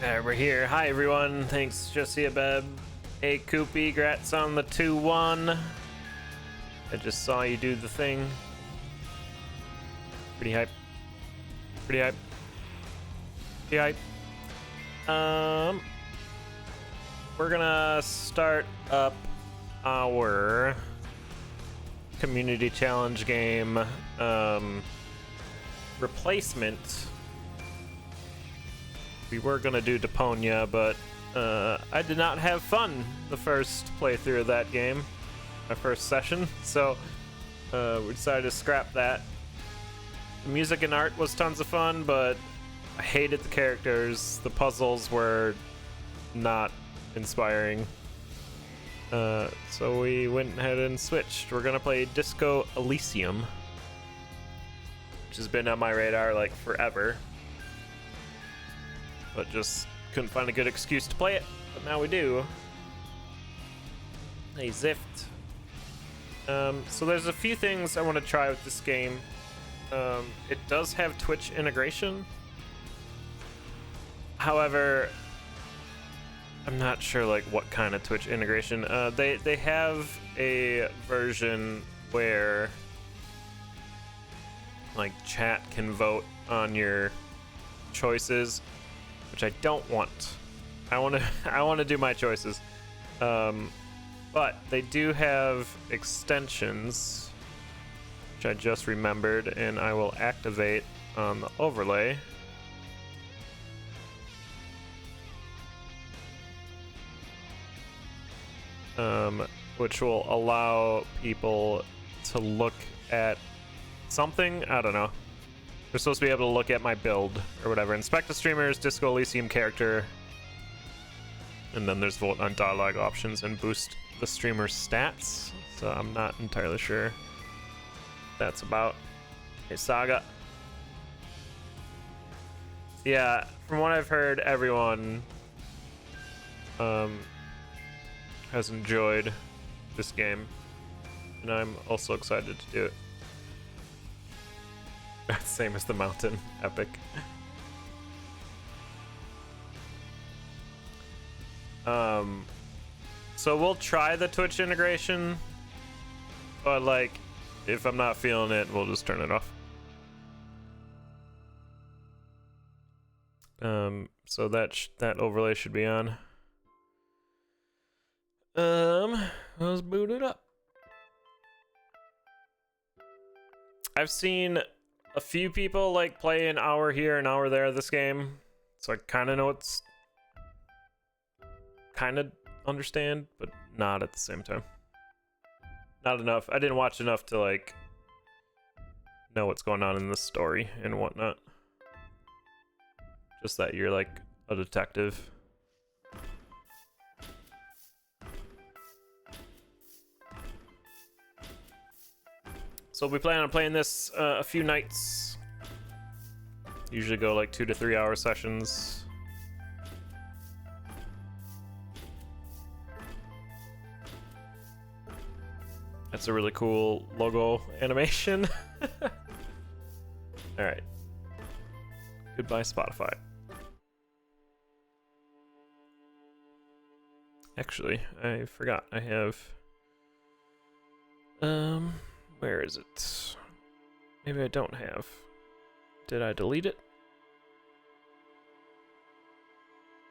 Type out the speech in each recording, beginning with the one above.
Alright, we're here. Hi, everyone. Thanks, Josia Beb. Hey, Koopy. Grats on the 2-1. I just saw you do the thing. Pretty hype. Pretty hype. Pretty hype. We're gonna start up our community challenge game replacement. We were gonna do Deponia, but I did not have fun the first playthrough of that game, my first session, so we decided to scrap that. The music and art was tons of fun, but I hated the characters. The puzzles were not inspiring. So we went ahead and switched. We're gonna play Disco Elysium, which has been on my radar like forever, but just couldn't find a good excuse to play it, but now we do. Hey, Zift. So there's a few things I want to try with this game. It does have Twitch integration. However, I'm not sure like what kind of Twitch integration. They have a version where like chat can vote on your choices, which I don't want. I want to do my choices. But they do have extensions, which I just remembered, and I will activate on the overlay. Which will allow people to look at something. I don't know. We're supposed to be able to look at my build or whatever. Inspect the streamer's Disco Elysium character. And then there's vote on dialogue options and boost the streamer's stats. So I'm not entirely sure what that's about. Hey, Saga. Yeah, from what I've heard, everyone has enjoyed this game. And I'm also excited to do it. Same as the mountain. Epic. So we'll try the Twitch integration, but like, if I'm not feeling it, we'll just turn it off. So that overlay should be on. Let's boot it up. I've seen a few people like play an hour here, an hour there this game, so I kind of know what's kind of understand, but not at the same time. Not enough. I didn't watch enough to like know what's going on in the story and whatnot. Just that you're like a detective. So we plan on playing this a few nights. Usually go like 2 to 3 hour sessions. That's a really cool logo animation. Alright. Goodbye, Spotify. Actually, I forgot. I have... where is it? Maybe I don't have. Did I delete it?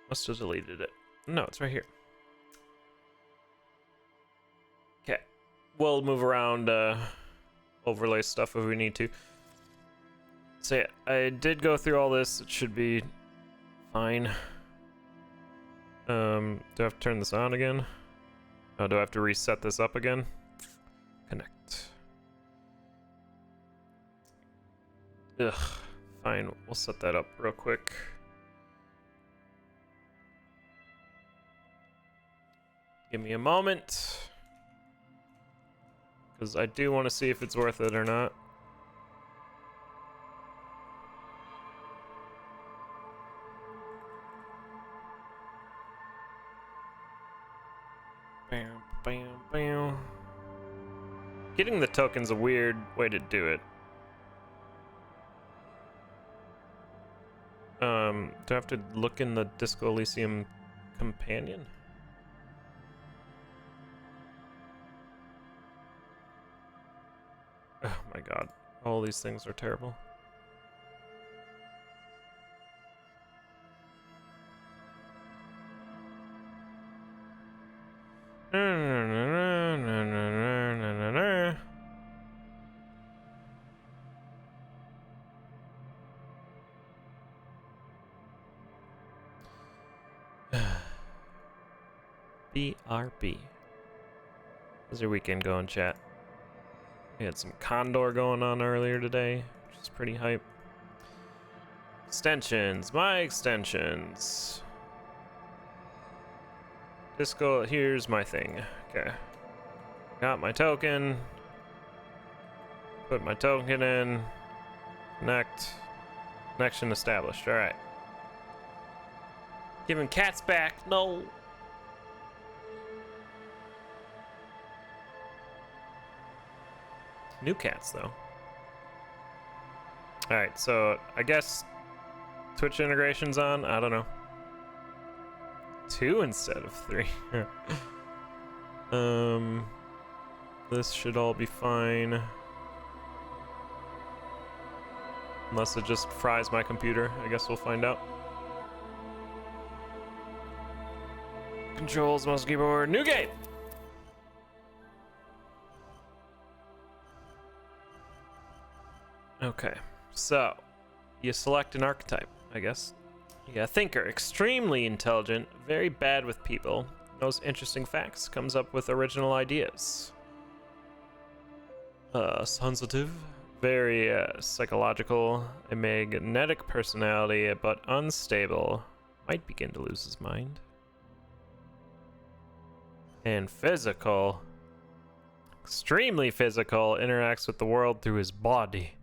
Must have deleted it. No, it's right here. Okay. We'll move around overlay stuff if we need to. So yeah, I did go through all this. It should be fine. Do I have to turn this on again? Oh, do I have to reset this up again? Connect. Ugh. Fine, we'll set that up real quick. Give me a moment. Because I do want to see if it's worth it or not. Bam, bam, bam. Getting the token's a weird way to do it. Do I have to look in the Disco Elysium companion? Oh my god. All these things are terrible. BRB. How's your weekend going, chat? We had some Condor going on earlier today, which is pretty hype. Extensions, my extensions. Disco, here's my thing. Okay. Got my token. Put my token in. Connect. Connection established. Alright. Giving cats back. No. New cats, though. Alright, so I guess Twitch integration's on. I don't know. 2 instead of 3. This should all be fine. Unless it just fries my computer. I guess we'll find out. Controls, mouse, keyboard, new game! Okay, so you select an archetype, I guess. You got a thinker, extremely intelligent, very bad with people, knows interesting facts, comes up with original ideas. Sensitive, very psychological, a magnetic personality, but unstable, might begin to lose his mind. And physical, extremely physical, interacts with the world through his body.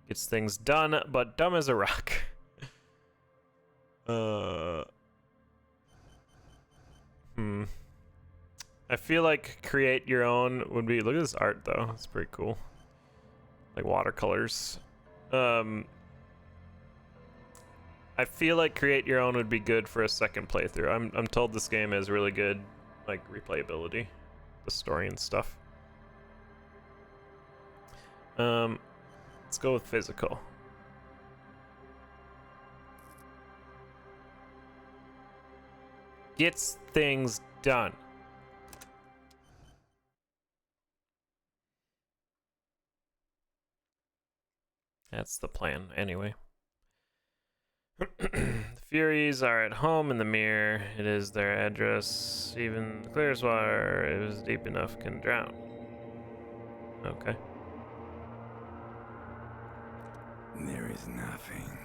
Gets things done, but dumb as a rock. I feel like create your own would be... Look at this art, though. It's pretty cool. Like watercolors. I feel like create your own would be good for a second playthrough. I'm told this game has really good, like, replayability. The story and stuff. Let's go with physical. Gets things done. That's the plan, anyway. The Furies are at home in the mirror. It is their address. Even clear as water, it is deep enough, can drown. Okay. There is nothing,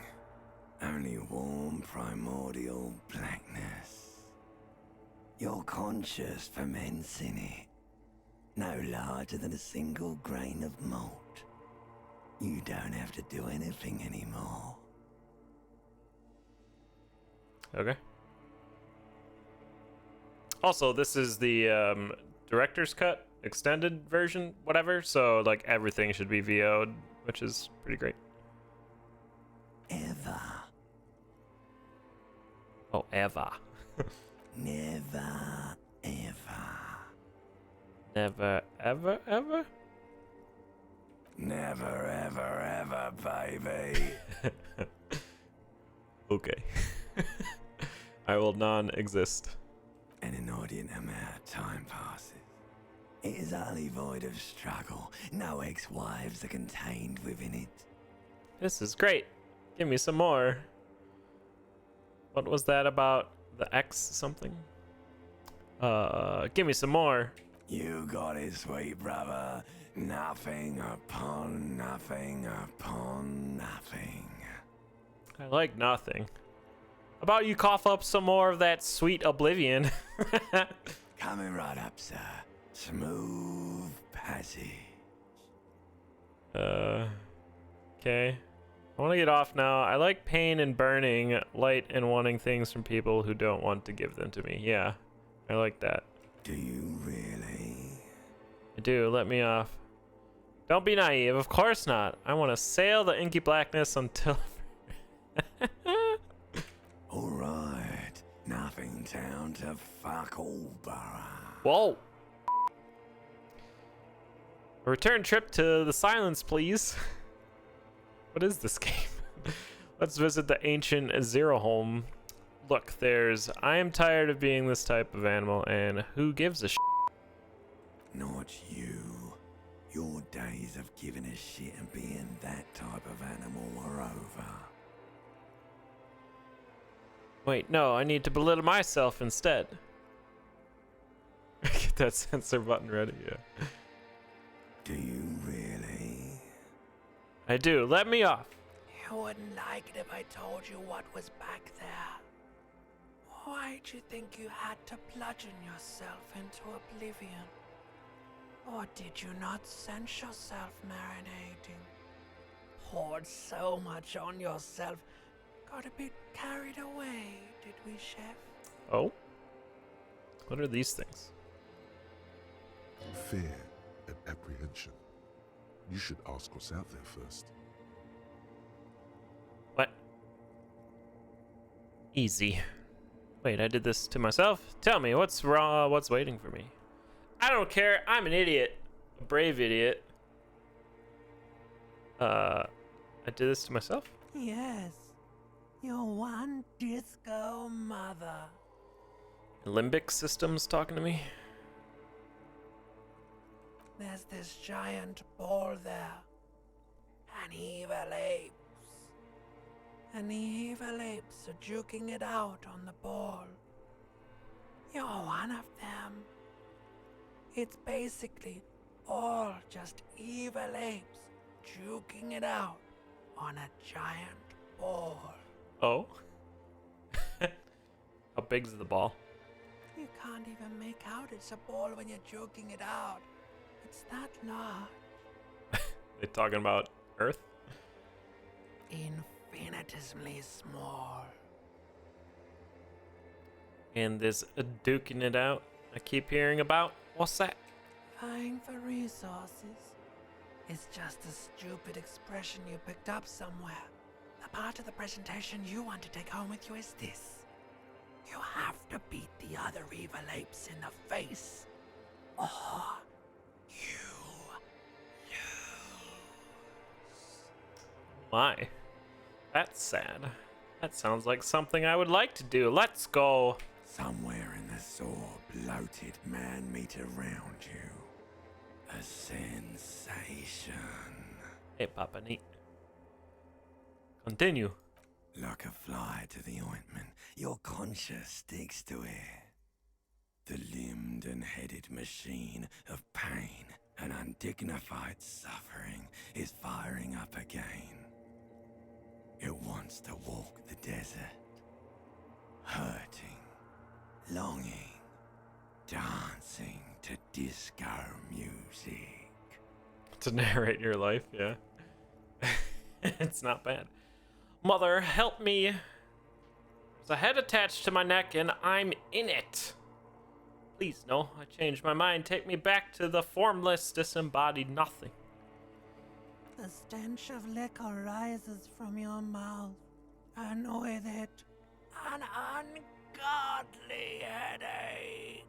only warm primordial blackness. You're conscious ferments in it, no larger than a single grain of malt. You don't have to do anything anymore. Okay. Also, this is the director's cut, extended version, whatever, so like everything should be VO'd, which is pretty great. Ever. Oh, ever. Never, ever. Never, ever, ever? Never, ever, ever, baby. Okay. I will non-exist. An inordinate amount of time passes. It is utterly void of struggle. No ex-wives are contained within it. This is great. Give me some more. What was that about the X something? Give me some more. You got it, sweet brother. Nothing upon nothing upon nothing. I like nothing. How about you cough up some more of that sweet oblivion? Coming right up, sir. Smooth passage. Okay. I want to get off now. I like pain and burning, light and wanting things from people who don't want to give them to me. Yeah, I like that. Do you really? I do. Let me off. Don't be naive. Of course not. I want to sail the inky blackness until... town to fuck all, Borough. Whoa. A return trip to the Silence, please. What is this game? Let's visit the ancient Zero home. Look, there's I am tired of being this type of animal, and who gives a shit? Not you. Your days of giving a shit and being that type of animal are over. Wait, no, I need to belittle myself instead. Get that censor button ready, yeah. Do you really? I do. Let me off. You wouldn't like it if I told you what was back there. Why'd you think you had to bludgeon yourself into oblivion? Or did you not sense yourself marinating? Poured so much on yourself, got a bit carried away, did we, Chef? Oh? What are these things? Fear and apprehension. You should ask what's out there first. What? Easy. Wait, I did this to myself? Tell me, what's wrong? What's waiting for me? I don't care. I'm an idiot. A brave idiot. I did this to myself? Yes, your one disco mother. Limbic system's talking to me? There's this giant ball there. An evil apes. And the evil apes are juking it out on the ball. You're one of them. It's basically all just evil apes juking it out on a giant ball. Oh? How big's the ball? You can't even make out it's a ball when you're joking it out. It's that large. They talking about Earth? Infinitesimally small. And this duking it out I keep hearing about? What's that? Vying for resources. It's just a stupid expression you picked up somewhere. The part of the presentation you want to take home with you is this. You have to beat the other evil apes in the face. Or you lose. My. That's sad. That sounds like something I would like to do. Let's go. Somewhere in the sore, bloated man-meat around you. A sensation. Hey, Papa Neat. Continue. Like a fly to the ointment, your conscience sticks to it. The limbed and headed machine of pain and undignified suffering is firing up again. It wants to walk the desert, hurting, longing, dancing to disco music. To narrate your life, yeah. It's not bad. Mother, help me. There's a head attached to my neck and I'm in it. Please, no. I changed my mind. Take me back to the formless, disembodied nothing. The stench of liquor rises from your mouth, and with it, an ungodly headache.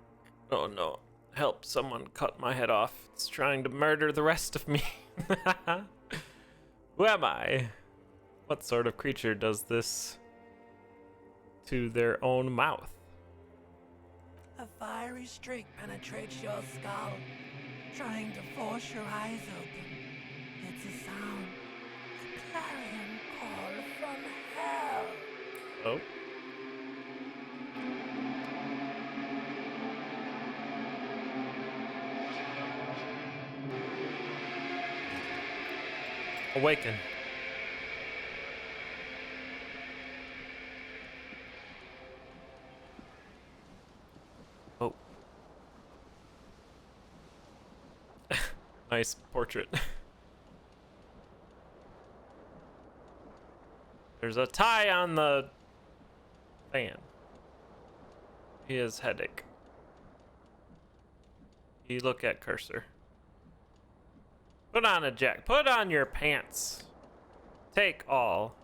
Oh no. Help, someone cut my head off. It's trying to murder the rest of me. Who am I? What sort of creature does this to their own mouth? A fiery streak penetrates your skull, trying to force your eyes open. It's a sound, a clarion call from hell. Oh. Awaken. Oh. Nice portrait. There's a tie on the fan. He has headache. You look at cursor. Put on a jacket. Put on your pants. Take all.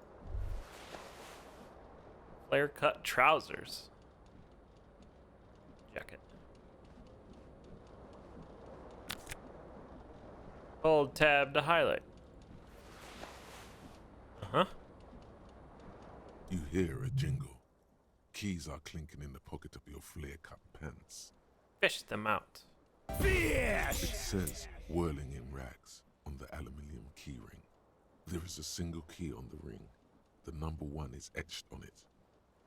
Flare cut trousers. Hold tab to highlight. Uh-huh. You hear a jingle. Keys are clinking in the pocket of your flare-cut pants. Fish them out. It says, whirling in rags, on the aluminium keyring. There is a single key on the ring. The number 1 is etched on it.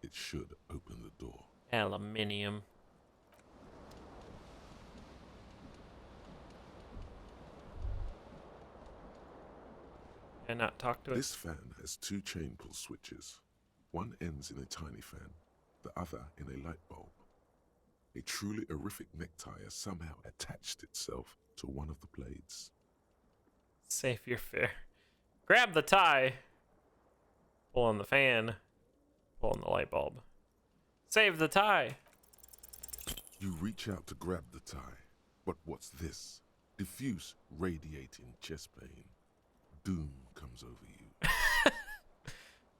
It should open the door. Aluminium. And not talk to it. This fan has 2 chain pull switches. One ends in a tiny fan, the other in a light bulb. A truly horrific necktie has somehow attached itself to one of the blades. Save your fear. Grab the tie. Pull on the fan. Pull on the light bulb. Save the tie. You reach out to grab the tie, but what's this? Diffuse, radiating chest pain. Doom comes over you.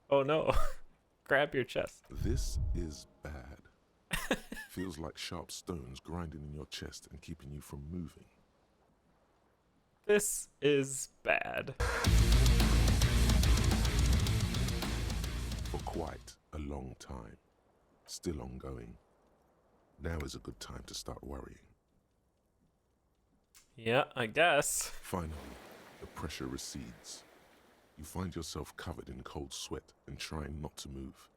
Oh no. Grab your chest. This is bad. Feels like sharp stones grinding in your chest and keeping you from moving. This is bad. For quite a long time. Still ongoing. Now is a good time to start worrying. Yeah, I guess. Finally, the pressure recedes. You find yourself covered in cold sweat and trying not to move,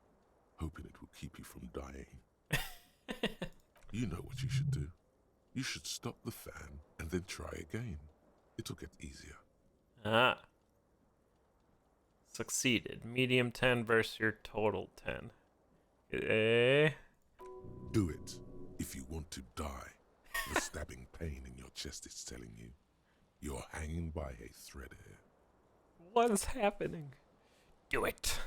hoping it will keep you from dying. You know what you should do. You should stop the fan and then try again. It'll get easier. Ah. Succeeded. Medium 10 versus your total 10. Eh? Do it if you want to die. The stabbing pain in your chest is telling you. You're hanging by a thread here. What is happening? Do it.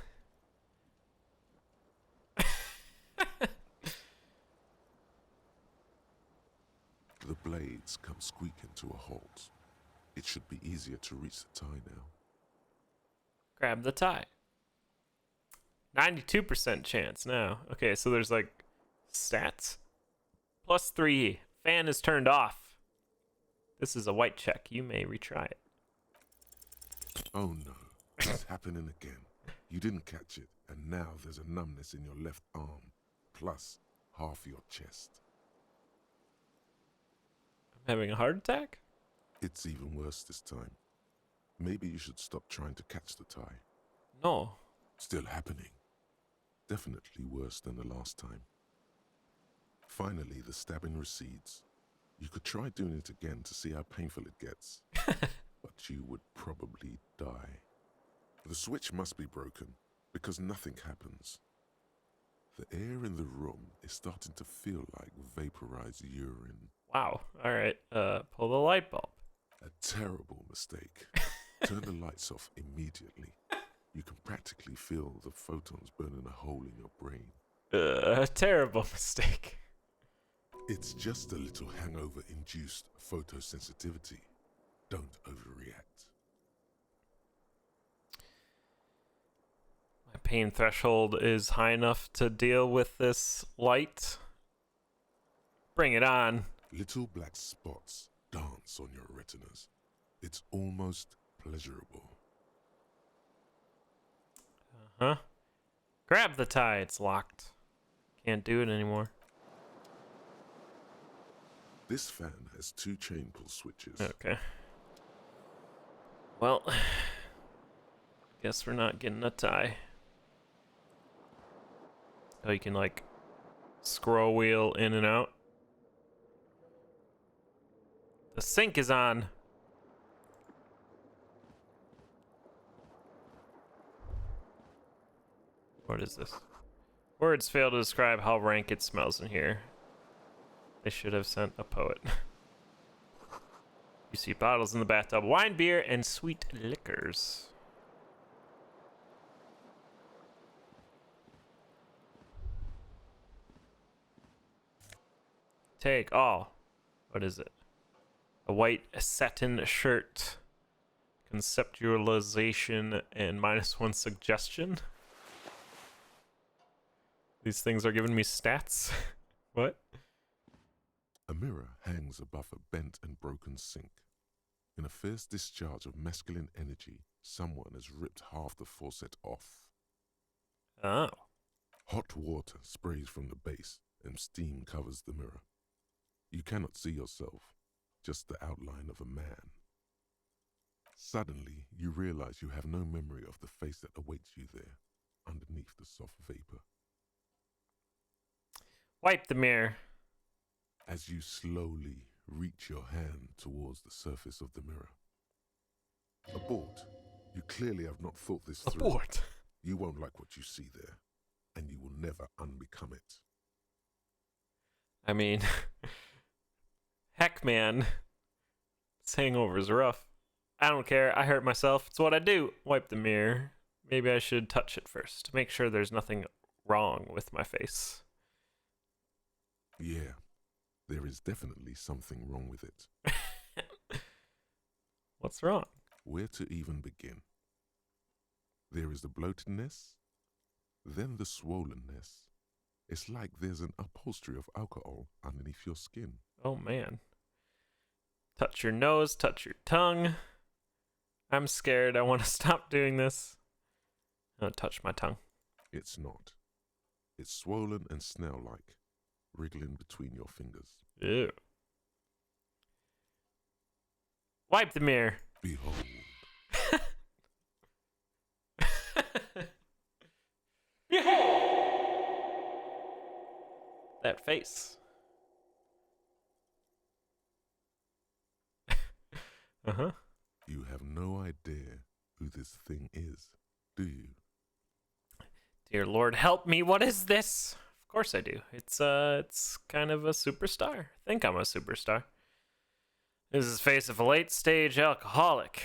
The blades come squeaking to a halt. It should be easier to reach the tie now. Grab the tie. 92% chance now. Okay, so there's like stats. +3. Fan is turned off. This is a white check. You may retry it. Oh no, it's happening again. You didn't catch it, and now there's a numbness in your left arm, plus half your chest. I'm having a heart attack? It's even worse this time. Maybe you should stop trying to catch the tie. No. Still happening. Definitely worse than the last time. Finally, the stabbing recedes. You could try doing it again to see how painful it gets. But you would probably die. The switch must be broken, because nothing happens. The air in the room is starting to feel like vaporized urine. Wow. All right. Pull the light bulb. A terrible mistake. Turn the lights off immediately. You can practically feel the photons burning a hole in your brain. A terrible mistake. It's just a little hangover-induced photosensitivity. Don't overreact. My pain threshold is high enough to deal with this light. Bring it on. Little black spots dance on your retinas. It's almost pleasurable. Huh? Grab the tie. It's locked. Can't do it anymore. This fan has 2 chain pull switches. Okay. Well, guess we're not getting a tie. Oh, you can like scroll wheel in and out. The sink is on. What is this? Words fail to describe how rank it smells in here. They should have sent a poet. You see bottles in the bathtub, wine, beer, and sweet liquors. Take all. What is it? A white satin shirt. Conceptualization and -1 suggestion. These things are giving me stats. What? A mirror hangs above a bent and broken sink. In a fierce discharge of masculine energy, someone has ripped half the faucet off. Oh. Hot water sprays from the base and steam covers the mirror. You cannot see yourself, just the outline of a man. Suddenly, you realize you have no memory of the face that awaits you there, underneath the soft vapor. Wipe the mirror. As you slowly reach your hand towards the surface of the mirror. Abort. You clearly have not thought this through. Abort. You won't like what you see there, and you will never unbecome it. I mean, heck, man. This hangover is rough. I don't care. I hurt myself. It's what I do. Wipe the mirror. Maybe I should touch it first to make sure there's nothing wrong with my face. Yeah, there is definitely something wrong with it. What's wrong? Where to even begin? There is the bloatedness, then the swollenness. It's like there's an upholstery of alcohol underneath your skin. Oh, man. Touch your nose, touch your tongue. I'm scared. I want to stop doing this. I'll touch my tongue. It's not. It's swollen and snail-like, wriggling between your fingers. Ew. Wipe the mirror. Behold. That face. Uh-huh. You have no idea who this thing is, do you? Dear Lord, help me. What is this? Of course I do. It's kind of a superstar. I think I'm a superstar. This is the face of a late-stage alcoholic.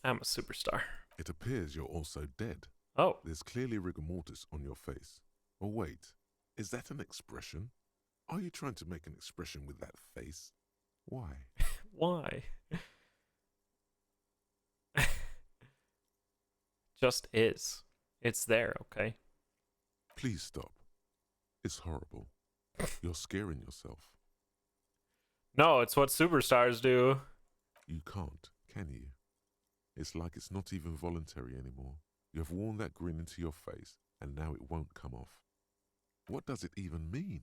I'm a superstar. It appears you're also dead. Oh. There's clearly rigor mortis on your face. Oh, wait. Is that an expression? Are you trying to make an expression with that face? Why? Why? Just is. It's there, okay? Please stop. It's horrible. You're scaring yourself. No, it's what superstars do. You can't, can you? It's like it's not even voluntary anymore. You have worn that grin into your face, and now it won't come off. What does it even mean?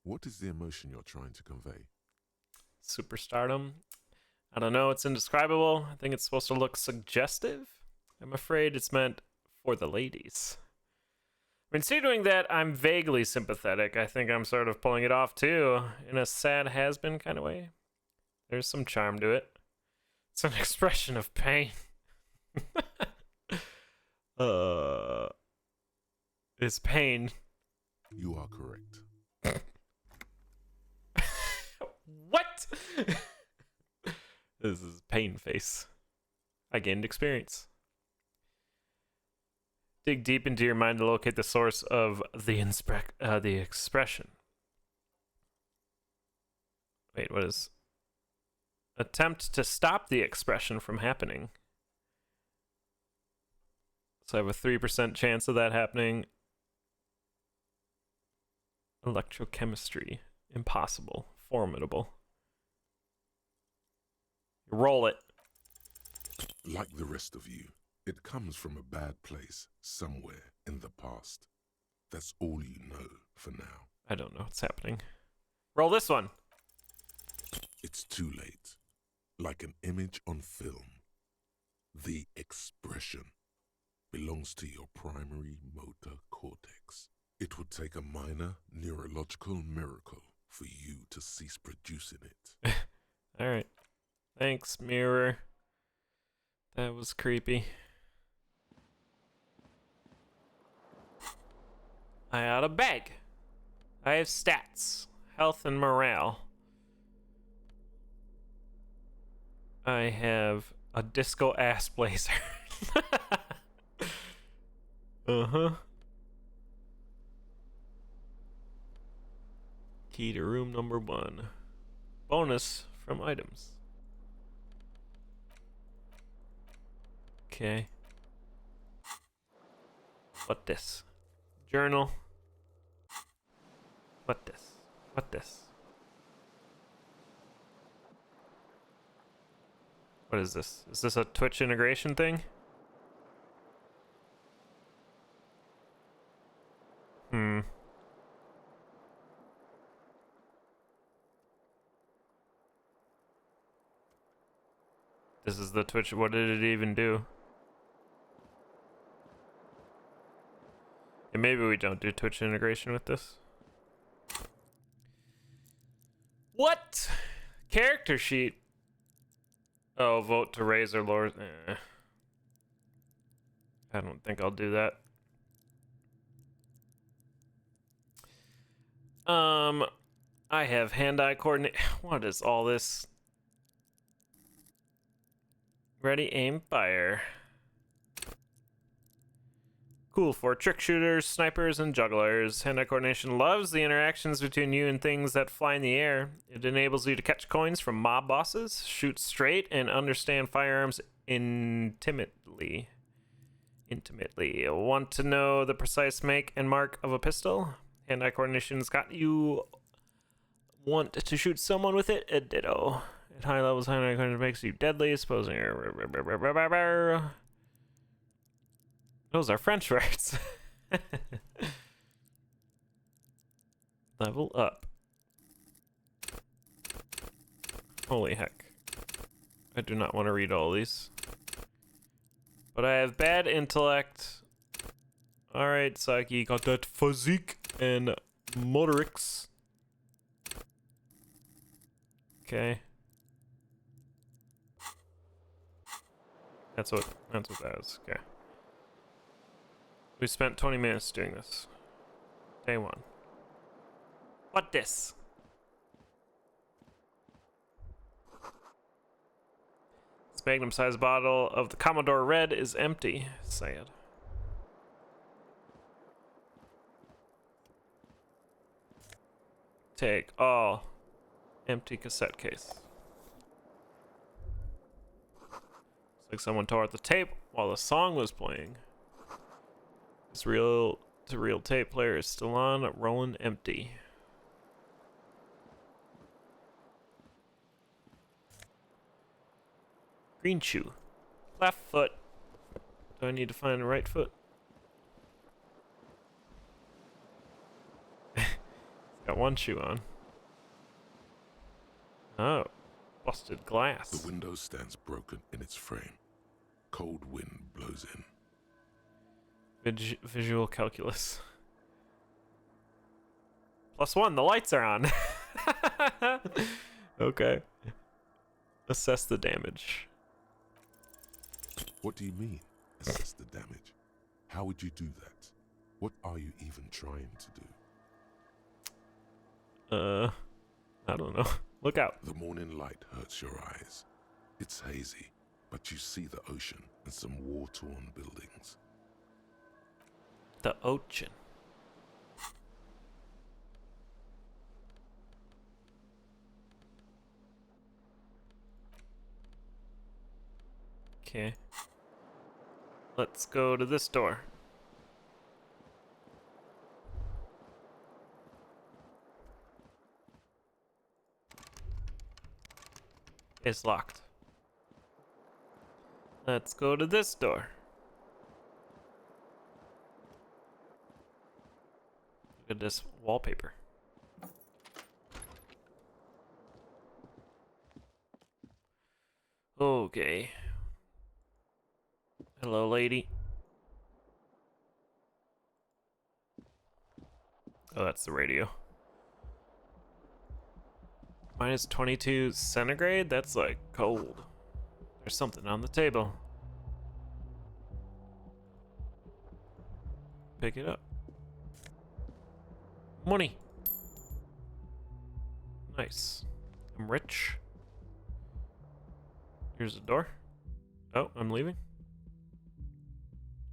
What is the emotion you're trying to convey? Superstardom. I don't know. It's indescribable. I think it's supposed to look suggestive. I'm afraid it's meant for the ladies. Considering that I'm vaguely sympathetic, I think I'm sort of pulling it off too, in a sad has-been kind of way. There's some charm to it. It's an expression of pain. It's pain. You are correct. What? This is pain face. I gained experience. Dig deep into your mind to locate the source of the expression. Wait, what is? Attempt to stop the expression from happening. So I have a 3% chance of that happening. Electrochemistry. Impossible. Formidable. Roll it. Like the rest of you, it comes from a bad place somewhere in the past. That's all you know for now. I don't know what's happening. Roll this one. It's too late. Like an image on film. The expression belongs to your primary motor cortex. It would take a minor neurological miracle for you to cease producing it. All right. Thanks, mirror. That was creepy. I got a bag. I have stats, health, and morale. I have a disco ass blazer. Uh-huh. Key to room number 1. Bonus from items. Okay. What this? Journal. What this? What this? What is this? Is this a Twitch integration thing? This is the Twitch. What did it even do? And maybe we don't do Twitch integration with this. What? Character sheet. Oh, vote to raise or lower. I don't think I'll do that. I have hand-eye coordinate. What is all this? Ready, aim, fire. Cool for trick shooters, snipers, and jugglers. Hand-eye coordination loves the interactions between you and things that fly in the air. It enables you to catch coins from mob bosses, shoot straight, and understand firearms intimately. Want to know the precise make and mark of a pistol? Hand-eye coordination's got you. Want to shoot someone with it? A ditto. At high levels, hand-eye coordination makes you deadly, supposing. Those are French words. Level up. Holy heck. I do not want to read all these. But I have bad intellect. Alright, Psyche, got that physique and motorics. Okay. That's what that is. Okay. We spent 20 minutes doing this. Day 1. What this? This magnum-sized bottle of the Commodore Red is empty. Sad. Take all. Empty cassette case. Looks like someone tore out the tape while the song was playing. This reel-to-reel tape player is still on, rolling empty. Green shoe. Left foot. Do I need to find the right foot? Got one shoe on. Oh, busted glass. The window stands broken in its frame. Cold wind blows in. Visual calculus. +1, the lights are on. Okay. Assess the damage. What do you mean, assess the damage? How would you do that? What are you even trying to do? I don't know. Look out. The morning light hurts your eyes. It's hazy, but you see the ocean and some war-torn buildings. The ocean. Okay. Let's go to this door. It's locked. Let's go to this door. Look at this wallpaper. Okay. Hello, lady. Oh, that's the radio. -22 centigrade? That's like cold. There's something on the table. Pick it up. Money. Nice. I'm rich. Here's the door. Oh, I'm leaving.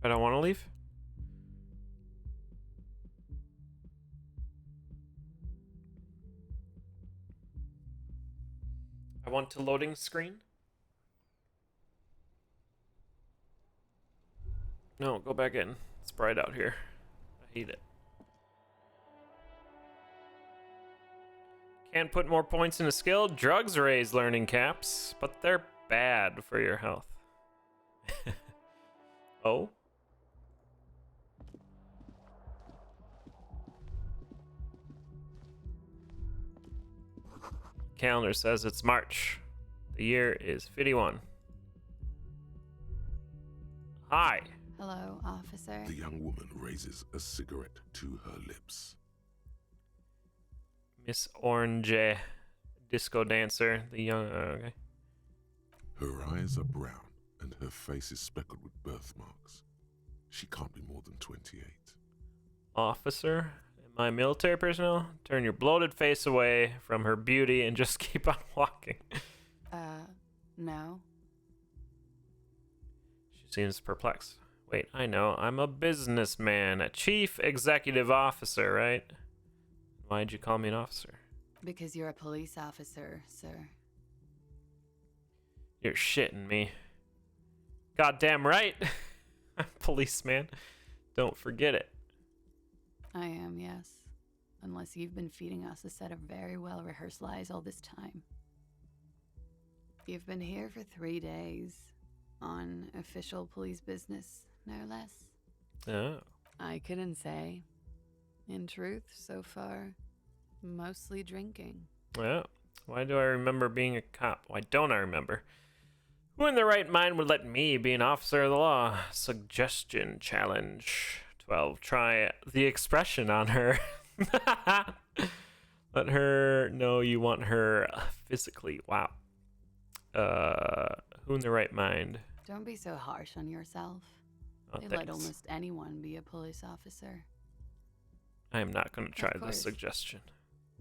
I don't want to leave. I want to loading screen. No, go back in. It's bright out here. I hate it. Can't put more points in a skill. Drugs raise learning caps, but they're bad for your health. Oh? Calendar says it's March. The year is 51. Hi. Hello, officer. The young woman raises a cigarette to her lips. Miss Orange, disco dancer. The young. Okay. Her eyes are brown and her face is speckled with birthmarks. She can't be more than 28. Officer, am I military personnel? Turn your bloated face away from her beauty and just keep on walking. No. She seems perplexed. Wait, I know. I'm a businessman, a chief executive officer, right? Why'd you call me an officer? Because you're a police officer, sir. You're shitting me. Goddamn right. I'm a policeman. Don't forget it. I am, yes. Unless you've been feeding us a set of very well-rehearsed lies all this time. You've been here for 3 days. On official police business, no less. Oh. I couldn't say. In truth, so far, mostly drinking. Well, why do I remember being a cop? Why don't I remember? Who in their right mind would let me be an officer of the law? Suggestion challenge. 12. Try the expression on her. Let her know you want her physically. Wow. Who in their right mind? Don't be so harsh on yourself. Oh, They let thanks. almost anyone be a police officer. I am not going to try Of this course. suggestion.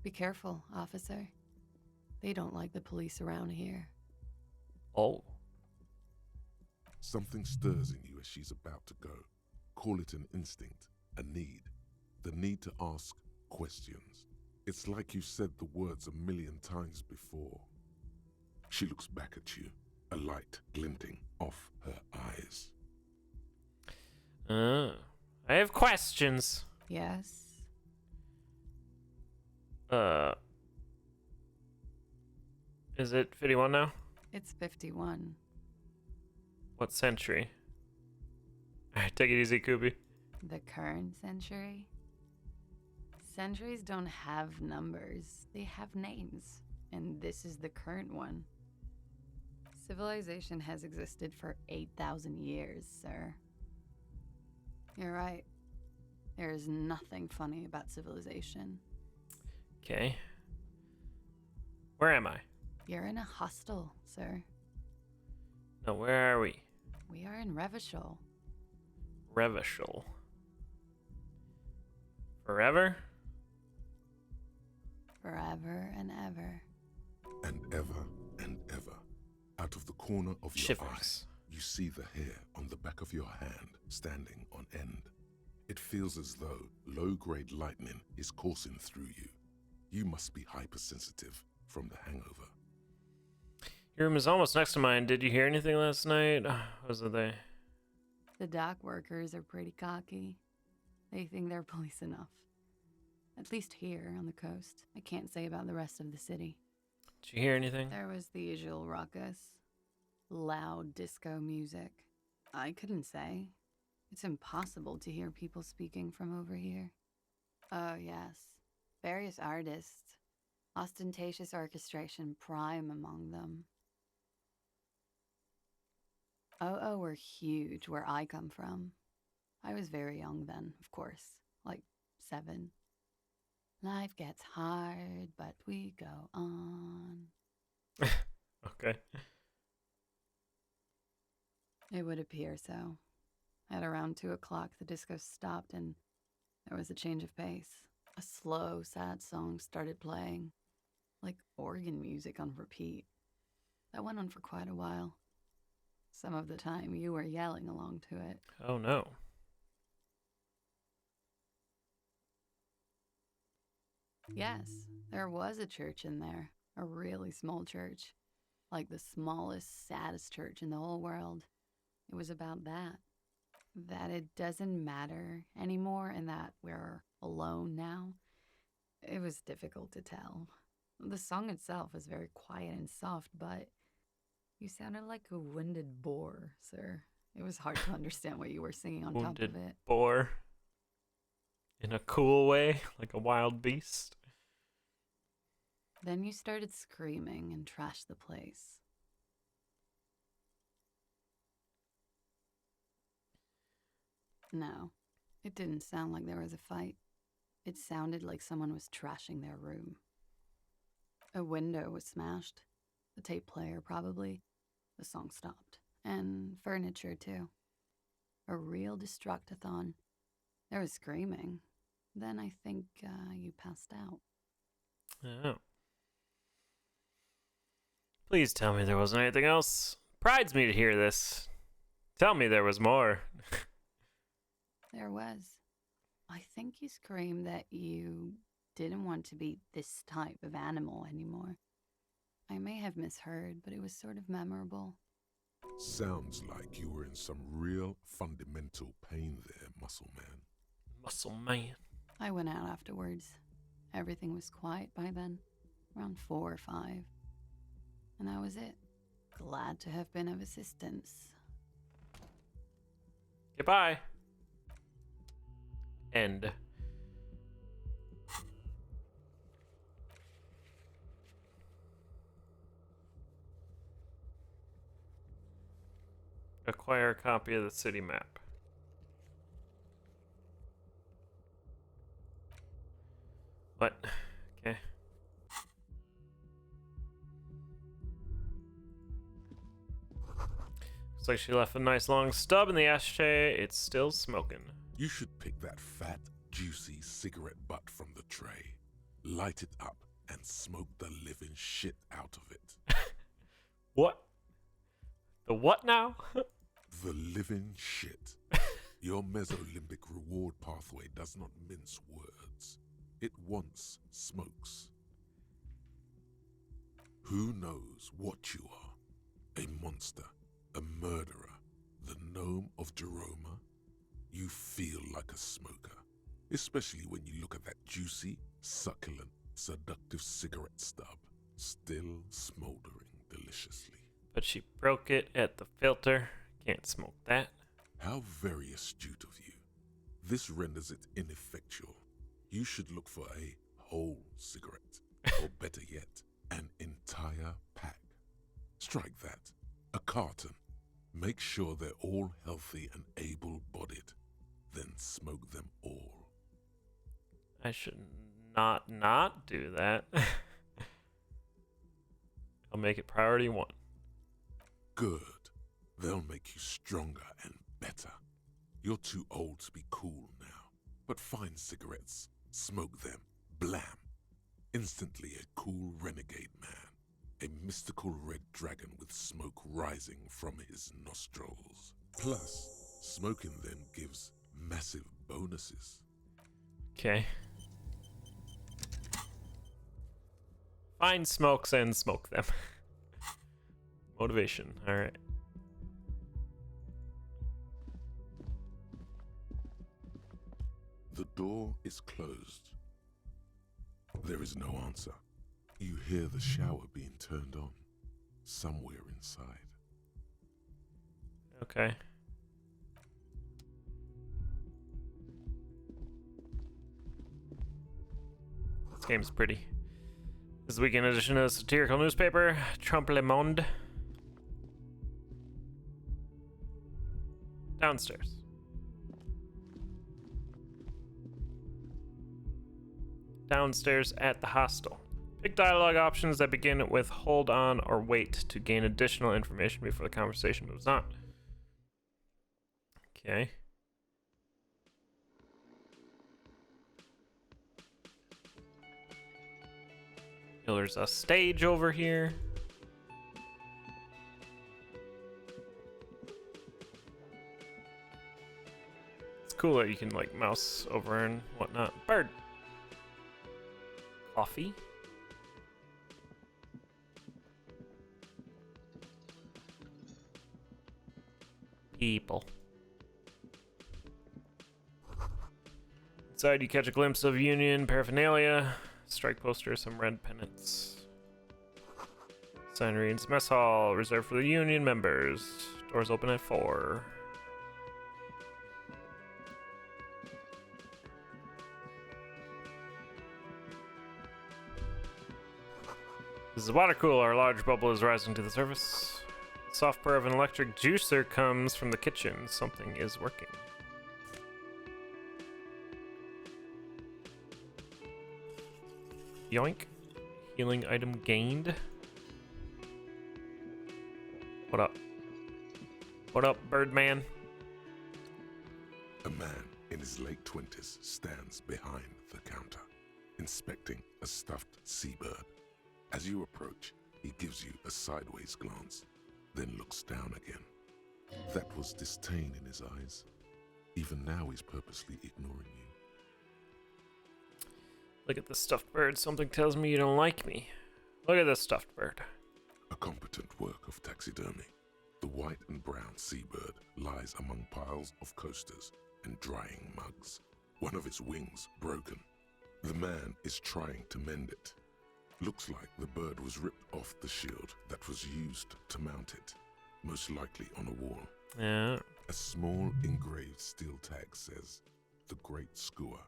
Be careful, officer. They don't like the police around here. Oh. Something stirs in you as she's about to go. Call it an instinct, a need. The need to ask questions. It's like you said the words 1,000,000 times before. She looks back at you, a light glinting off her eyes. I have questions. Yes? Is it 51 now? It's 51. What century? Alright, take it easy, Koopy. The current century? Centuries don't have numbers. They have names. And this is the current one. Civilization has existed for 8,000 years, sir. You're right. There is nothing funny about civilization. Okay. Where am I? You're in a hostel, sir. No, where are we? We are in Revachol. Revachol. Forever? Forever and ever. And ever and ever, out of the corner of your Shivers. eye, you see the hair on the back of your hand standing on end. It feels as though low-grade lightning is coursing through you. You must be hypersensitive from the hangover. Your room is almost next to mine. Did you hear anything last night? Was it they? The dock workers are pretty cocky. They think they're police enough. At least here on the coast. I can't say about the rest of the city. Did you hear anything? There was the usual ruckus. Loud disco music. I couldn't say. It's impossible to hear people speaking from over here. Oh, yes. Various artists. Ostentatious orchestration prime among them. Oh, were huge where I come from. I was very young then, of course. Like 7. Life gets hard, but we go on. Okay. It would appear so. At around 2 o'clock, the disco stopped and there was a change of pace. A slow, sad song started playing, like organ music on repeat. That went on for quite a while. Some of the time, you were yelling along to it. Oh no. Yes, there was a church in there. A really small church. Like the smallest, saddest church in the whole world. It was about that. That it doesn't matter anymore and that we're alone now. It was difficult to tell. The song itself was very quiet and soft, but You sounded like a wounded boar, sir. It was hard to understand what you were singing on Wounded top of it. boar. In a cool way, like a wild beast. Then you started screaming and trashed the place. No, it didn't sound like there was a fight. It sounded like someone was trashing their room. A window was smashed. The tape player, probably. The song stopped. And furniture, too. A real destructathon. There was screaming. Then I think you passed out. Oh. Please tell me there wasn't anything else. Prides me to hear this. Tell me there was more. There was. I think you screamed that you didn't want to be this type of animal anymore. I may have misheard, but it was sort of memorable. Sounds like you were in some real fundamental pain there, Muscle Man. Muscle man. I went out afterwards. Everything was quiet by then, around 4 or 5. And that was it. Glad to have been of assistance. Goodbye. End. Acquire a copy of the city map. What? Okay. Looks like she left a nice long stub in the ashtray. It's still smoking. You should pick that fat, juicy cigarette butt from the tray, light it up, and smoke the living shit out of it. What? The what now? The living shit. Your mesolimbic reward pathway does not mince words. It wants smokes. Who knows what you are? A monster, a murderer, the gnome of Jeroma? You feel like a smoker, especially when you look at that juicy, succulent, seductive cigarette stub, still smoldering deliciously. But she broke it at the filter. Can't smoke that. How very astute of you. This renders it ineffectual. You should look for a whole cigarette, or better yet, an entire pack. Strike that. A carton. Make sure they're all healthy and able-bodied. Then smoke them all. I should not do that. I'll make it priority 1. Good. They'll make you stronger and better. You're too old to be cool now, but find cigarettes, smoke them, blam. Instantly a cool renegade man, a mystical red dragon with smoke rising from his nostrils. Plus, smoking them gives massive bonuses. Okay. Find smokes and smoke them. Motivation. Alright. The door is closed. There is no answer. You hear the shower being turned on, somewhere inside. Okay. This game's pretty. This weekend edition of the satirical newspaper, Trump Le Monde. Downstairs. Downstairs at the hostel. Pick dialogue options that begin with hold on or wait to gain additional information before the conversation moves on. Okay. There's a stage over here. It's cool that you can like mouse over and whatnot. Bird. Coffee. People. Inside, you catch a glimpse of Union paraphernalia, strike poster, some red pennants. Sign reads mess hall reserved for the union members. Doors open at 4. This is a water cooler. A large bubble is rising to the surface. The soft purr of an electric juicer comes from the kitchen. Something is working. Yoink. Healing item gained. What up? What up, Birdman? A man in his late 20s stands behind the counter, inspecting a stuffed seabird. As you approach, he gives you a sideways glance, then looks down again. That was disdain in his eyes. Even now, he's purposely ignoring you. Look at this stuffed bird. Something tells me you don't like me. Look at this stuffed bird. A competent work of taxidermy. The white and brown seabird lies among piles of coasters and drying mugs. One of its wings broken. The man is trying to mend it. Looks like the bird was ripped off the shield that was used to mount it, most likely on a wall. Yeah. A small engraved steel tag says, "The Great Skua,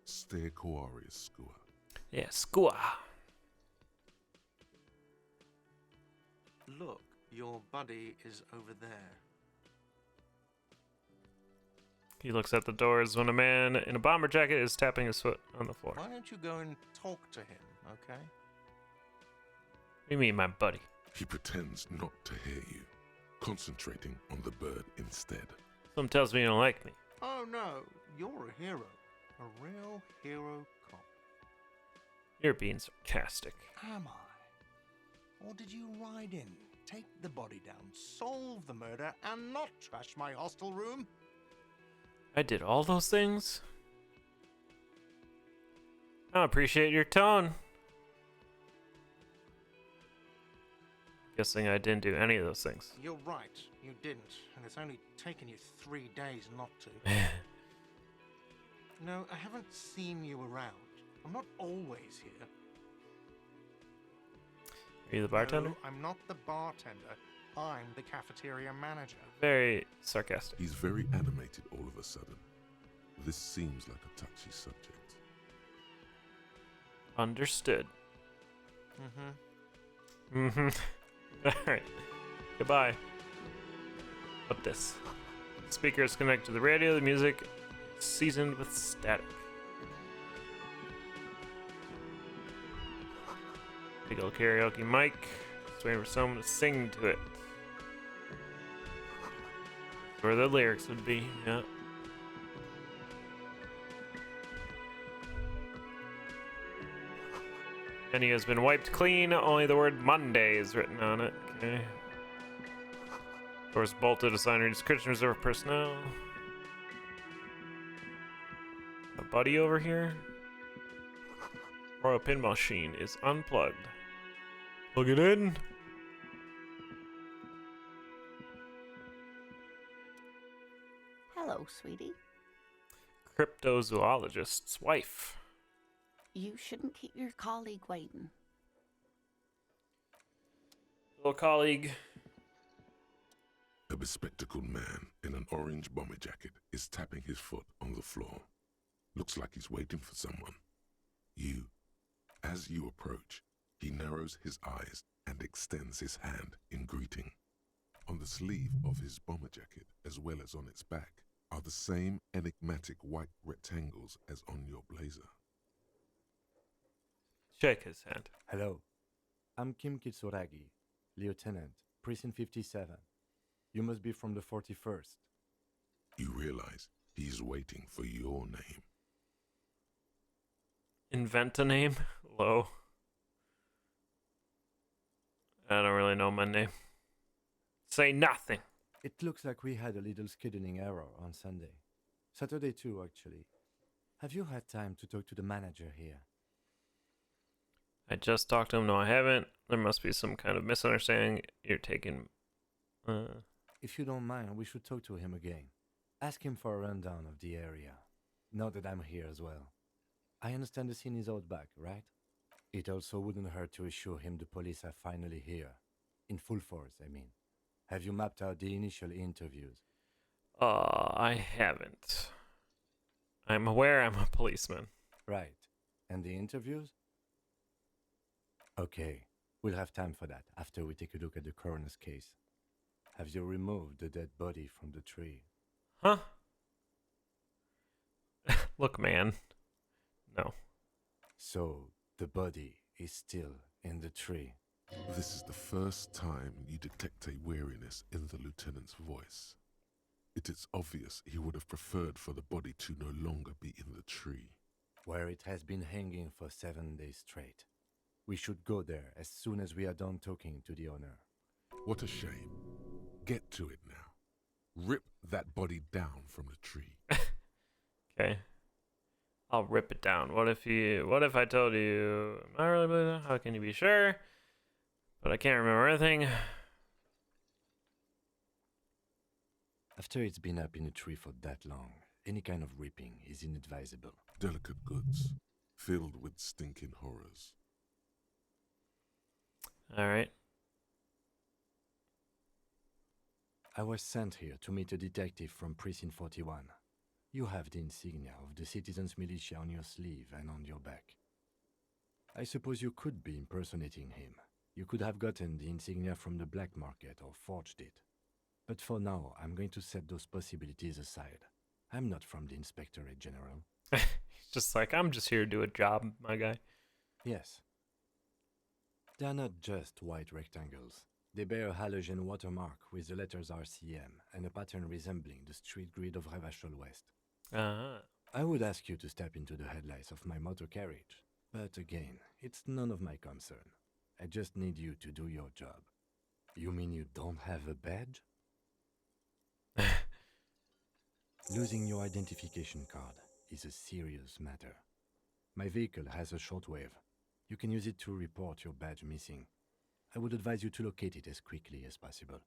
Stegoarius Skua." Yeah, Skua. Look, your buddy is over there. He looks at the doors when a man in a bomber jacket is tapping his foot on the floor. Why don't you go and talk to him, okay? What do you mean, my buddy? He pretends not to hear you, concentrating on the bird instead. Something tells me you don't like me. Oh no, you're a hero. A real hero cop. You're being sarcastic. Am I? Or did you ride in, take the body down, solve the murder, and not trash my hostel room? I did all those things? I appreciate your tone. Guessing I didn't do any of those things. You're right, you didn't, and it's only taken you 3 days not to. No, I haven't seen you around. I'm not always here. Are you the bartender? No, I'm not the bartender. I'm the cafeteria manager. Very sarcastic. He's very animated all of a sudden. This seems like a touchy subject. Understood. Mm-hmm. Alright. Goodbye. What this? Speakers connect to the radio, the music seasoned with static. Big old karaoke mic. Just waiting for someone to sing to it. Where the lyrics would be, yeah. Menu has been wiped clean, only the word Monday is written on it. Okay. Doors bolted, assigned description reserved personnel. A buddy over here. Royal pinball machine is unplugged. Plug it in. Hello, sweetie. Cryptozoologist's wife. You shouldn't keep your colleague waiting. Little colleague. A bespectacled man in an orange bomber jacket is tapping his foot on the floor. Looks like he's waiting for someone. As you approach, he narrows his eyes and extends his hand in greeting. On the sleeve of his bomber jacket, as well as on its back, are the same enigmatic white rectangles as on your blazer. Shake his hand. Hello, I'm Kim Kitsuragi, Lieutenant, Precinct 57. You must be from the 41st. You realize he's waiting for your name. Invent a name? Low. I don't really know my name. Say nothing. It looks like we had a little scheduling error on Sunday. Saturday too, actually. Have you had time to talk to the manager here? I just talked to him. No, I haven't. There must be some kind of misunderstanding. You're taking... If you don't mind, we should talk to him again. Ask him for a rundown of the area. Now that I'm here as well. I understand the scene is out back, right? It also wouldn't hurt to assure him the police are finally here. In full force, I mean. Have you mapped out the initial interviews? I haven't. I'm aware I'm a policeman. Right. And the interviews? Okay. We'll have time for that after we take a look at the coroner's case. Have you removed the dead body from the tree? Huh? Look, man. No. So, the body is still in the tree. This is the first time you detect a weariness in the lieutenant's voice. It is obvious he would have preferred for the body to no longer be in the tree. Where it has been hanging for 7 days straight. We should go there as soon as we are done talking to the owner. What a shame. Get to it now. Rip that body down from the tree. Okay. I'll rip it down. What if I told you, am I really believe that? How can you be sure? But I can't remember anything. After it's been up in a tree for that long, any kind of ripping is inadvisable. Delicate goods, filled with stinking horrors. Alright. I was sent here to meet a detective from Precinct 41. You have the insignia of the Citizens Militia on your sleeve and on your back. I suppose you could be impersonating him. You could have gotten the insignia from the black market or forged it. But for now, I'm going to set those possibilities aside. I'm not from the Inspectorate General. He's just like, I'm just here to do a job, my guy. Yes. They are not just white rectangles. They bear a halogen watermark with the letters RCM and a pattern resembling the street grid of Revachol West. Uh-huh. I would ask you to step into the headlights of my motor carriage, but again, it's none of my concern. I just need you to do your job. You mean you don't have a badge? Losing your identification card is a serious matter. My vehicle has a shortwave. You can use it to report your badge missing. I would advise you to locate it as quickly as possible.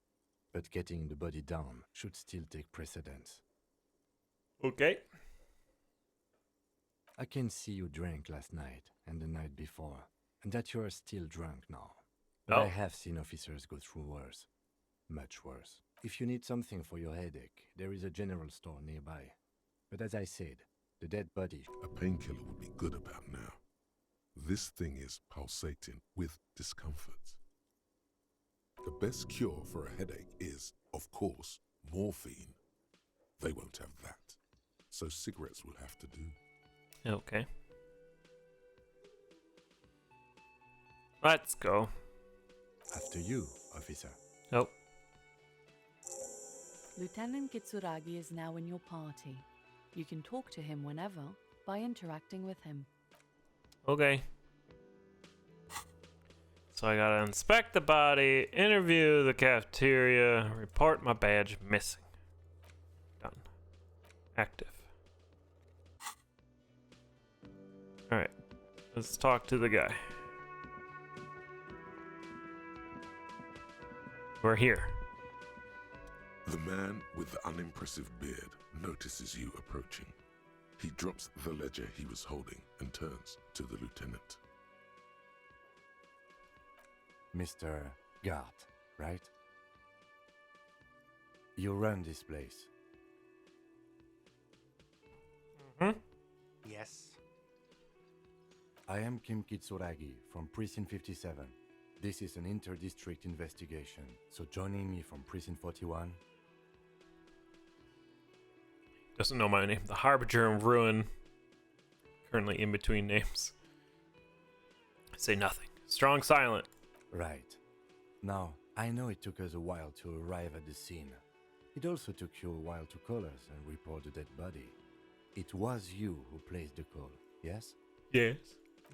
But getting the body down should still take precedence. Okay. I can see you drank last night and the night before, and that you are still drunk now. But I have seen officers go through worse. Much worse. If you need something for your headache, there is a general store nearby. But as I said, the dead body... A painkiller would be good about now. This thing is pulsating with discomfort. The best cure for a headache is, of course, morphine. They won't have that, so cigarettes will have to do. Okay. Let's go. After you, officer. Oh. Lieutenant Kitsuragi is now in your party. You can talk to him whenever by interacting with him. Okay. So I gotta inspect the body, interview the cafeteria, report my badge missing. Done. Active. Alright. Let's talk to the guy. We're here. The man with the unimpressive beard notices you approaching. He drops the ledger he was holding and turns to the lieutenant. Mr. Gart, right? You run this place. Yes. I am Kim Kitsuragi from Precinct 57. This is an inter-district investigation, so joining me from Precinct 41... Doesn't know my name. The Harbinger of Ruin. Currently in between names. Say nothing. Strong silent. Right. Now, I know it took us a while to arrive at the scene. It also took you a while to call us and report the dead body. It was you who placed the call, yes? Yes.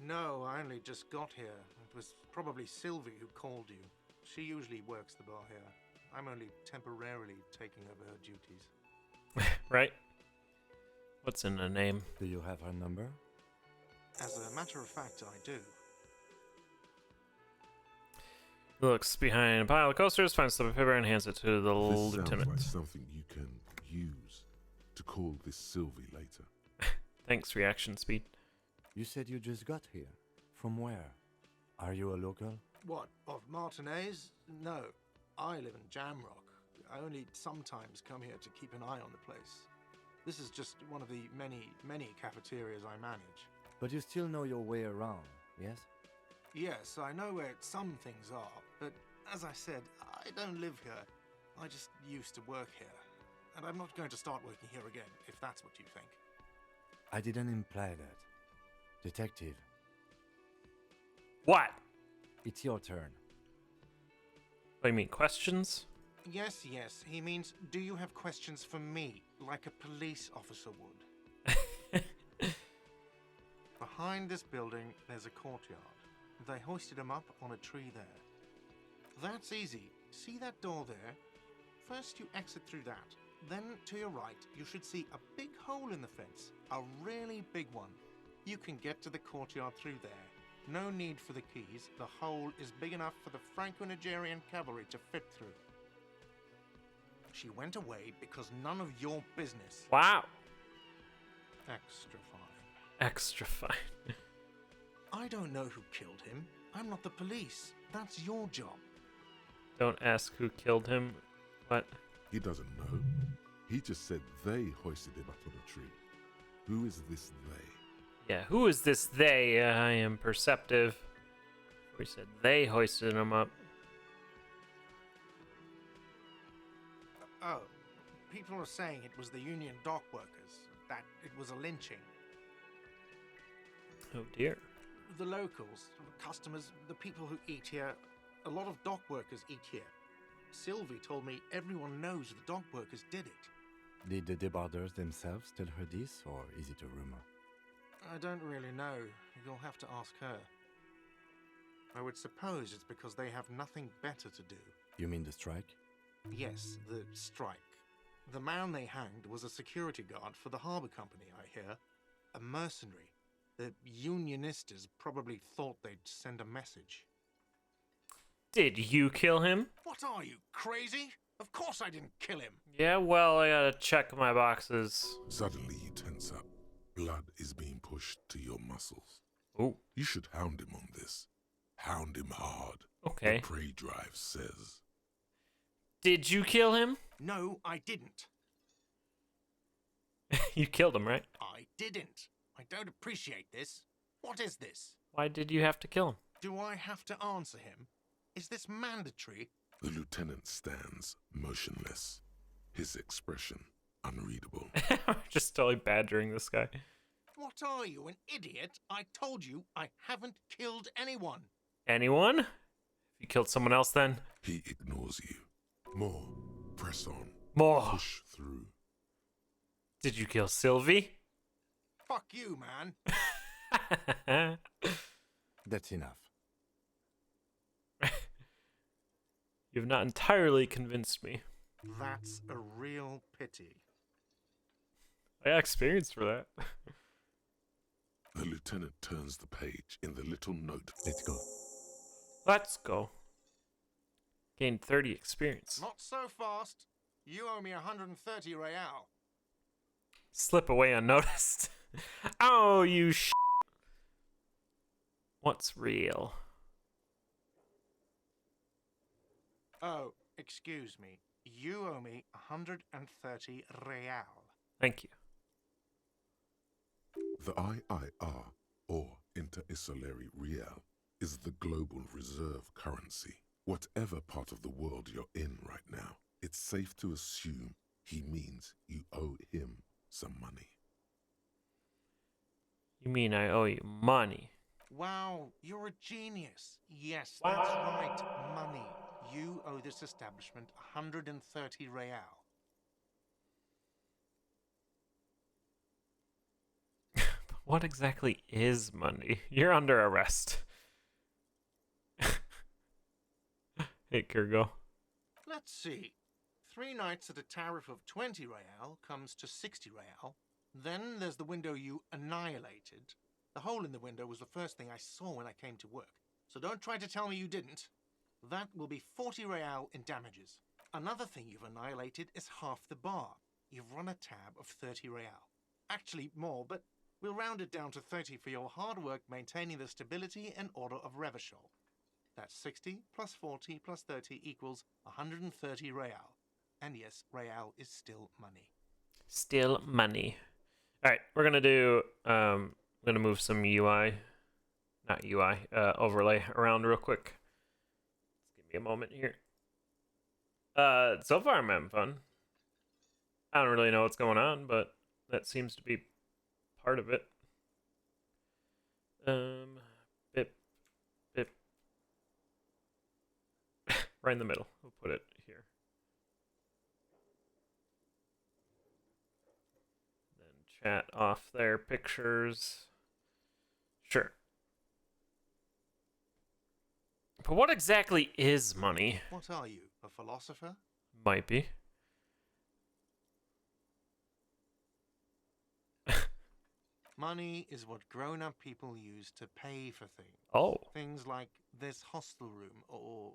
No, I only just got here. It was probably Sylvie who called you. She usually works the bar here. I'm only temporarily taking over her duties. Right? What's in the name? Do you have her number? As a matter of fact, I do. Looks behind a pile of coasters, finds the paper, and hands it to the This lieutenant. sounds like something you can use to call this Sylvie later. Thanks, reaction speed. You said you just got here. From where? Are you a local? What, of Martinez? No, I live in Jamrock. I only sometimes come here to keep an eye on the place. This is just one of the many cafeterias I manage. But you still know your way around, yes? Yes, I know where some things are, but as I said, I don't live here. I just used to work here. And I'm not going to start working here again, if that's what you think. I didn't imply that. Detective, What? it's your turn. What do you mean, questions? Yes, he means, do you have questions for me, like a police officer would? Behind this building, there's a courtyard. They hoisted him up on a tree there. That's easy. See that door there? First you exit through that. Then, to your right, you should see a big hole in the fence. A really big one. You can get to the courtyard through there. No need for the keys. The hole is big enough for the Franco-Nigerian cavalry to fit through. She went away because none of your business. Wow. Extra fine. Extra fine. I don't know who killed him. I'm not the police. That's your job. Don't ask who killed him. What? He doesn't know. He just said they hoisted him up on a tree. Who is this they? Yeah, who is this they? I am perceptive. We said they hoisted him up. Oh, people are saying it was the union dock workers, that it was a lynching. Oh dear. The locals, the customers, the people who eat here, a lot of dock workers eat here. Sylvie told me everyone knows the dock workers did it. Did the debarders themselves tell her this, or is it a rumor? I don't really know. You'll have to ask her. I would suppose it's because they have nothing better to do. You mean the strike? Yes, the strike. The man they hanged was a security guard for the harbour company, I hear. A mercenary. The unionistas probably thought they'd send a message. Did you kill him? What are you, crazy? Of course I didn't kill him. Yeah, well, I gotta check my boxes. Suddenly you tense up. Blood is being pushed to your muscles. Oh, You should hound him on this. Hound him hard. okay. The prey drive says. Did you kill him? No, I didn't. You killed him, right? I didn't. I don't appreciate this. What is this? Why did you have to kill him? Do I have to answer him? Is this mandatory? The lieutenant stands motionless. His expression unreadable. Just totally badgering this guy. What are you, an idiot? I told you I haven't killed anyone. Anyone? You killed someone else then? He ignores you. More. Press on. More. Push through. Did you kill Sylvie? Fuck you, man. That's enough. You've not entirely convinced me. That's a real pity. I got experience for that. The lieutenant turns the page in the little note. Let's go. Let's go. Gained 30 experience. Not so fast. You owe me 130 real. Slip away unnoticed. Oh, you What's real? Oh, excuse me. You owe me 130 real. Thank you. The IIR, or Interisolary Real, is the global reserve currency. Whatever part of the world you're in right now, it's safe to assume he means you owe him some money. You mean I owe you money? Wow, you're a genius. Yes, that's right. Money. You owe this establishment 130 real. What exactly is money? You're under arrest. Hey, Kurgo. Let's see. 3 nights at a tariff of 20 real comes to 60 real. Then there's the window you annihilated. The hole in the window was the first thing I saw when I came to work. So don't try to tell me you didn't. That will be 40 real in damages. Another thing you've annihilated is half the bar. You've run a tab of 30 real. Actually more, but We'll round it down to 30 for your hard work maintaining the stability and order of Revachol. That's 60 plus 40 plus 30 equals 130 real. And yes, real is still money. Still money. All right, we're gonna do. I'm gonna move some overlay around real quick. Just give me a moment here. So far I'm having fun. I don't really know what's going on, but that seems to be part of it. Bip, bip. Right in the middle. We'll put it here. Then chat off their pictures. Sure. But what exactly is money? What are you, a philosopher? Might be. Money is what grown-up people use to pay for things. Oh. Things like this hostel room, or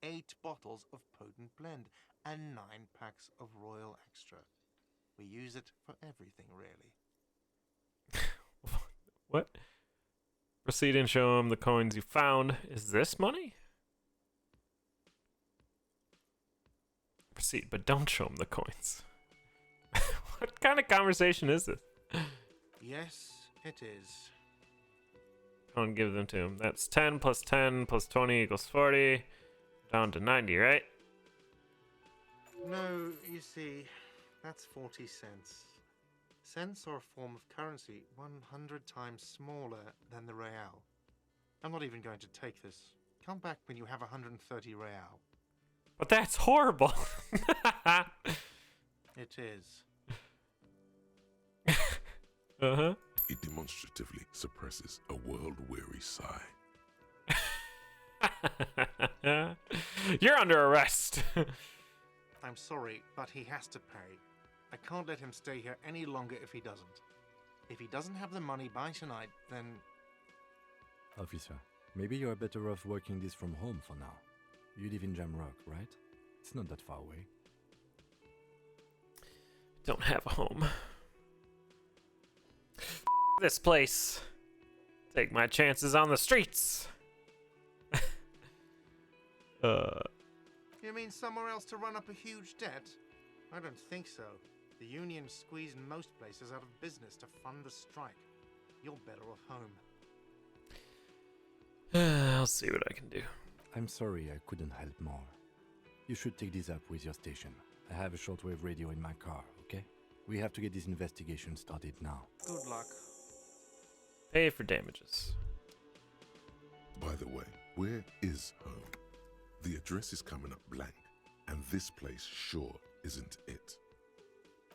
8 bottles of potent blend, and 9 packs of Royal Extra. We use it for everything, really. What? Proceed and show him the coins you found. Is this money? Proceed, but don't show him the coins. What kind of conversation is this? Yes, it is. Don't give them to him. That's 10 plus 10 plus 20 equals 40. Down to 90, right? No, you see, that's 40 cents. Cents are a form of currency 100 times smaller than the real. I'm not even going to take this. Come back when you have 130 real. But that's horrible. It is. Uh-huh. It demonstratively suppresses a world-weary sigh. You're under arrest. I'm sorry, but he has to pay. I can't let him stay here any longer if he doesn't. If he doesn't have the money by tonight, then... Officer, maybe you are better off working this from home for now. You live in Jamrock, right? It's not that far away. Don't have a home. This place. Take my chances on the streets. You mean somewhere else to run up a huge debt? I don't think so. The union squeezed most places out of business to fund the strike. You're better off home. I'll see what I can do. I'm sorry I couldn't help more. You should take this up with your station. I have a shortwave radio in my car, okay? We have to get this investigation started now. Good luck. Pay for damages. By the way, where is home? The address is coming up blank, and this place sure isn't it.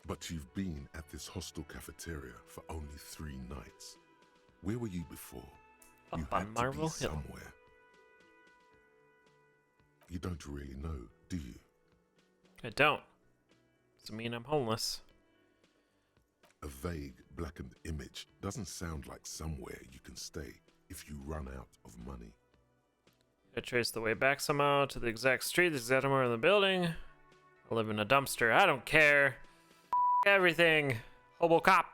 But you've been at this hostel cafeteria for only 3 nights. Where were you before? Up You on had Marvel to be Hill. somewhere. You don't really know, do you? I don't. Doesn't mean I'm homeless. A vague, blackened image doesn't sound like somewhere you can stay if you run out of money. I trace the way back somehow to the exact street, the exact number of the building. I live in a dumpster. I don't care. Everything. Hobo cop.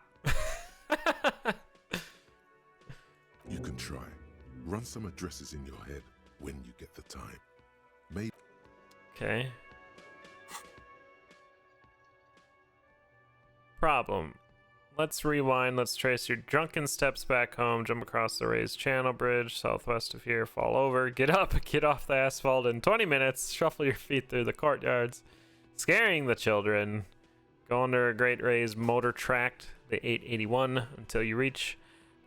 You can try. Run some addresses in your head when you get the time. Maybe. Okay. Problem. Let's rewind. Let's trace your drunken steps back home. Jump across the raised channel bridge southwest of here. Fall over. Get up. Get off the asphalt in 20 minutes. Shuffle your feet through the courtyards, scaring the children. Go under a great raised motor tract, the 881, until you reach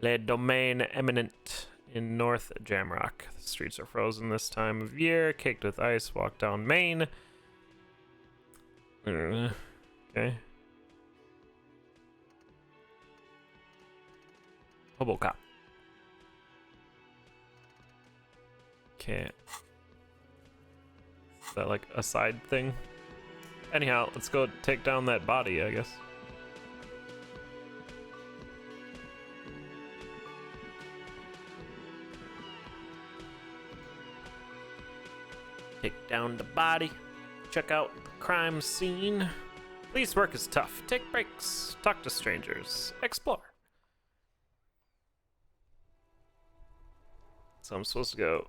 Le Domaine Eminent in North Jamrock. The streets are frozen this time of year, caked with ice. Walk down Main. Okay. Hobocop. Can't. Is that like a side thing? Anyhow, let's go take down that body, I guess. Take down the body. Check out the crime scene. Police work is tough. Take breaks. Talk to strangers. Explore. So I'm supposed to go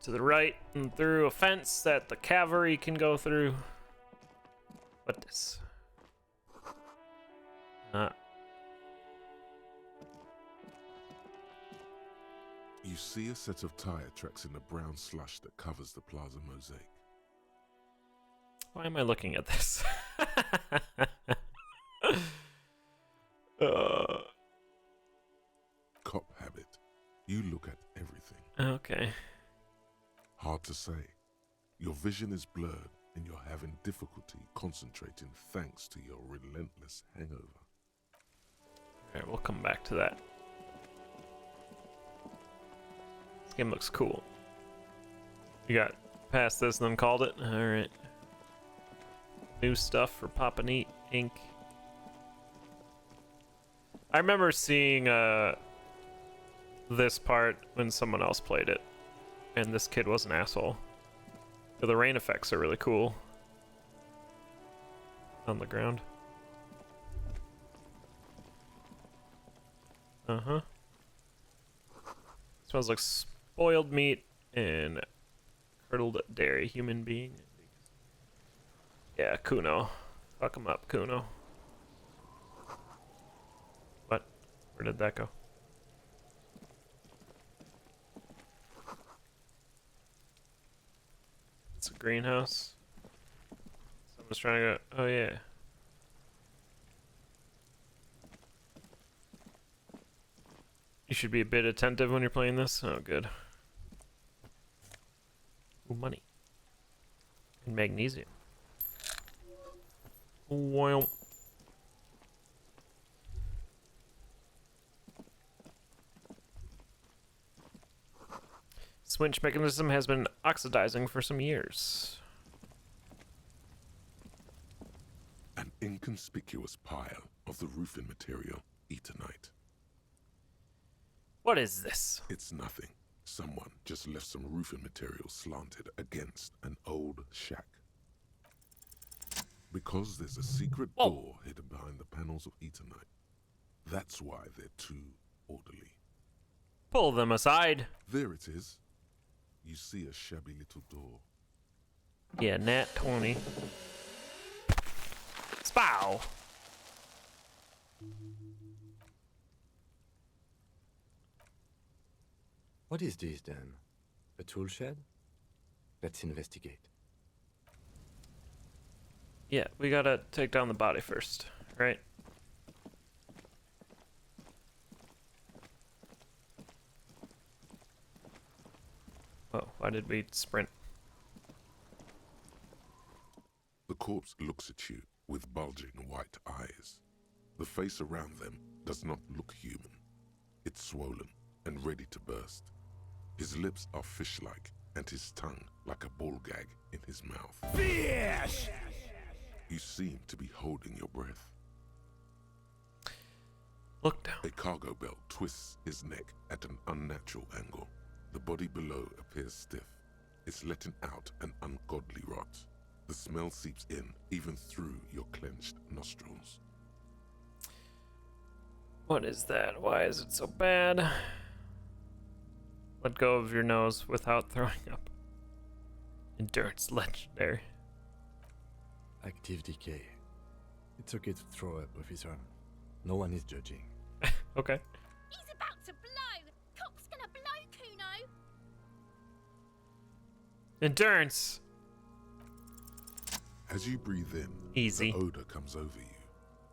to the right and through a fence that the cavalry can go through. What this? You see a set of tire tracks in the brown slush that covers the plaza mosaic. Why am I looking at this? uh, Cop habit. You look at everything. okay. Hard to say. Your vision is blurred and you're having difficulty concentrating thanks to your relentless hangover. Alright, we'll come back to that. This game looks cool. You got past this and then called it? Alright. New stuff for Papa Neat Inc. I remember seeing this part when someone else played it, and this kid was an asshole. The rain effects are really cool on the ground. Smells like spoiled meat and curdled dairy. Human being. Yeah, Kuno. Fuck him up, Kuno. What? Where did that go? It's a greenhouse. Someone's trying to go. Oh, yeah. You should be a bit attentive when you're playing this. Oh, good. Ooh, money. And magnesium. Wow. Switch mechanism has been oxidizing for some years. An inconspicuous pile of the roofing material, Eternite. What is this? It's nothing. Someone just left some roofing material slanted against an old shack. Because there's a secret door hidden behind the panels of Eternite. That's why they're too orderly. Pull them aside. There it is. You see a shabby little door. Yeah, nat 20. Spow! What is this then? A tool shed? Let's investigate. Yeah, we gotta take down the body first, right? Oh, why did we sprint? The corpse looks at you with bulging white eyes. The face around them does not look human. It's swollen and ready to burst. His lips are fish-like and his tongue like a ball gag in his mouth. Fish! You seem to be holding your breath. Look down. A cargo belt twists his neck at an unnatural angle. The body below appears stiff. It's letting out an ungodly rot. The smell seeps in, even through your clenched nostrils. What is that? Why is it so bad? Let go of your nose without throwing up. Endurance legendary. Active decay. It's okay to throw up, officer. No one is judging. Okay. He's about to blow! Cop's gonna blow, Kuno! Endurance! As you breathe in, Easy. the odor comes over you.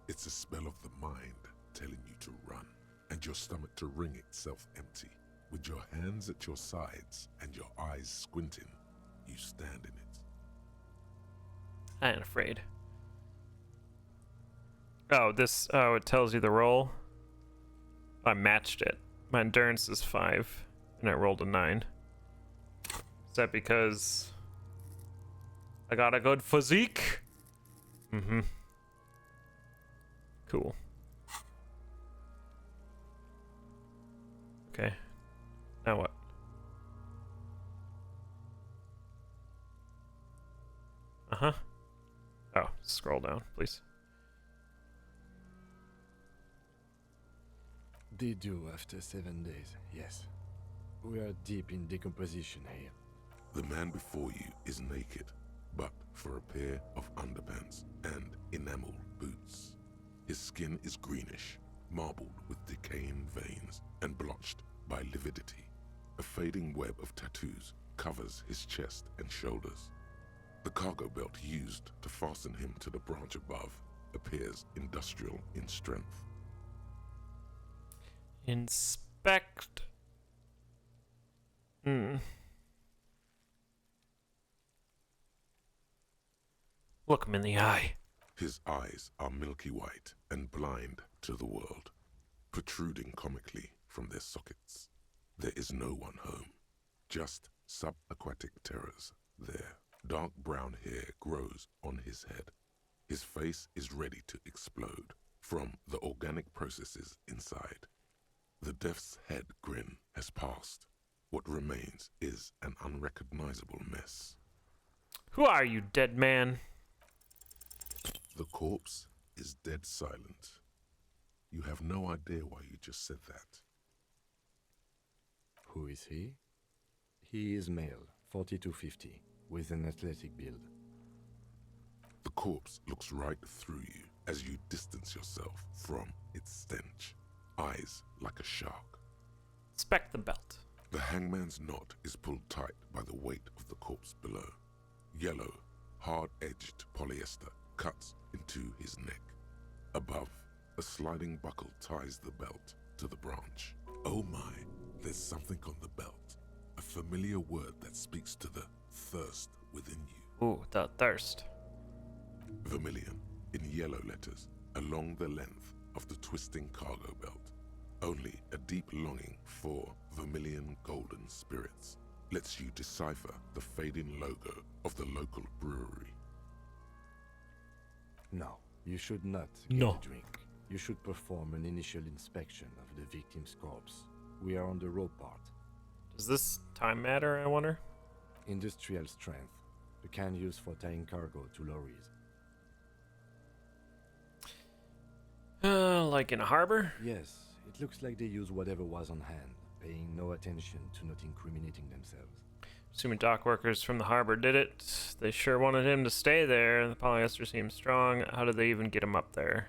It's a smell of the mind telling you to run, and your stomach to wring itself empty. With your hands at your sides and your eyes squinting, you stand in it. I ain't afraid. Oh, this, oh, it tells you the roll. I matched it. My endurance is 5, and I rolled a 9. Is that because I got a good physique? Mm-hmm. Cool. Okay. Now what? Uh-huh. Oh, scroll down, please. They do after 7 days, yes. We are deep in decomposition here. The man before you is naked, but for a pair of underpants and enamel boots. His skin is greenish, marbled with decaying veins and blotched by lividity. A fading web of tattoos covers his chest and shoulders. The cargo belt used to fasten him to the branch above appears industrial in strength. Inspect. Look him in the eye. His eyes are milky white and blind to the world, protruding comically from their sockets. There is no one home, just subaquatic terrors there. Dark brown hair grows on his head. His face is ready to explode from the organic processes inside. The death's head grin has passed. What remains is an unrecognizable mess. Who are you, dead man? The corpse is dead silent. You have no idea why you just said that. Who is he? He is male, 4250, with an athletic build. The corpse looks right through you as you distance yourself from its stench, eyes like a shark. Inspect the belt. The hangman's knot is pulled tight by the weight of the corpse below. Yellow, hard-edged polyester cuts into his neck. Above, a sliding buckle ties the belt to the branch. Oh my, there's something on the belt. A familiar word that speaks to the thirst within you. Ooh, the thirst. Vermilion, in yellow letters, along the length of the twisting cargo belt. Only a deep longing for vermilion golden spirits lets you decipher the fading logo of the local brewery. No, you should not get a drink. You should perform an initial inspection of the victim's corpse. We are on the rope part. Does this time matter, I wonder? Industrial strength. The kind used for tying cargo to lorries. Like in a harbor? Yes, it looks like they use whatever was on hand, paying no attention to not incriminating themselves. Assuming dock workers from the harbor did it. They sure wanted him to stay there. The polyester seems strong. How did they even get him up there?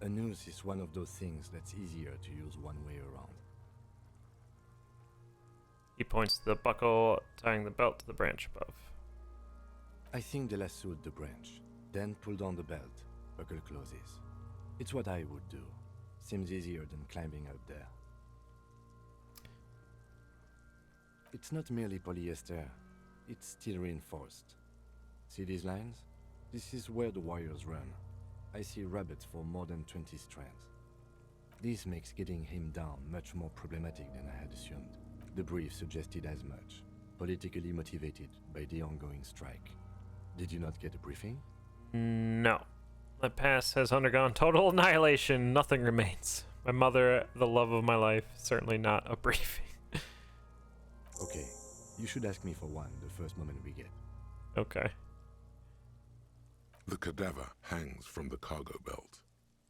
A noose is one of those things that's easier to use one way around. He points to the buckle, tying the belt to the branch above. I think they lassoed the branch, then pulled on the belt. Buckle closes. It's what I would do. Seems easier than climbing up there. It's not merely polyester, it's steel reinforced. See these lines? This is where the wires run. I see rabbits for more than 20 strands. This makes getting him down much more problematic than I had assumed. The brief suggested as much, politically motivated by the ongoing strike. Did you not get a briefing? No. My past has undergone total annihilation. Nothing remains. My mother, the love of my life, certainly not a briefing. Okay, you should ask me for one the first moment we get. Okay. The cadaver hangs from the cargo belt,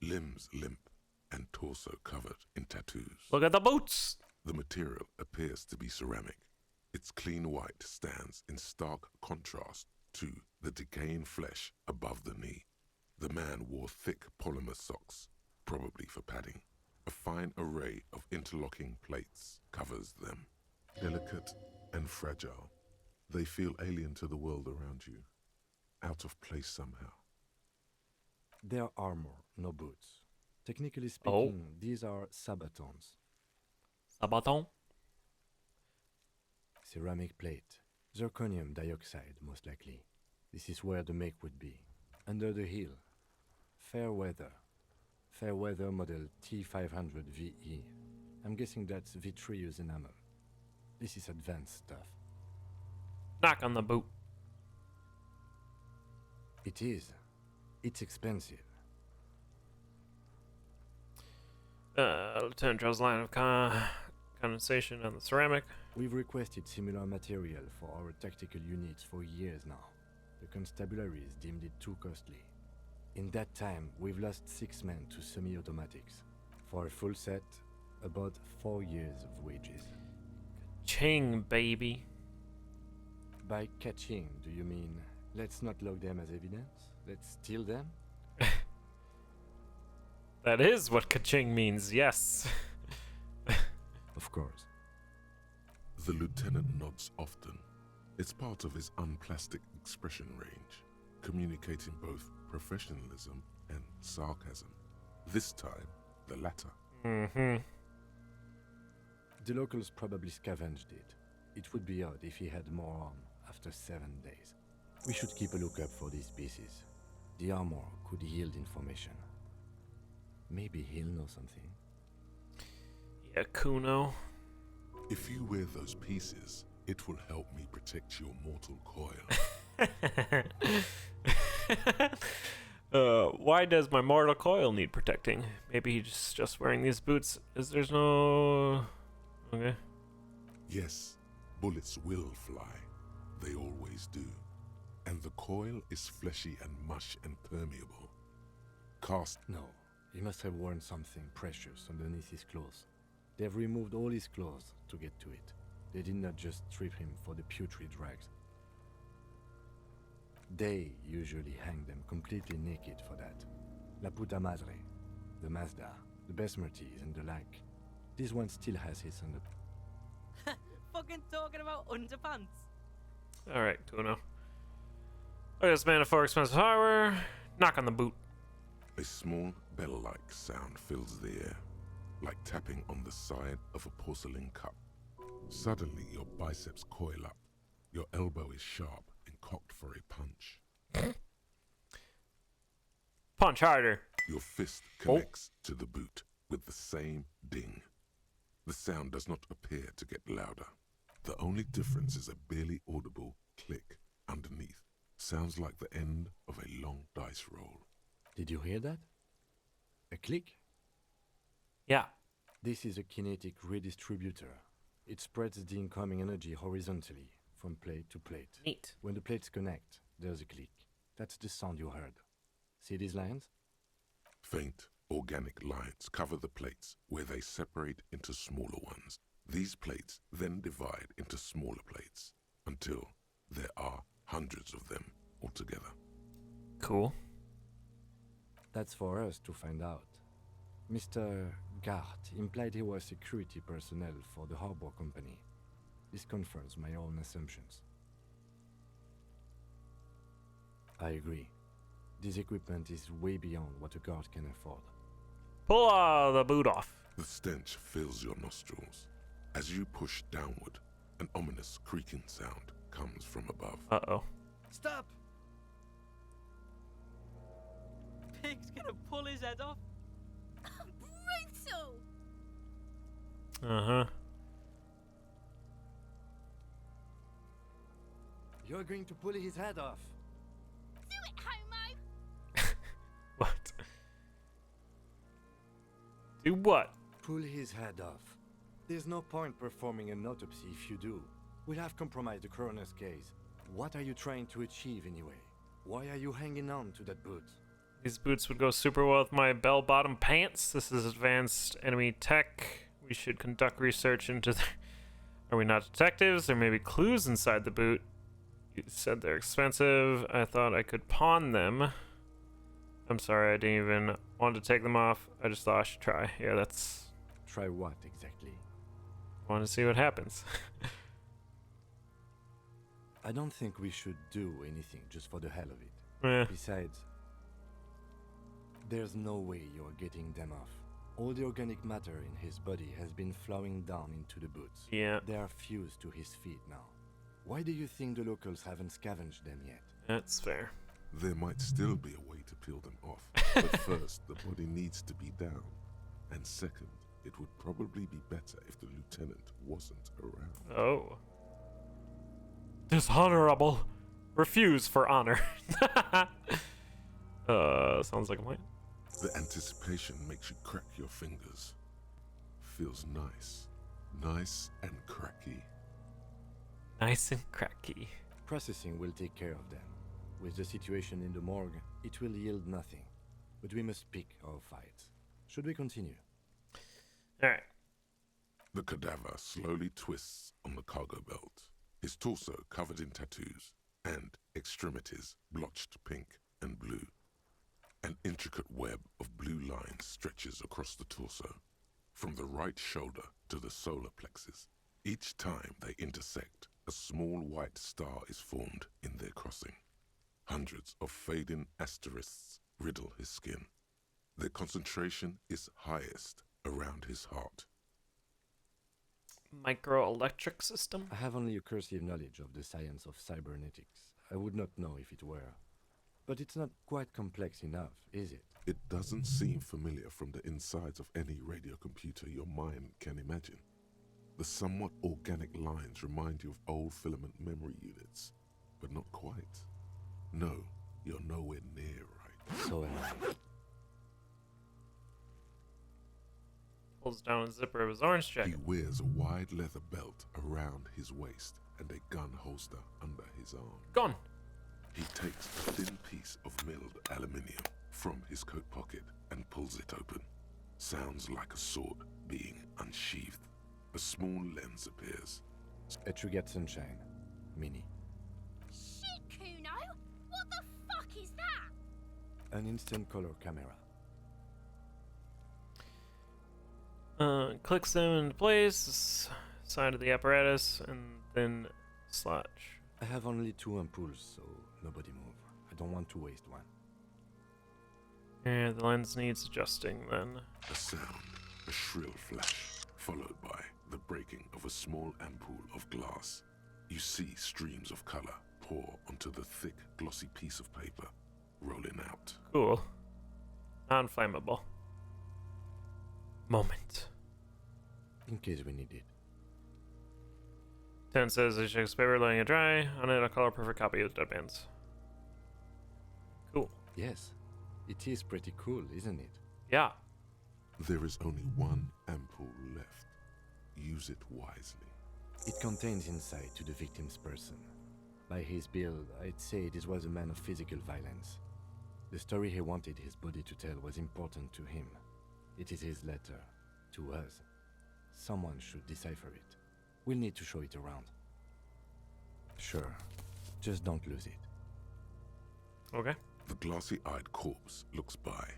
limbs limp and torso covered in tattoos. Look at the boots! The material appears to be ceramic. Its clean white stands in stark contrast to the decaying flesh above the knee. The man wore thick polymer socks, probably for padding. A fine array of interlocking plates covers them. Delicate and fragile, they feel alien to the world around you, out of place somehow. They're armor, no boots. Technically speaking, these are sabatons. Sabaton? Ceramic plate. Zirconium dioxide, most likely. This is where the make would be. Under the heel. Fair weather. Fair weather model T500 VE. I'm guessing that's vitreous enamel. This is advanced stuff. Knock on the boot. It is. It's expensive. Lieutenant draws a line of condensation on the ceramic. We've requested similar material for our tactical units for years now. The constabularies deemed it too costly. In that time, we've lost 6 men to semi-automatics. For a full set, About 4 years of wages. Ching, baby. By catching, do you mean let's not log them as evidence? Let's steal them? That is what ka-ching means, yes. Of course. The lieutenant nods often. It's part of his unplastic expression range, communicating both professionalism and sarcasm. This time, the latter. Mm-hmm. The locals probably scavenged it. It would be odd if he had more on after 7 days. We should keep a lookout for these pieces. The armor could yield information. Maybe he'll know something. Yeah, Kuno. If you wear those pieces, it will help me protect your mortal coil. Why does my mortal coil need protecting? Maybe he's just wearing these boots. There's no... Okay. Yes, bullets will fly. They always do. And the coil is fleshy and mush and permeable. Cast... No, he must have worn something precious underneath his clothes. They've removed all his clothes to get to it. They did not just strip him for the putrid rags. They usually hang them completely naked for that. La puta madre, the Mazda, the Besmerties and the like. This one still has his under... Fucking talking about underpants. Alright, Kuno. Look at this man for expensive hardware. Knock on the boot. A small bell-like sound fills the air, like tapping on the side of a porcelain cup. Suddenly, your biceps coil up. Your elbow is sharp and cocked for a punch. Punch harder. Your fist connects to the boot with the same ding. The sound does not appear to get louder. The only difference is a barely audible click underneath. Sounds like the end of a long dice roll. Did you hear that? A click? Yeah. This is a kinetic redistributor. It spreads the incoming energy horizontally, from plate to plate. Neat. When the plates connect, there's a click. That's the sound you heard. See these lines? Faint, organic lines cover the plates where they separate into smaller ones. These plates then divide into smaller plates until there are hundreds of them altogether. Cool. That's for us to find out. Mr. Gart implied he was security personnel for the harbor company. This confirms my own assumptions. I agree. This equipment is way beyond what a guard can afford. Pull the boot off. The stench fills your nostrils. As you push downward, an ominous creaking sound comes from above. Uh-oh. Stop! Pig's gonna pull his head off. Brutal! Uh-huh. You're going to pull his head off. Do it, homo! What? Do what? Pull his head off. There's no point performing an autopsy if you do. We'll have compromised the coroner's case. What are you trying to achieve anyway? Why are you hanging on to that boot? These boots would go super well with my bell-bottom pants. This is advanced enemy tech. We should conduct research into the... Are we not detectives? There may be clues inside the boot. You said they're expensive. I thought I could pawn them. I'm sorry, I didn't even want to take them off. I just thought I should try. Yeah, that's... Try what exactly? I want to see what happens. I don't think we should do anything just for the hell of it. Eh. Besides, there's no way you're getting them off. All the organic matter in his body has been flowing down into the boots. Yeah, They are fused to his feet now. Why do you think the locals haven't scavenged them yet? that's fair. There might still be a way to peel them off, but first, the body needs to be down. And second, it would probably be better if the lieutenant wasn't around. Oh. Dishonorable. Refuse for honor. Sounds like a plan. The anticipation makes you crack your fingers. Feels nice. Nice and cracky. Nice and cracky. Processing will take care of them. With the situation in the morgue, it will yield nothing. But we must pick our fights. Should we continue? Alright. The cadaver slowly twists on the cargo belt, his torso covered in tattoos and extremities blotched pink and blue. An intricate web of blue lines stretches across the torso, from the right shoulder to the solar plexus. Each time they intersect, a small white star is formed in their crossing. Hundreds of fading asterisks riddle his skin. Their concentration is highest around his heart. Microelectric system? I have only a cursive knowledge of the science of cybernetics. I would not know if it were. But it's not quite complex enough, is it? It doesn't seem familiar from the insides of any radio computer your mind can imagine. The somewhat organic lines remind you of old filament memory units, but not quite. No, you're nowhere near right. So am I. Pulls down a zipper of his orange jacket. He wears a wide leather belt around his waist and a gun holster under his arm. Gone. He takes a thin piece of milled aluminium from his coat pocket and pulls it open. Sounds like a sword being unsheathed. A small lens appears. A Trigger Sunshine. Mini. Shit, Kuno! What the fuck is that? An instant color camera. Clicks them into place, side of the apparatus, and then slash. I have only 2 ampoules, so nobody move. I don't want to waste one. Yeah, the lens needs adjusting then. A sound, a shrill flash, followed by the breaking of a small ampoule of glass. You see streams of color pour onto the thick, glossy piece of paper, rolling out. Cool. Non-flammable. Moment. In case we need it. Ten says he shakes paper, letting it dry. On it, a color perfect copy of Deadbands. Cool. Yes. It is pretty cool, isn't it? Yeah. There is only one ampoule left. Use it wisely. It contains insight to the victim's person. By his build, I'd say this was a man of physical violence. The story he wanted his body to tell was important to him. It is his letter. To us. Someone should decipher it. We'll need to show it around. Sure. Just don't lose it. Okay. The glossy-eyed corpse looks by,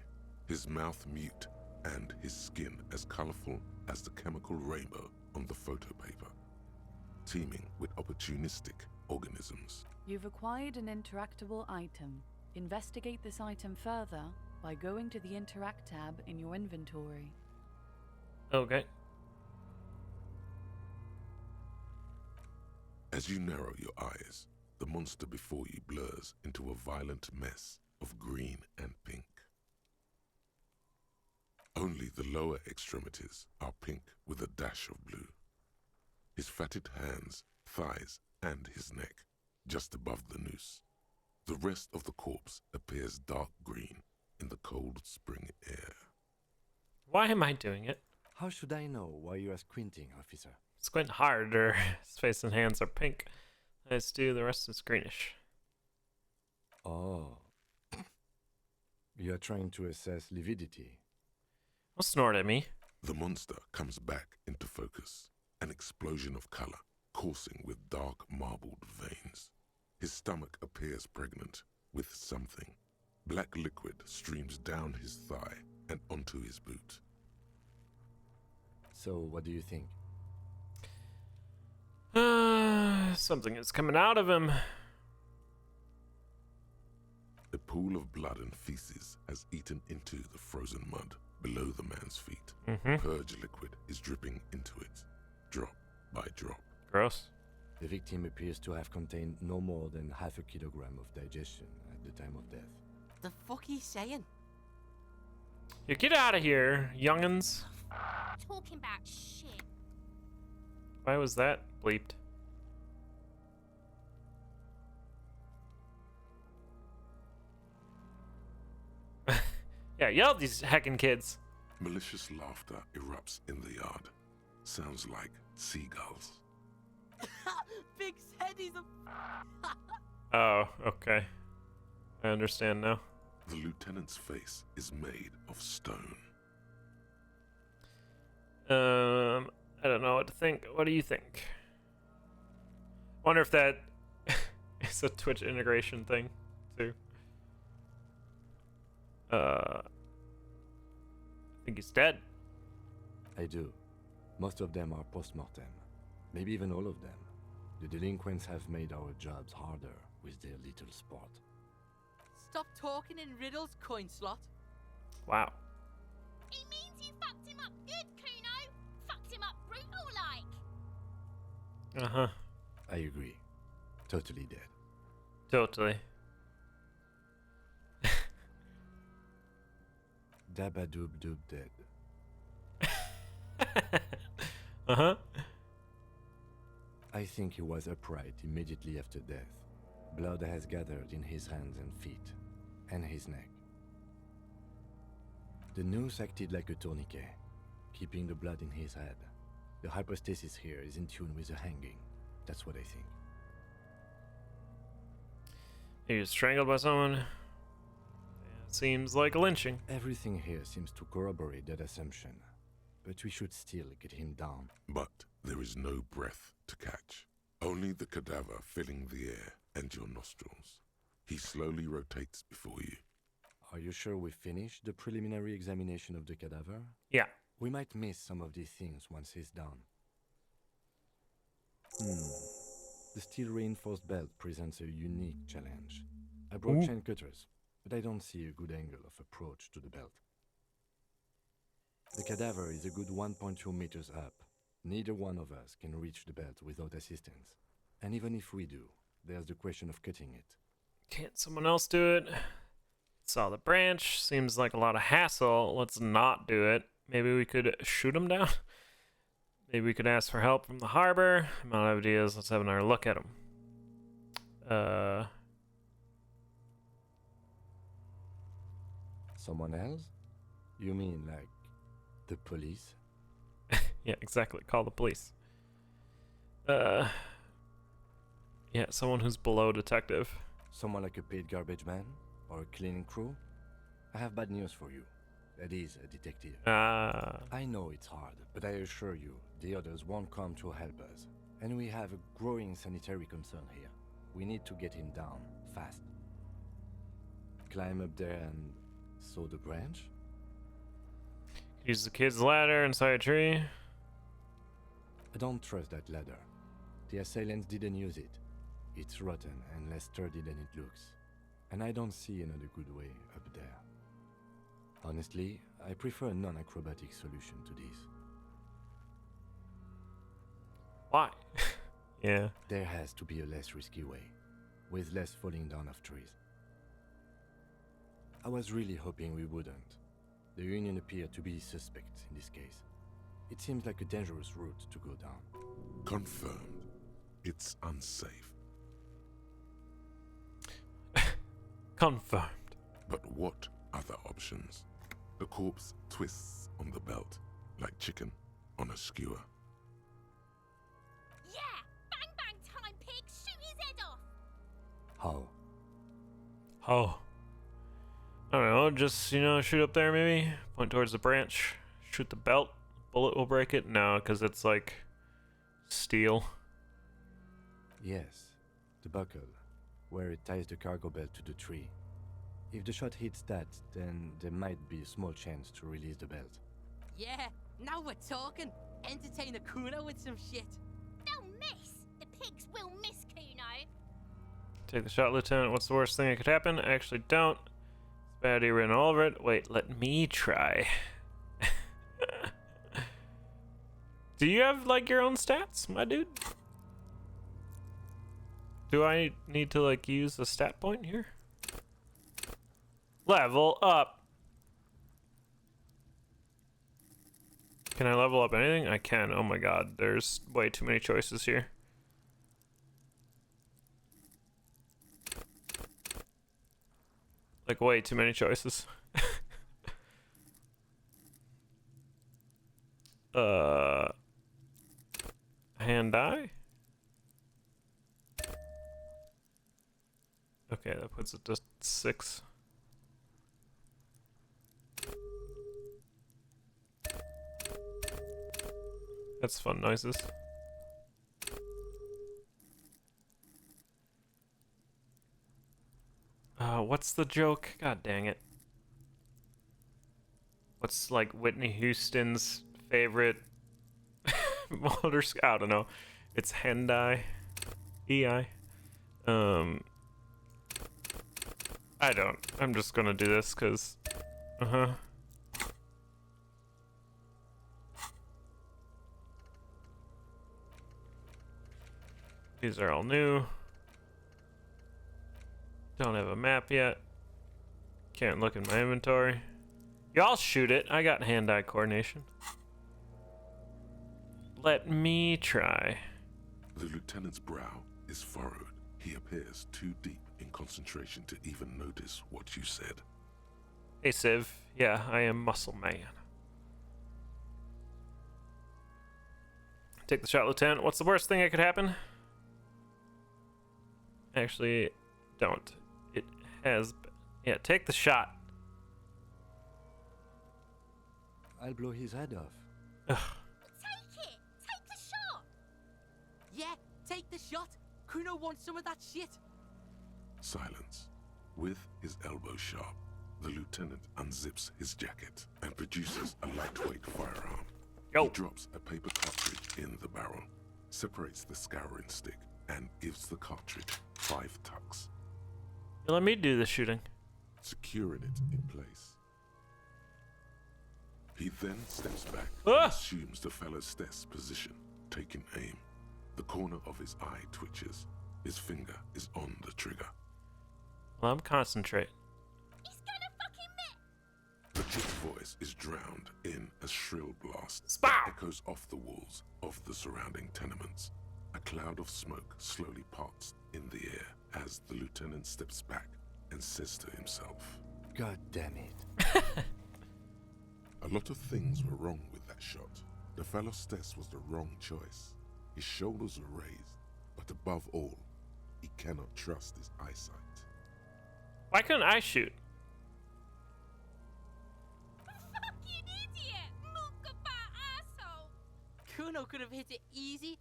his mouth mute and his skin as colorful as the chemical rainbow on the photo paper, teeming with opportunistic organisms. You've acquired an interactable item. Investigate this item further by going to the Interact tab in your inventory. Okay. As you narrow your eyes, the monster before you blurs into a violent mess of green and pink. Only the lower extremities are pink with a dash of blue. His fatted hands, thighs, and his neck, just above the noose. The rest of the corpse appears dark green in the cold spring air. Why am I doing it? How should I know why you are squinting, officer? Squint hard, or his face and hands are pink. As do the rest is greenish. Oh. You are trying to assess lividity. Don't snort at me. The monster comes back into focus, an explosion of color, coursing with dark marbled veins. His stomach appears pregnant with something. Black liquid streams down his thigh and onto his boot. So, what do you think? Something is coming out of him. A pool of blood and feces has eaten into the frozen mud below the man's feet. Purge liquid is dripping into it, drop by drop. Gross. The victim appears to have contained no more than half a kilogram of digestion at the time of death. The fuck he's saying? You get out of here, youngins. Talking about shit. Why was that bleeped? Yeah, yell at these heckin' kids. Malicious laughter erupts in the yard. Sounds like seagulls. Big said he's a. Oh, okay. I understand now. The lieutenant's face is made of stone. I don't know what to think. What do you think? Wonder if that is a Twitch integration thing too. I think he's dead. I do. Most of them are post-mortem. Maybe even all of them. The delinquents have made our jobs harder with their little sport. Stop talking in riddles, coin slot. Wow. He means you fucked him up good, Kuno. Fucked him up brutal like. Uh-huh. I agree. Totally dead. Totally. Dabba-doob doob dead. Uh-huh. I think he was upright immediately after death. Blood has gathered in his hands and feet, and his neck. The noose acted like a tourniquet, keeping the blood in his head. The hypostasis here is in tune with the hanging. That's what I think. He was strangled by someone. Yeah, seems like a lynching. Everything here seems to corroborate that assumption, but we should still get him down. But there is no breath to catch. Only the cadaver filling the air and your nostrils. He slowly rotates before you. Are you sure we finished the preliminary examination of the cadaver? Yeah. We might miss some of these things once he's down. The steel-reinforced belt presents a unique challenge. I brought chain cutters, but I don't see a good angle of approach to the belt. The cadaver is a good 1.2 meters up. Neither one of us can reach the belt without assistance. And even if we do, there's the question of cutting it. Can't someone else do it? Saw the branch. Seems like a lot of hassle. Let's not do it. Maybe we could shoot him down. Maybe we could ask for help from the harbor. I'm out of ideas. Let's have another look at him. Someone else? You mean like the police? Yeah, exactly. Call the police. Yeah, someone who's below detective. Someone like a paid garbage man? Or a cleaning crew? I have bad news for you. That is a detective. I know it's hard, but I assure you, the others won't come to help us. And we have a growing sanitary concern here. We need to get him down, fast. Climb up there and saw the branch? Use the kid's ladder inside a tree. I don't trust that ladder. The assailants didn't use it. It's rotten and less sturdy than it looks. And I don't see another good way up there. Honestly, I prefer a non-acrobatic solution to this. Why? Yeah. There has to be a less risky way, with less falling down of trees. I was really hoping we wouldn't. The Union appeared to be suspect in this case. It seems like a dangerous route to go down. Confirmed. It's unsafe. Confirmed. But what other options? The corpse twists on the belt, like chicken on a skewer. Yeah! Bang bang time, pig! Shoot his head off! How? Oh. I don't know, just, shoot up there maybe? Point towards the branch. Shoot the belt. Bullet will break it? No, because it's like steel. Yes, the buckle, where it ties the cargo belt to the tree. If the shot hits that, then there might be a small chance to release the belt. Yeah, now we're talking. Entertain a Kuno with some shit. They'll miss! The pigs will miss Kuno! Take the shot, Lieutenant. What's the worst thing that could happen? I actually don't. It's bad you written all over it. Wait, let me try. Do you have, your own stats, my dude? Do I need to, use a stat point here? Level up. Can I level up anything? I can. Oh my god, there's way too many choices here. Way too many choices. Hand-eye? Okay, that puts it to 6. That's fun noises. What's the joke? God dang it. What's like Whitney Houston's favorite motor I don't know. It's Hendai. EI. I don't. I'm just gonna do this because these are all new. Don't have a map yet. Can't look in my inventory. Y'all shoot it. I got hand-eye coordination. Let me try. The lieutenant's brow is furrowed. He appears too deep in concentration to even notice what you said. Hey, Civ. Yeah, I am Muscle Man. Take the shot, Lieutenant. What's the worst thing that could happen? Actually, don't. It has... Yeah, take the shot. I'll blow his head off. Ugh. Take it! Take the shot! Yeah, take the shot! Kuno wants some of that shit! Silence. With his elbow sharp, the lieutenant unzips his jacket and produces a lightweight firearm. Yo. He drops a paper cartridge in the barrel, separates the scouring stick, and gives the cartridge 5 tucks, You let me do the shooting. securing it in place. He then steps back Ah! and assumes the fellow's desk position, taking aim. The corner of his eye twitches. His finger is on the trigger. Well, I'm concentrate. He's gonna fucking miss. The chick's voice is drowned in a shrill blast Spow! that echoes off the walls of the surrounding tenements. A cloud of smoke slowly parts in the air as the lieutenant steps back and says to himself, God damn it. "A lot of things were wrong with that shot. The fellow's test was the wrong choice. His shoulders were raised, but above all, he cannot trust his eyesight." Why couldn't I shoot? Fucking idiot! Mookaba asshole! Kuno could have hit it easy,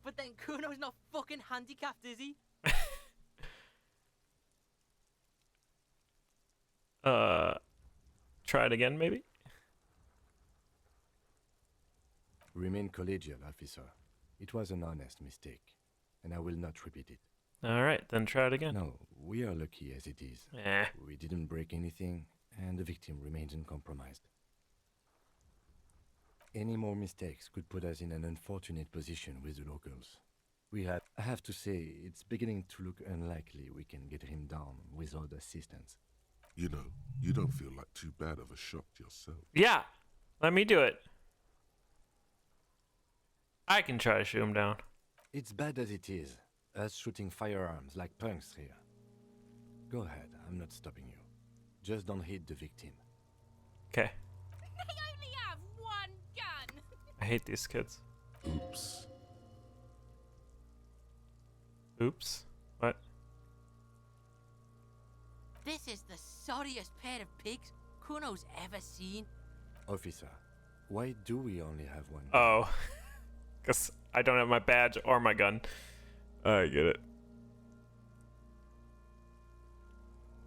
but then Kuno's not fucking handicapped, is he? Try it again, maybe? Remain collegial, officer. It was an honest mistake, and I will not repeat it. Alright, then try it again. No, we are lucky as it is. Eh. We didn't break anything, and the victim remains uncompromised. Any more mistakes could put us in an unfortunate position with the locals. I have to say, it's beginning to look unlikely we can get him down without assistance. You know, you don't feel like too bad of a shot yourself. Yeah! Let me do it. I can try to shoot him down. It's bad as it is, us shooting firearms like punks here. Go ahead, I'm not stopping you. Just don't hit the victim. Okay. They only have one gun. I hate these kids. Oops. Oops. What? This is the sorriest pair of pigs Kuno's ever seen. Officer, why do we only have one? Oh. Because I don't have my badge or my gun. I get it.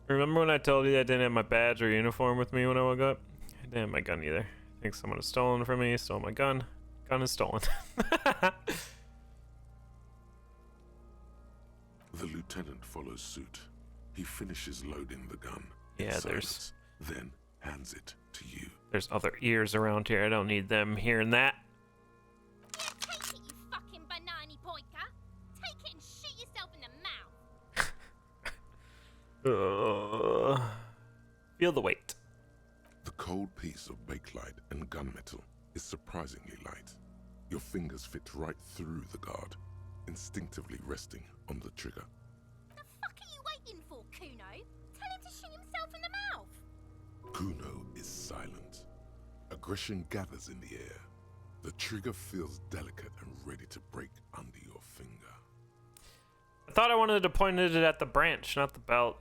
Remember when I told you I didn't have my badge or uniform with me when I woke up? I didn't have my gun either. I think someone has stolen from me, stole my gun. Gun is stolen. The lieutenant follows suit. He finishes loading the gun. in Yeah, silence, then hands it to you. There's other ears around here. I don't need them hearing that. Yeah, take it, you fucking banana boyka. Take it and shoot yourself in the mouth. Feel the weight. The cold piece of bakelite and gunmetal is surprisingly light. Your fingers fit right through the guard, instinctively resting on the trigger. The fuck are you waiting for, Kuno? Tell him to shoot himself in the mouth. Kuno is silent. Aggression gathers in the air. The trigger feels delicate and ready to break under your finger. I thought I wanted to point it at the branch, not the belt.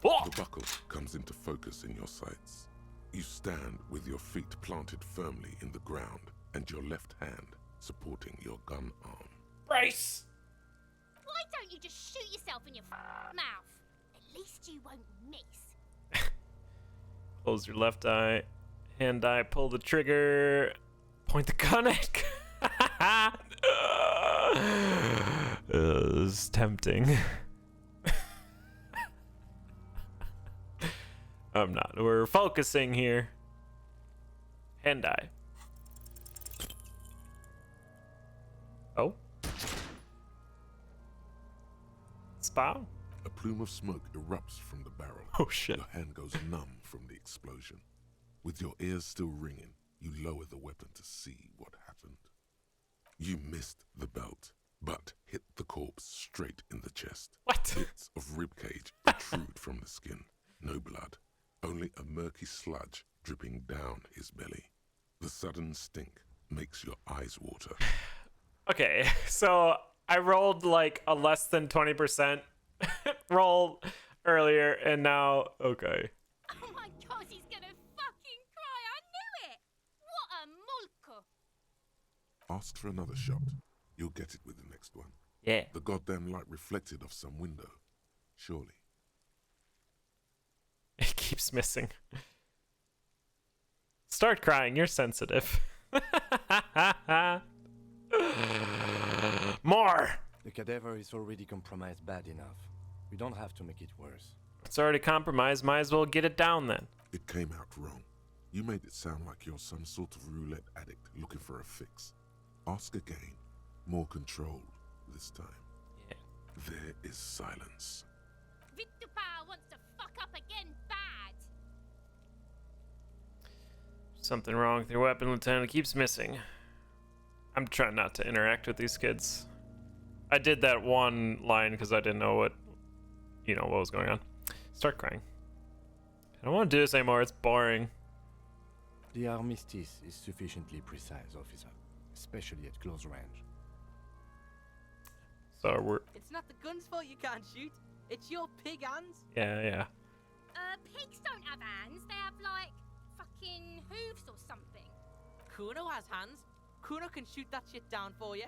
Oh! The buckle comes into focus in your sights. You stand with your feet planted firmly in the ground and your left hand supporting your gun arm. Brace! Why don't you just shoot yourself in your mouth? At least you won't miss. Close your left eye. Hand eye, pull the trigger. Point the gun at. It's tempting. I'm not. We're focusing here. Hand eye. Oh. Spow? A plume of smoke erupts from the barrel. Oh shit. Your hand goes numb from the explosion. With your ears still ringing, you lower the weapon to see what happened. You missed the belt, but hit the corpse straight in the chest. What? Bits of ribcage protrude from the skin. No blood, only a murky sludge dripping down his belly. The sudden stink makes your eyes water. Okay, so I rolled like a less than 20% roll earlier, and now, okay. Oh my god, he's gonna fucking cry. I knew it. What a mulka. Ask for another shot. You'll get it with the next one. Yeah. The goddamn light reflected off some window. Surely. It keeps missing. Start crying, you're sensitive. More! The cadaver is already compromised bad enough. We don't have to make it worse. It's already compromised, might as well get it down then. It came out wrong. You made it sound like you're some sort of roulette addict looking for a fix. Ask again. More controlled this time. Yeah. There is silence. Vittupa wants to fuck up again bad. Something wrong with your weapon, Lieutenant. It keeps missing. I'm trying not to interact with these kids. I did that one line because I didn't know what was going on. Start crying. I don't want to do this anymore. It's boring. The armistice is sufficiently precise, officer, especially at close range. So we're... It's not the gun's fault you can't shoot. It's your pig hands. Yeah. Pigs don't have hands. They have, like, fucking hooves or something. Kuno has hands. Kuno can shoot that shit down for you.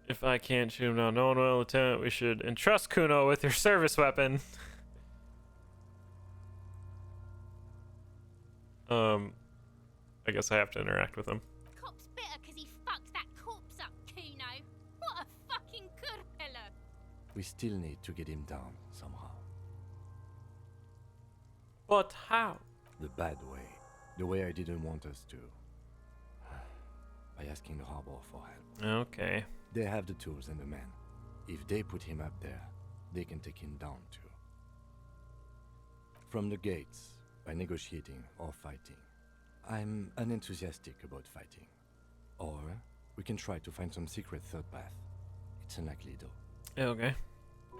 If I can't shoot him down, no one will, Lieutenant. We should entrust Kuno with your service weapon. I guess I have to interact with him. Cop's bitter because he fucked that corpse up, Kuno. What a fucking kurpilla. We still need to get him down somehow. But how? The bad way. The way I didn't want us to. By asking the harbor for help. Okay. They have the tools and the men. If they put him up there, they can take him down too. From the gates, by negotiating or fighting. I'm unenthusiastic about fighting. Or we can try to find some secret third path. It's unlikely though. Okay.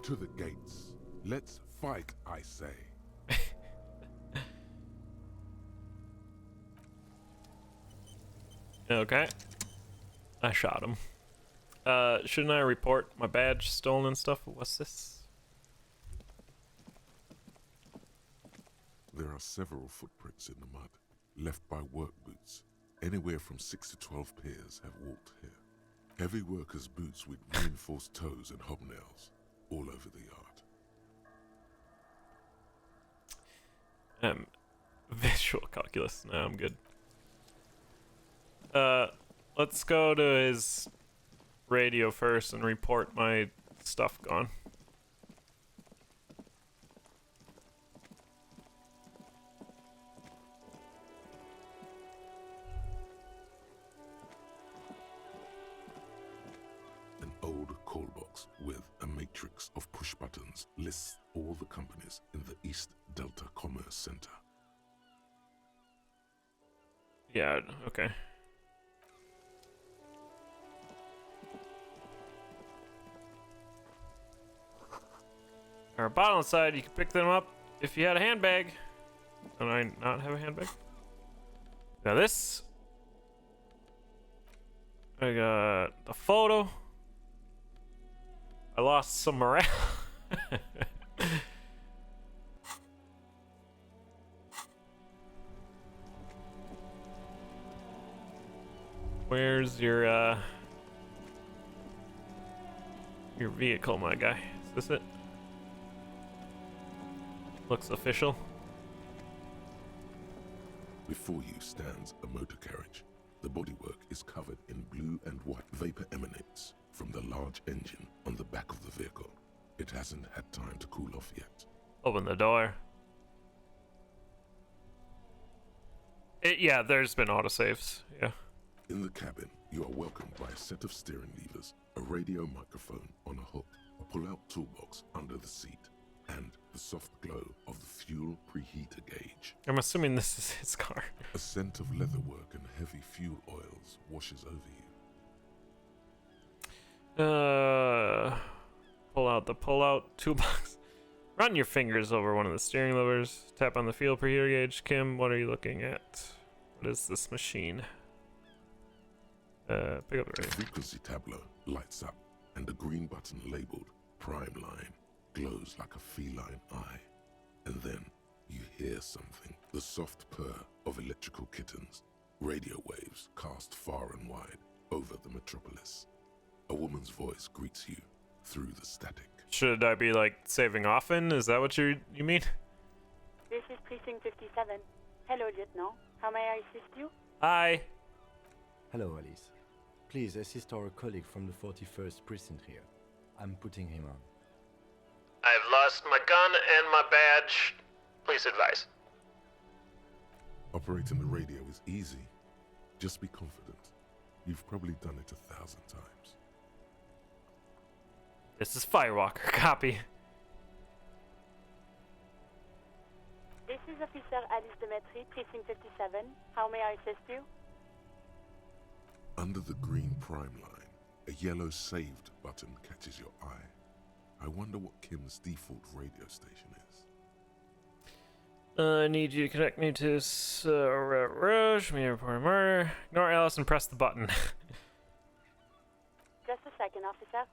To the gates. Let's fight, I say. Okay. I shot him. Shouldn't I report my badge stolen and stuff? What's this? There are several footprints in the mud, left by work boots. Anywhere from 6 to 12 pairs have walked here. Heavy workers' boots with reinforced toes and hobnails, all over the yard. Visual calculus. No, I'm good. Let's go to his radio first and report my stuff gone. An old call box with a matrix of push buttons lists all the companies in the East Delta Commerce Center. Yeah, okay. Our bottle inside, you can pick them up if you had a handbag. Don't I not have a handbag? Now this. I got the photo. I lost some morale. Where's your vehicle, my guy? Is this it? Looks official. Before you stands a motor carriage. The bodywork is covered in blue and white. Vapor emanates from the large engine on the back of the vehicle. It hasn't had time to cool off yet. Open the door. Yeah, there's been autosaves. Yeah. In the cabin, you are welcomed by a set of steering levers, a radio microphone on a hook, a pull-out toolbox under the seat, and the soft glow of the fuel preheater gauge. I'm assuming this is his car. A scent of leatherwork and heavy fuel oils washes over you. Pull out the pull-out toolbox. Run your fingers over one of the steering levers. Tap on the fuel preheater gauge. Kim, what are you looking at? What is this machine? Pick up the A radio. frequency tableau lights up, and a green button labeled Prime Line glows like a feline eye. And then you hear something. The soft purr of electrical kittens. Radio waves cast far and wide over the metropolis. A woman's voice greets you through the static. Should I be like saving often? Is that what you mean? This is Precinct 57. Hello, Lieutenant. How may I assist you? Hi. Hello, Alice. Please assist our colleague from the 41st Precinct here. I'm putting him on. I've lost my gun and my badge. Please advise. Operating the radio is easy. Just be confident. You've probably done it 1,000 times. This is Firewalker. Copy. This is Officer Alice Demetri, Precinct 57. How may I assist you? Under the green prime line, a yellow saved button catches your eye. I wonder what Kim's default radio station is. I need you to connect me to Rouge, me report a murder. Ignore Alice and press the button. Just a second, officer.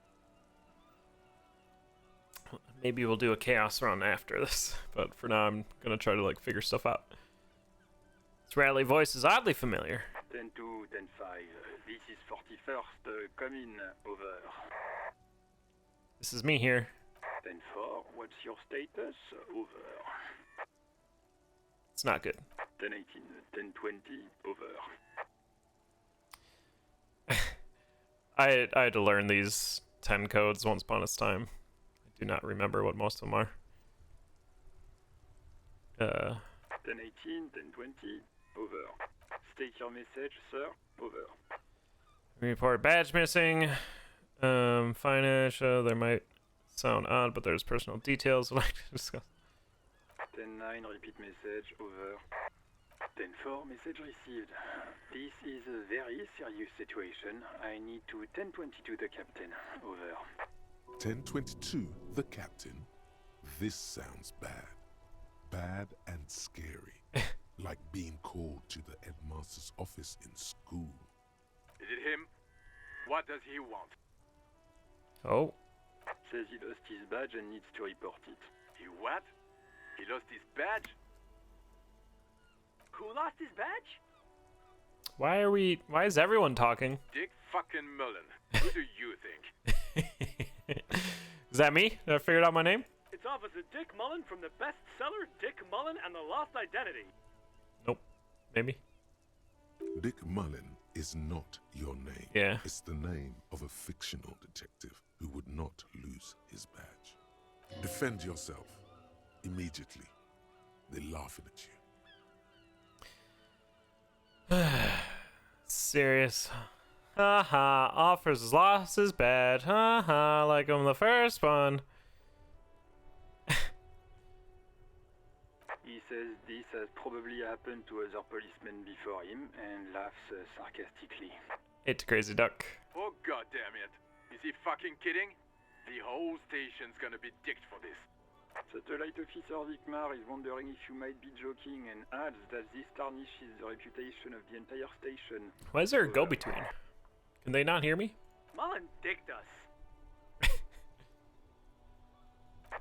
Maybe we'll do a chaos run after this, but for now I'm gonna try to like figure stuff out. This rattly voice is oddly familiar. 10-2, 10-5. This is 41st. Come in. Over. This is me here. 10-4. What's your status? Over. It's not good. 10-18. 10-20. Over. I had to learn these 10 codes once upon a time. I do not remember what most of them are. 10-18. 10-20. Over. State your message, sir. Over. Report badge missing. Financial. There might sound odd, but there's personal details I'd like to discuss. 10-9. Repeat message. Over. 10-4. Message received. This is a very serious situation. I need to 10-22 the captain. Over. 1022, the captain. This sounds bad. Bad and scary. Like being called to the headmaster's office in school. Is it him? What does he want? Oh. Says he lost his badge and needs to report it. He what? He lost his badge? Who lost his badge? Why is everyone talking? Dick fucking Mullen. Who do you think? Is that me? Did I figure out my name? It's Officer Dick Mullen from the bestseller Dick Mullen and the Lost Identity. Nope. Maybe. Dick Mullen is not your name. Yeah. It's the name of a fictional detective who would not lose his badge. Defend yourself. Immediately. They're laughing at you. Serious. Haha, offers his loss is bad. Haha, like him the first one. He says this has probably happened to other policemen before him and laughs sarcastically. It's Crazy Duck. Oh goddamn it. Is he fucking kidding? The whole station's gonna be dicked for this. Satellite Officer Vikmar is wondering if you might be joking and adds that this tarnishes the reputation of the entire station. Why is there a go-between? Can they not hear me? Mullen dicked us.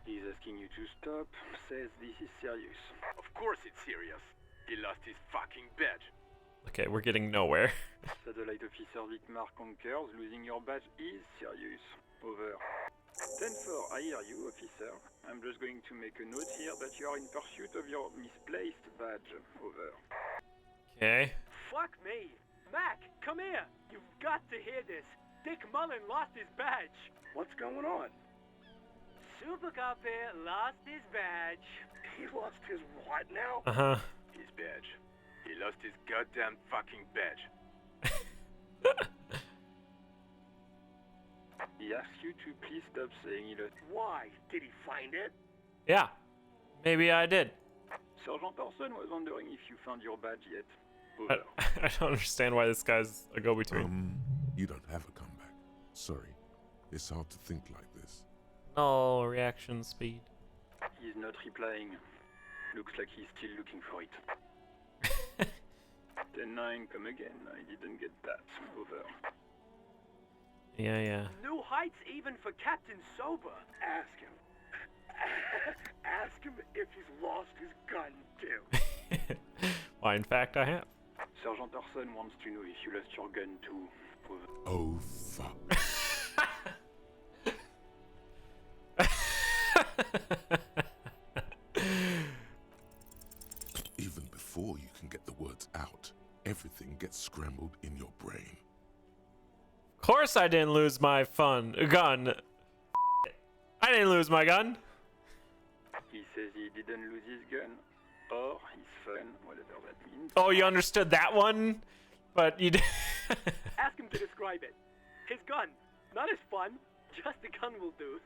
He's asking you to stop, says this is serious. Of course it's serious. He lost his fucking badge. Okay, we're getting nowhere. Satellite Officer Vicmar concurs. Losing your badge is serious. Over. 10-4, I hear you, officer. I'm just going to make a note here that you are in pursuit of your misplaced badge. Over. Okay. Fuck me. Mac, come here. You've got to hear this. Dick Mullen lost his badge. What's going on? Super Cop here lost his badge. He lost his what now? Uh-huh. His badge. He lost his goddamn fucking badge. He asks you to please stop saying he lost. Why? Did he find it? Yeah. Maybe I did. Sergeant Orson was wondering if you found your badge yet. I, Over. I don't understand why this guy's a go-between. You don't have a comeback. Sorry. It's hard to think like this. No reaction speed. He's not replying. Looks like he's still looking for it. 10-9, come again. I didn't get that. Over. Yeah. New heights even for Captain Sober. Ask him. Ask him if he's lost his gun, too. Why, in fact, I have. Sergeant Orson wants to know if you lost your gun too. Over. Oh, fuck. Even before you can get the words out, everything gets scrambled in your brain. Of course I didn't lose my gun. I didn't lose my gun. He says he didn't lose his gun. Or his fun, whatever that means. Oh, you understood that one? But you did. Ask him to describe it. His gun. Not his fun. Just the gun will do.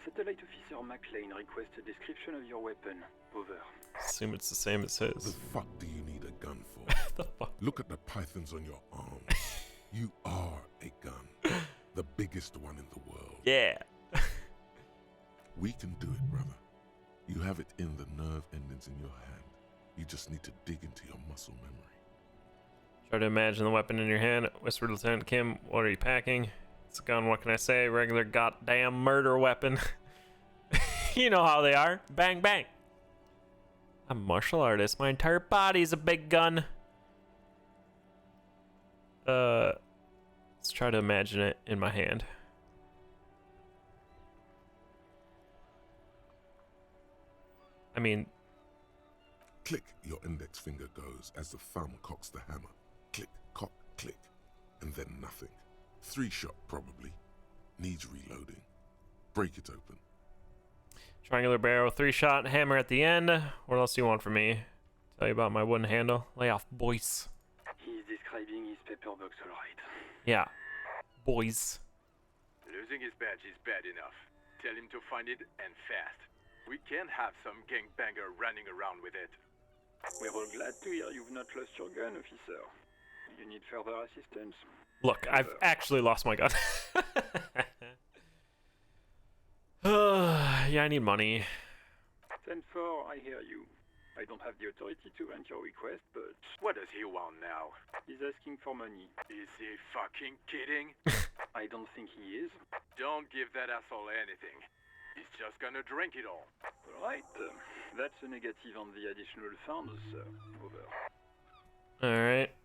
Satellite Officer McLean requests a description of your weapon. Over. Assume it's the same as his. The fuck do you need a gun for? The fuck? Look at the pythons on your arms. You are a gun. The biggest one in the world. Yeah. We can do it, brother. You have it in the nerve endings in your hand. You just need to dig into your muscle memory. Try to imagine the weapon in your hand. Whispered Lieutenant Kim, what are you packing? It's a gun, what can I say? Regular goddamn murder weapon. You know how they are. Bang, bang. I'm a martial artist. My entire body's a big gun. Let's try to imagine it in my hand. I mean... Click, your index finger goes as the thumb cocks the hammer. Click, cock, click, and then nothing. 3-shot, probably. Needs reloading. Break it open. Triangular barrel, 3-shot, hammer at the end. What else do you want from me? Tell you about my wooden handle. Lay off, boys. He's describing his paper box, alright. Yeah, boys. Losing his badge is bad enough. Tell him to find it, and fast. We can't have some gangbanger running around with it. We're all glad to hear you've not lost your gun, officer. You need further assistance. Look, I've actually lost my gun. Yeah, I need money. 10-4, I hear you. I don't have the authority to grant your request, but... What does he want now? He's asking for money. Is he fucking kidding? I don't think he is. Don't give that asshole anything. He's just gonna drink it all. Alright, that's a negative on the additional funds, sir. Over. Alright.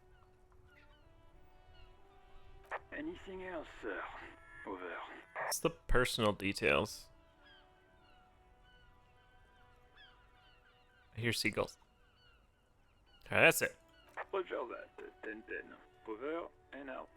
Anything else, sir? Over. What's the personal details? I hear seagulls. Alright, that's it. Roger that. 10-10. Over and out.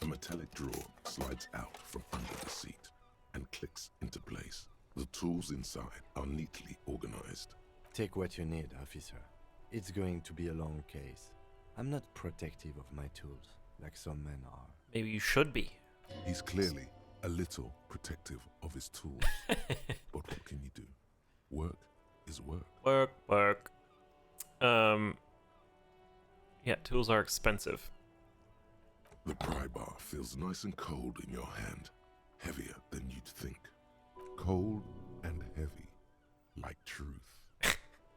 A metallic drawer slides out from under the seat and clicks into place. The tools inside are neatly organized. Take what you need, officer. It's going to be a long case. I'm not protective of my tools, like some men are. Maybe you should be. He's clearly a little protective of his tools. But what can you do? Work is work. Work. Yeah, tools are expensive. The pry bar feels nice and cold in your hand. Heavier than you'd think. Cold and heavy, like truth.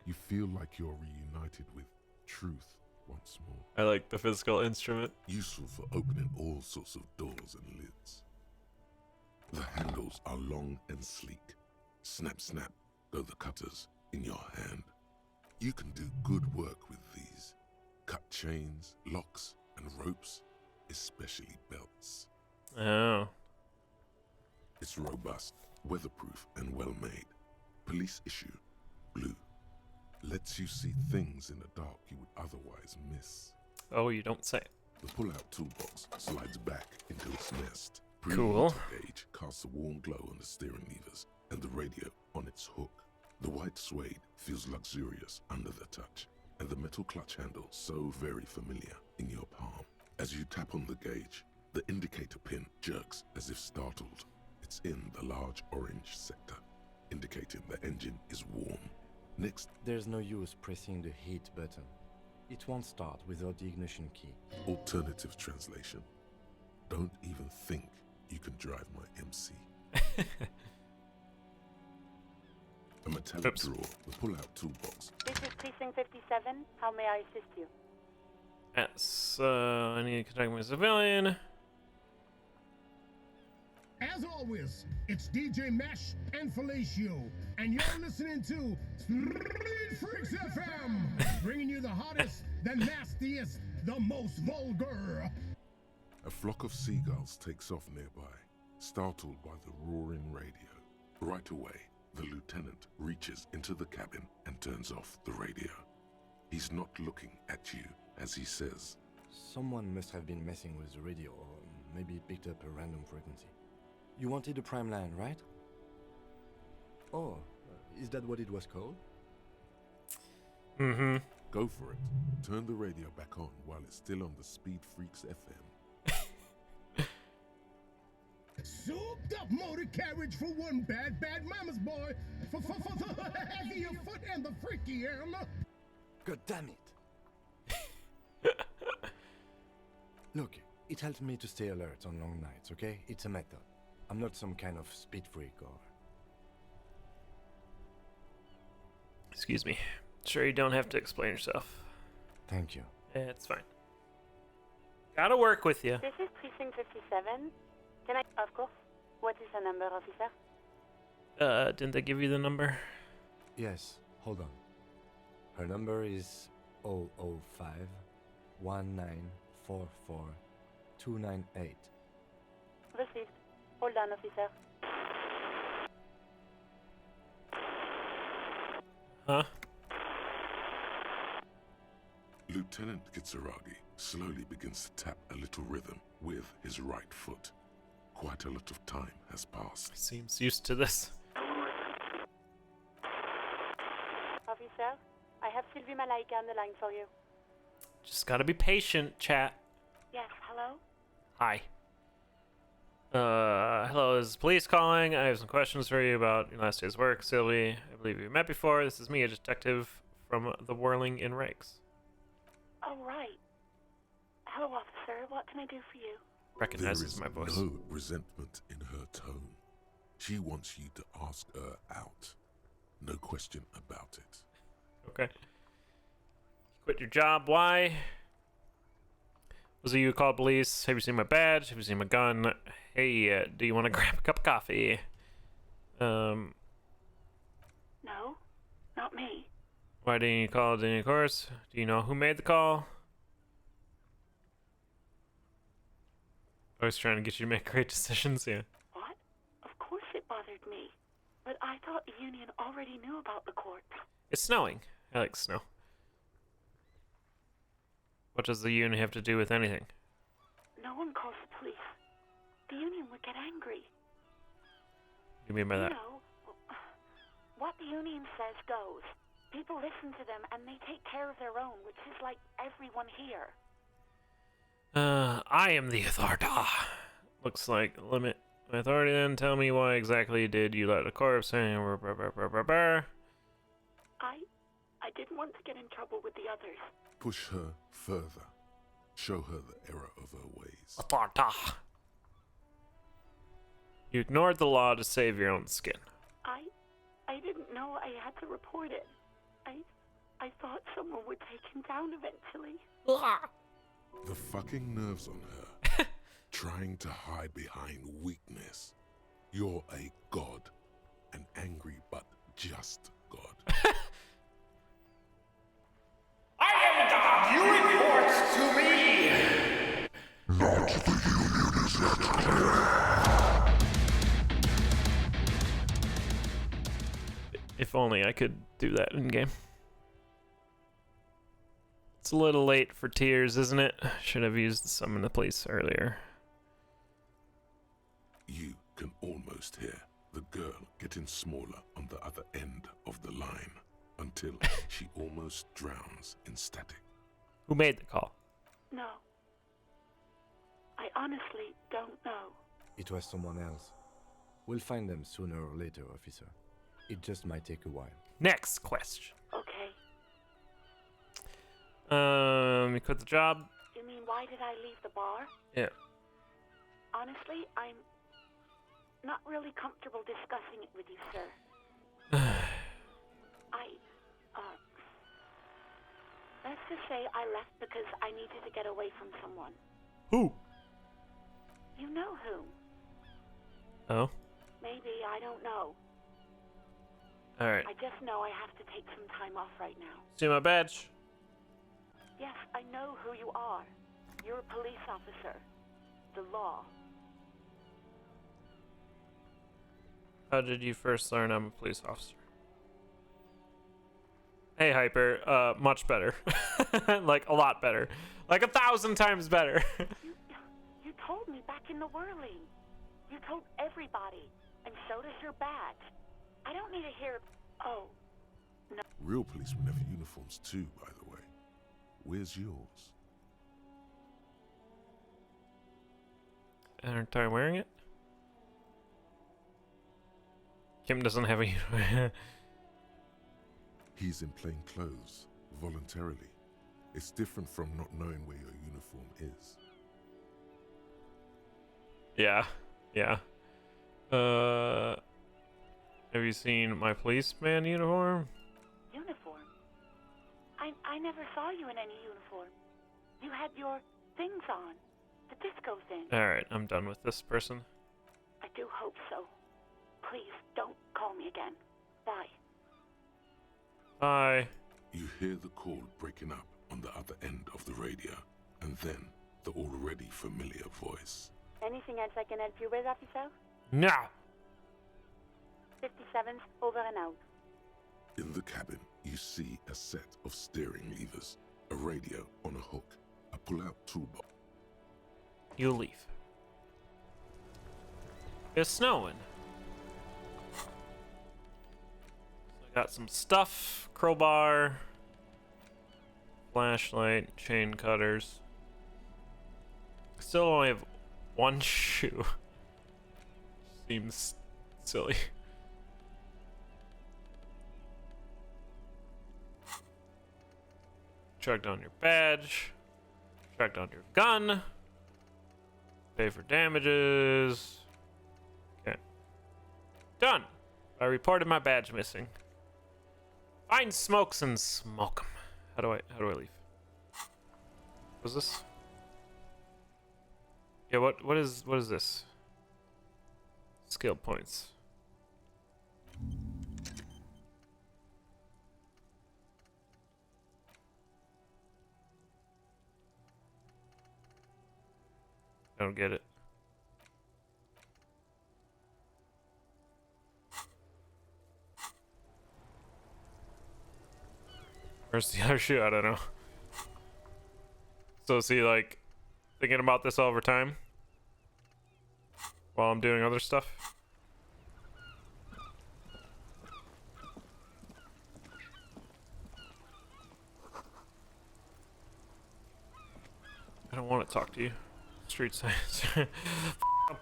You feel like you're reunited with truth once more. I like the physical instrument. Useful for opening all sorts of doors and lids. The handles are long and sleek. Snap, snap, go the cutters in your hand. You can do good work with these. Cut chains, locks, and ropes, especially belts. Oh. It's robust, weatherproof, and well-made. Police issue, blue. Lets you see things in the dark you would otherwise miss. Oh, you don't say. The pull-out toolbox slides back into its nest. Cool. Preheater gauge casts a warm glow on the steering levers and the radio on its hook. The white suede feels luxurious under the touch, and the metal clutch handle so very familiar in your palm. As you tap on the gauge, the indicator pin jerks as if startled. It's in the large orange sector, indicating the engine is warm. Next, There's no use pressing the heat button. It won't start without the ignition key. alternative translation. Don't even think you can drive my MC. A metallic drawer, the pull-out toolbox. This is Precinct 57. How may I assist you? Yes, I need to contact my civilian. As always, it's DJ Mesh and Felicio, and you're listening to Street Freaks FM, bringing you the hottest, the nastiest, the most vulgar. A flock of seagulls takes off nearby, startled by the roaring radio. Right away, the lieutenant reaches into the cabin and turns off the radio. He's not looking at you as he says, Someone must have been messing with the radio, or maybe it picked up a random frequency. You wanted a prime line, right? Oh, is that what it was called? Mm-hmm. Go for it. Turn the radio back on while it's still on the Speed Freaks FM. Souped up motor carriage for one bad mama's boy, for the heavier foot and the freaky end. God damn it! Look, it helps me to stay alert on long nights, okay? It's a method. I'm not some kind of speed freak or... Excuse me. Sure, you don't have to explain yourself. Thank you. It's fine. Gotta work with you. This is Precinct 57. Can I... Of course. What is the number, officer? Didn't they give you the number? Yes, hold on. Her number is 005 1944 298. Received. Hold on, officer. Huh? Lieutenant Kitsuragi slowly begins to tap a little rhythm with his right foot. Quite a lot of time has passed. Seems used to this. Officer, I have Sylvie Malaika on the line for you. Just gotta be patient, chat. Yes, hello? Hi. Hello, this is police calling. I have some questions for you about your last day's work, Sylvie. I believe we met before. This is me, a detective from the Whirling in Rakes. Oh, right. Hello, officer. What can I do for you? Recognizes There is my voice. no resentment in her tone. She wants you to ask her out. No question about it. Okay. You quit your job. Why? Was it you who called police? Have you seen my badge? Have you seen my gun? Hey, do you want to grab a cup of coffee? No, not me. Why didn't you call Danny, of course? Do you know who made the call? I was trying to get you to make great decisions, yeah. What? Of course it bothered me. But I thought the union already knew about the court. It's snowing. I like snow. What does the union have to do with anything? No one calls the police. The union would get angry. What do you mean by that? You know, what the union says goes. People listen to them and they take care of their own, which is like everyone here. I am the authority. Looks like limit my authority then. Tell me why exactly did you let a corpse hang? I didn't want to get in trouble with the others. Push her further. Show her the error of her ways. Authority. You ignored the law to save your own skin. I didn't know I had to report it. I thought someone would take him down eventually. The fucking nerves on her. Trying to hide behind weakness. You're a god. An angry but just god. I am God! You report to me! Not the Union is yet clear. If only I could do that in game. It's a little late for tears, isn't it? Should have used the summon the police earlier. You can almost hear the girl getting smaller on the other end of the line until she almost drowns in static. Who made the call? No. I honestly don't know. It was someone else. We'll find them sooner or later, officer. It just might take a while. Next question. Okay. You quit the job? You mean why did I leave the bar? Yeah. Honestly, I'm not really comfortable discussing it with you, sir. Let's just say I left because I needed to get away from someone. Who? You know who. Oh. Maybe, I don't know. Alright. I just know I have to take some time off right now. See my badge? Yes, I know who you are. You're a police officer. The law. How did you first learn I'm a police officer? Hey, Hyper. Much better. Like, a lot better. Like, 1,000 times better. You told me back in the whirling. You told everybody. And so does your badge. I don't need to hear... Oh, no. Real policemen have uniforms too, by the way. Where's yours? Aren't I wearing it? Kim doesn't have a uniform. He's in plain clothes, voluntarily. It's different from not knowing where your uniform is. Yeah. Yeah. Have you seen my policeman uniform? Uniform? I never saw you in any uniform. You had your things on. The disco thing. Alright, I'm done with this person. I do hope so. Please, don't call me again. Bye. Bye. You hear the call breaking up on the other end of the radio, and then the already familiar voice. Anything else I can help you with, officer? No! 57's over and out. In the cabin, you see a set of steering levers, a radio on a hook, a pull-out toolbox. You leave. It's snowing. I got some stuff, crowbar, flashlight, chain cutters. Still only have one shoe. Seems silly. Checked on your badge. Checked on your gun. Pay for damages. Okay. Done. I reported my badge missing. Find smokes and smoke 'em. How do I leave? What's this? Yeah, what is this? Skill points. I don't get it. Where's the other shoe? I don't know. So is he like thinking about this all over time while I'm doing other stuff? I don't want to talk to you. Street science.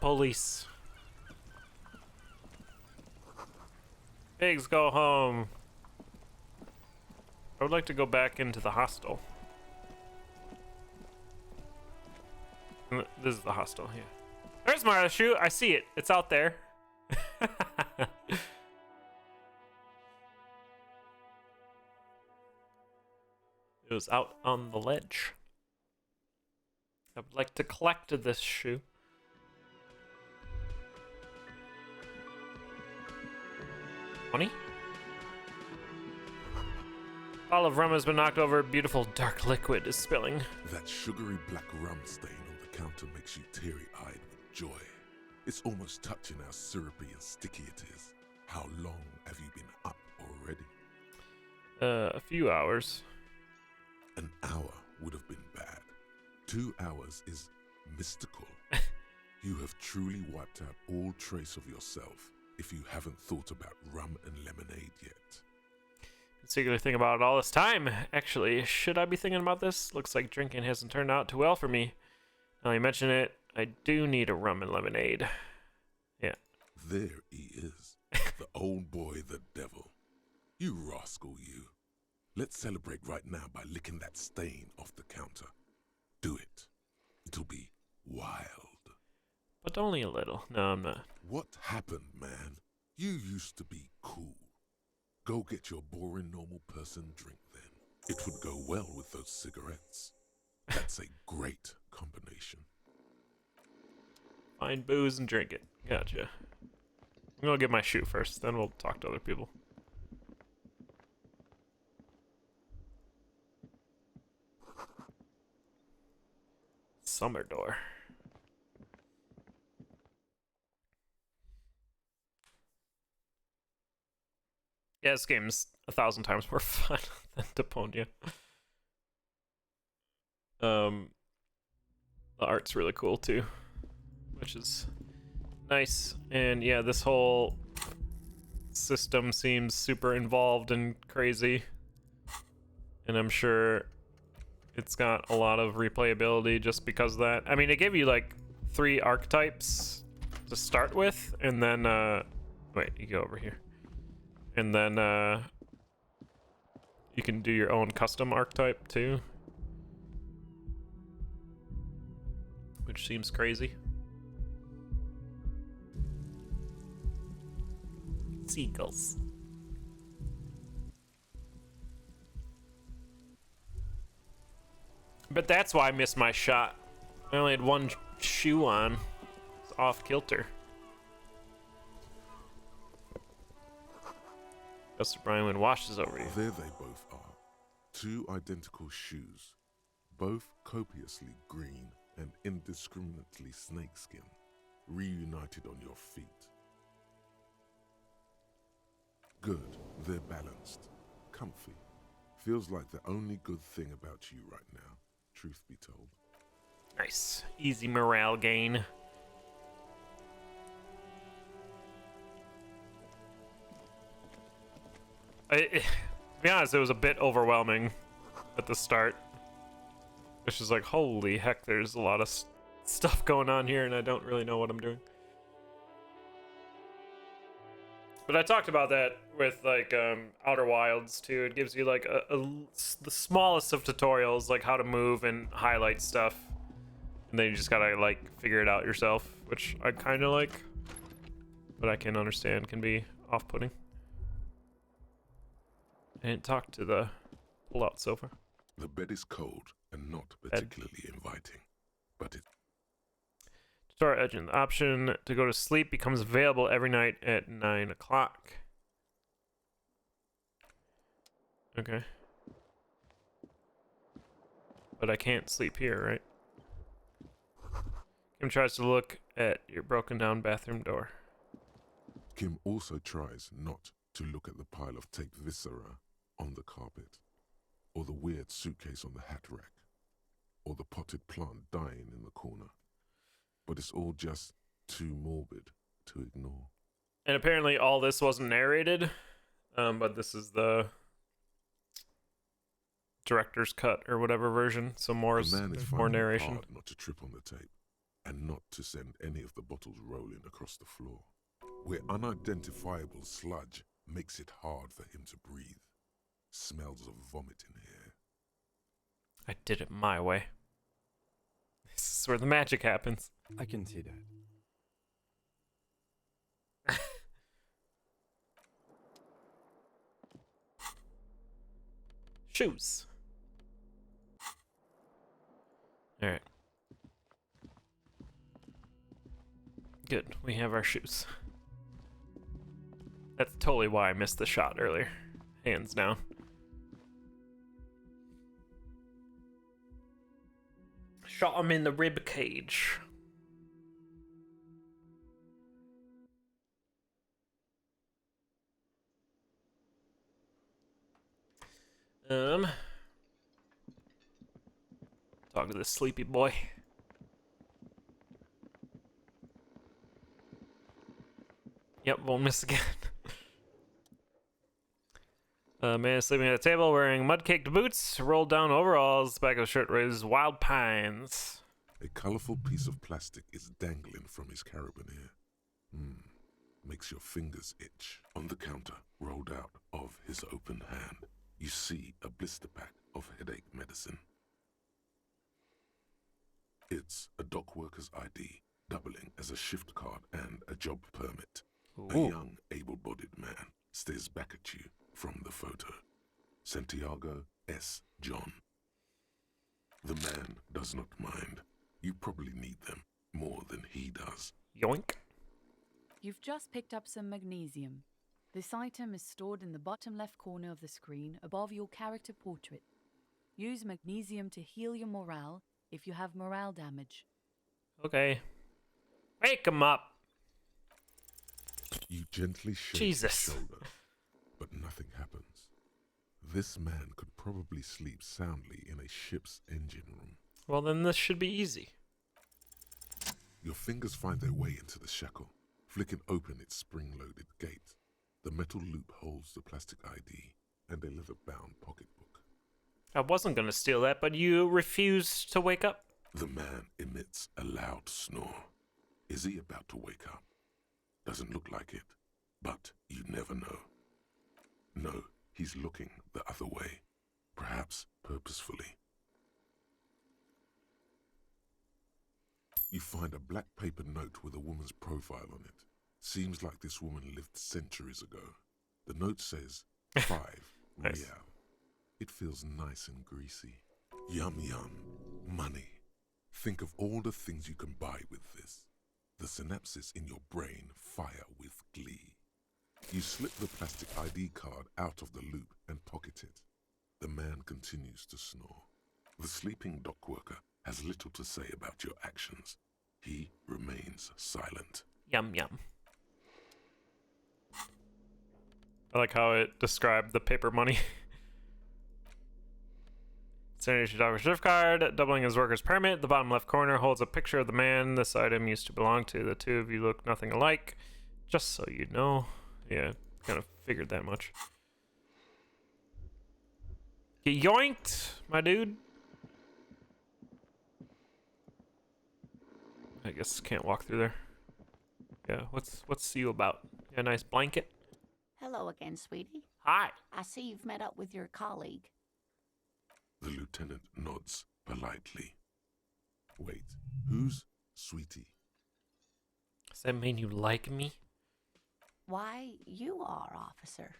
Police. Pigs, go home. I would like to go back into the hostel. This is the hostel, yeah. There's my other shoe. I see it. It's out there. It was out on the ledge. I would like to collect this shoe. 20? Bottle of rum has been knocked over. Beautiful dark liquid is spilling. That sugary black rum stain on the counter makes you teary-eyed with joy. It's almost touching how syrupy and sticky it is. How long have you been up already? A few hours. An hour would have been bad. 2 hours is mystical. You have truly wiped out all trace of yourself if you haven't thought about rum and lemonade yet. Secretly thinking about it all this time. Actually, should I be thinking about this? Looks like drinking hasn't turned out too well for me. Now you mention it, I do need a rum and lemonade. Yeah. There he is. The old boy, the devil. You rascal, you. Let's celebrate right now by licking that stain off the counter. Do it. It'll be wild. But only a little. No, I'm not. What happened, man? You used to be cool. Go get your boring normal person drink then. It would go well with those cigarettes. That's a great combination. Find booze and drink it. Gotcha. I'm gonna get my shoe first, then we'll talk to other people. Summer door. Yeah, this game's 1,000 times more fun than Deponia. The art's really cool too, which is nice. And yeah, this whole system seems super involved and crazy. And I'm sure it's got a lot of replayability just because of that. I mean, it gave you like 3 archetypes to start with, and then wait, you go over here. And then you can do your own custom archetype too, which seems crazy. Seagulls. But that's why I missed my shot. I only had one shoe on. It's off kilter. Mr. Brian washes over you. There they both are. 2 identical shoes, both copiously green and indiscriminately snakeskin, reunited on your feet. Good, they're balanced, comfy. Feels like the only good thing about you right now, truth be told. Nice. Easy morale gain. To be honest, it was a bit overwhelming at the start. It's just like, holy heck, there's a lot of stuff going on here and I don't really know what I'm doing. But I talked about that with like Outer Wilds too. It gives you like the smallest of tutorials, like how to move and highlight stuff. And then you just gotta like figure it out yourself, which I kind of like. But I can understand can be off-putting. I didn't talk to the pull-out sofa. The bed is cold and not particularly inviting, but it... Tutorial engine. The option to go to sleep becomes available every night at 9 o'clock. Okay. But I can't sleep here, right? Kim tries to look at your broken down bathroom door. Kim also tries not to look at the pile of taped viscera on the carpet, or the weird suitcase on the hat rack, or the potted plant dying in the corner. But it's all just too morbid to ignore. And apparently all this wasn't narrated, but this is the director's cut or whatever version, so more narration. Hard not to trip on the tape, and not to send any of the bottles rolling across the floor, where unidentifiable sludge makes it hard for him to breathe. Smells of vomit in here. I did it my way. This is where the magic happens. I can see that. Shoes. Alright. Good, we have our shoes. That's totally why I missed the shot earlier. Hands down. Shot him in the rib cage. Talk to this sleepy boy. Yep, won't miss again. Man is sleeping at a table wearing mud-caked boots, rolled down overalls, the back of the shirt reads Wild Pines. A colorful piece of plastic is dangling from his carabiner. Makes your fingers itch. On the counter, rolled out of his open hand, you see a blister pack of headache medicine. It's a dock worker's ID, doubling as a shift card and a job permit. Ooh. A young, able-bodied man stares back at you from the photo. Santiago S. John. The man does not mind. You probably need them more than he does. Yoink. You've just picked up some magnesium. This item is stored in the bottom left corner of the screen above your character portrait. Use magnesium to heal your morale if you have morale damage. Okay. Wake him up. You gently shake Jesus. his shoulder, but nothing happens. This man could probably sleep soundly in a ship's engine room. Well, then this should be easy. Your fingers find their way into the shackle, flicking open its spring-loaded gate. The metal loop holds the plastic ID and a leather-bound pocketbook. I wasn't going to steal that, but you refused to wake up? The man emits a loud snore. Is he about to wake up? Doesn't look like it, but you never know. No, he's looking the other way, perhaps purposefully. You find a black paper note with a woman's profile on it. Seems like this woman lived centuries ago. The note says 5 Nice. real. It feels nice and greasy. Yum yum. Money. Think of all the things you can buy with this. The synapses in your brain fire with glee. You slip the plastic ID card out of the loop and pocket it. The man continues to snore. The sleeping dock worker has little to say about your actions. He remains silent. Yum yum. I like how it described the paper money. $72 gift card, doubling his worker's permit. The bottom left corner holds a picture of the man this item used to belong to. The two of you look nothing alike. Just so you know. Yeah, kind of figured that much. Get yoinked, my dude. I guess can't walk through there. Yeah, what's you about? You got a nice blanket? Hello again, sweetie. Hi. I see you've met up with your colleague. The lieutenant nods politely. Wait, who's Sweetie? Does that mean you like me? Why, you are, officer.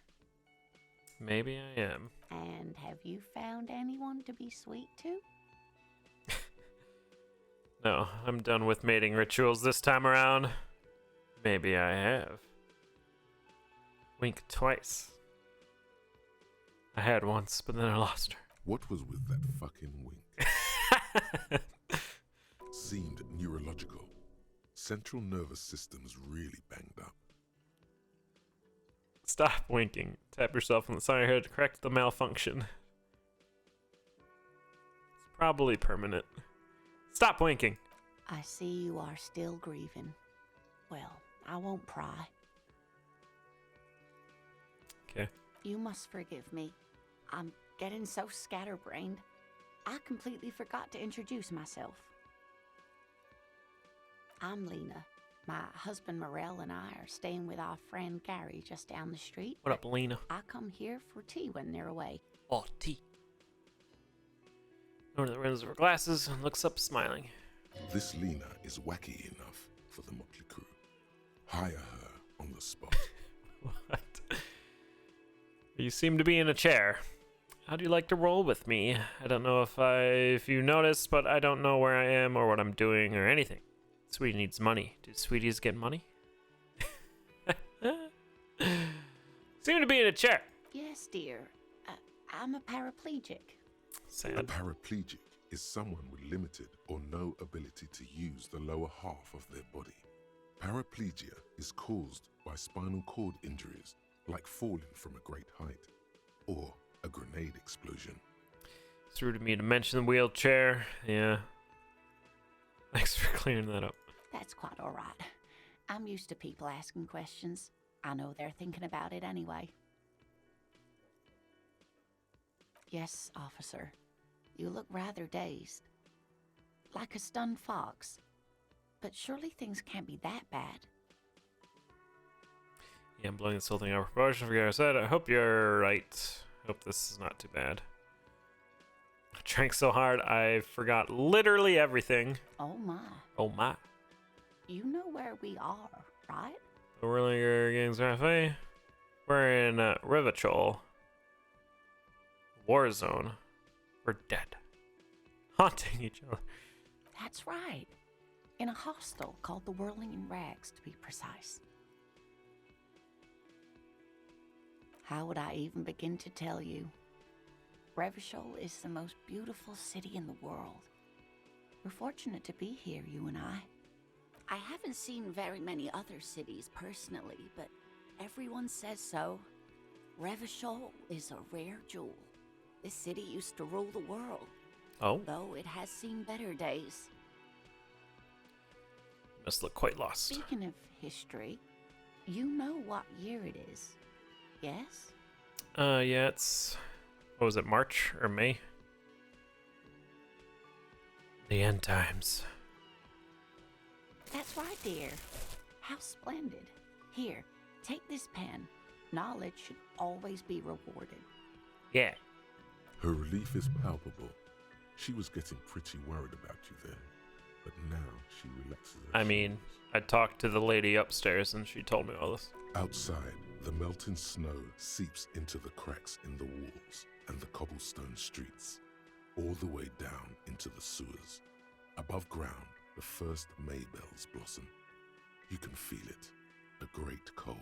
Maybe I am. And have you found anyone to be sweet to? No, I'm done with mating rituals this time around. Maybe I have. Wink twice. I had once, but then I lost her. What was with that fucking wink? Seemed neurological. Central nervous system's really banged up. Stop winking. Tap yourself on the side of your head to correct the malfunction. It's probably permanent. Stop winking. I see you are still grieving. Well, I won't pry. Okay. You must forgive me. I'm getting so scatterbrained. I completely forgot to introduce myself. I'm Lena. My husband Morel and I are staying with our friend Gary just down the street. What up, Lena? I come here for tea when they're away. Oh, tea. Over the rims of her glasses and looks up smiling. This Lena is wacky enough for the motley crew. Hire her on the spot. What? You seem to be in a chair. How do you like to roll with me? I don't know if you noticed, but I don't know where I am or what I'm doing or anything. Sweetie needs money. Do sweeties get money? Seem to be in a chair. Yes, dear. I'm a paraplegic. A Sad. paraplegic is someone with limited or no ability to use the lower half of their body. Paraplegia is caused by spinal cord injuries, like falling from a great height or a grenade explosion. It's rude of me to mention the wheelchair. Yeah. Thanks for clearing that up. That's quite all right. I'm used to people asking questions. I know they're thinking about it anyway. Yes, officer. You look rather dazed. Like a stunned fox. But surely things can't be that bad. Yeah, I'm blowing this whole thing out of proportion. I forget what I said. I hope you're right. Hope this is not too bad. I drank so hard I forgot literally everything. Oh my. Oh my. You know where we are, right? The Whirlinger Gangs Cafe. We're in Rivachol. War zone. We're dead. Haunting each other. That's right. In a hostel called the Whirling in Rags, to be precise. How would I even begin to tell you? Revachol is the most beautiful city in the world. We're fortunate to be here, you and I. I haven't seen very many other cities personally, but everyone says so. Revachol is a rare jewel. This city used to rule the world. Oh. Though it has seen better days. Must look quite lost. Speaking of history, you know what year it is, yes? Yeah, it's... What was it, March or May? The end times. That's right, dear. How splendid. Here, take this pen. Knowledge should always be rewarded. Yeah. Her relief is palpable. She was getting pretty worried about you there, but now she relaxes her I mean, I talked to the lady upstairs and she told me all this. Outside, the melting snow seeps into the cracks in the walls and the cobblestone streets, all the way down into the sewers. Above ground, the first Maybells blossom. You can feel it, a great cold.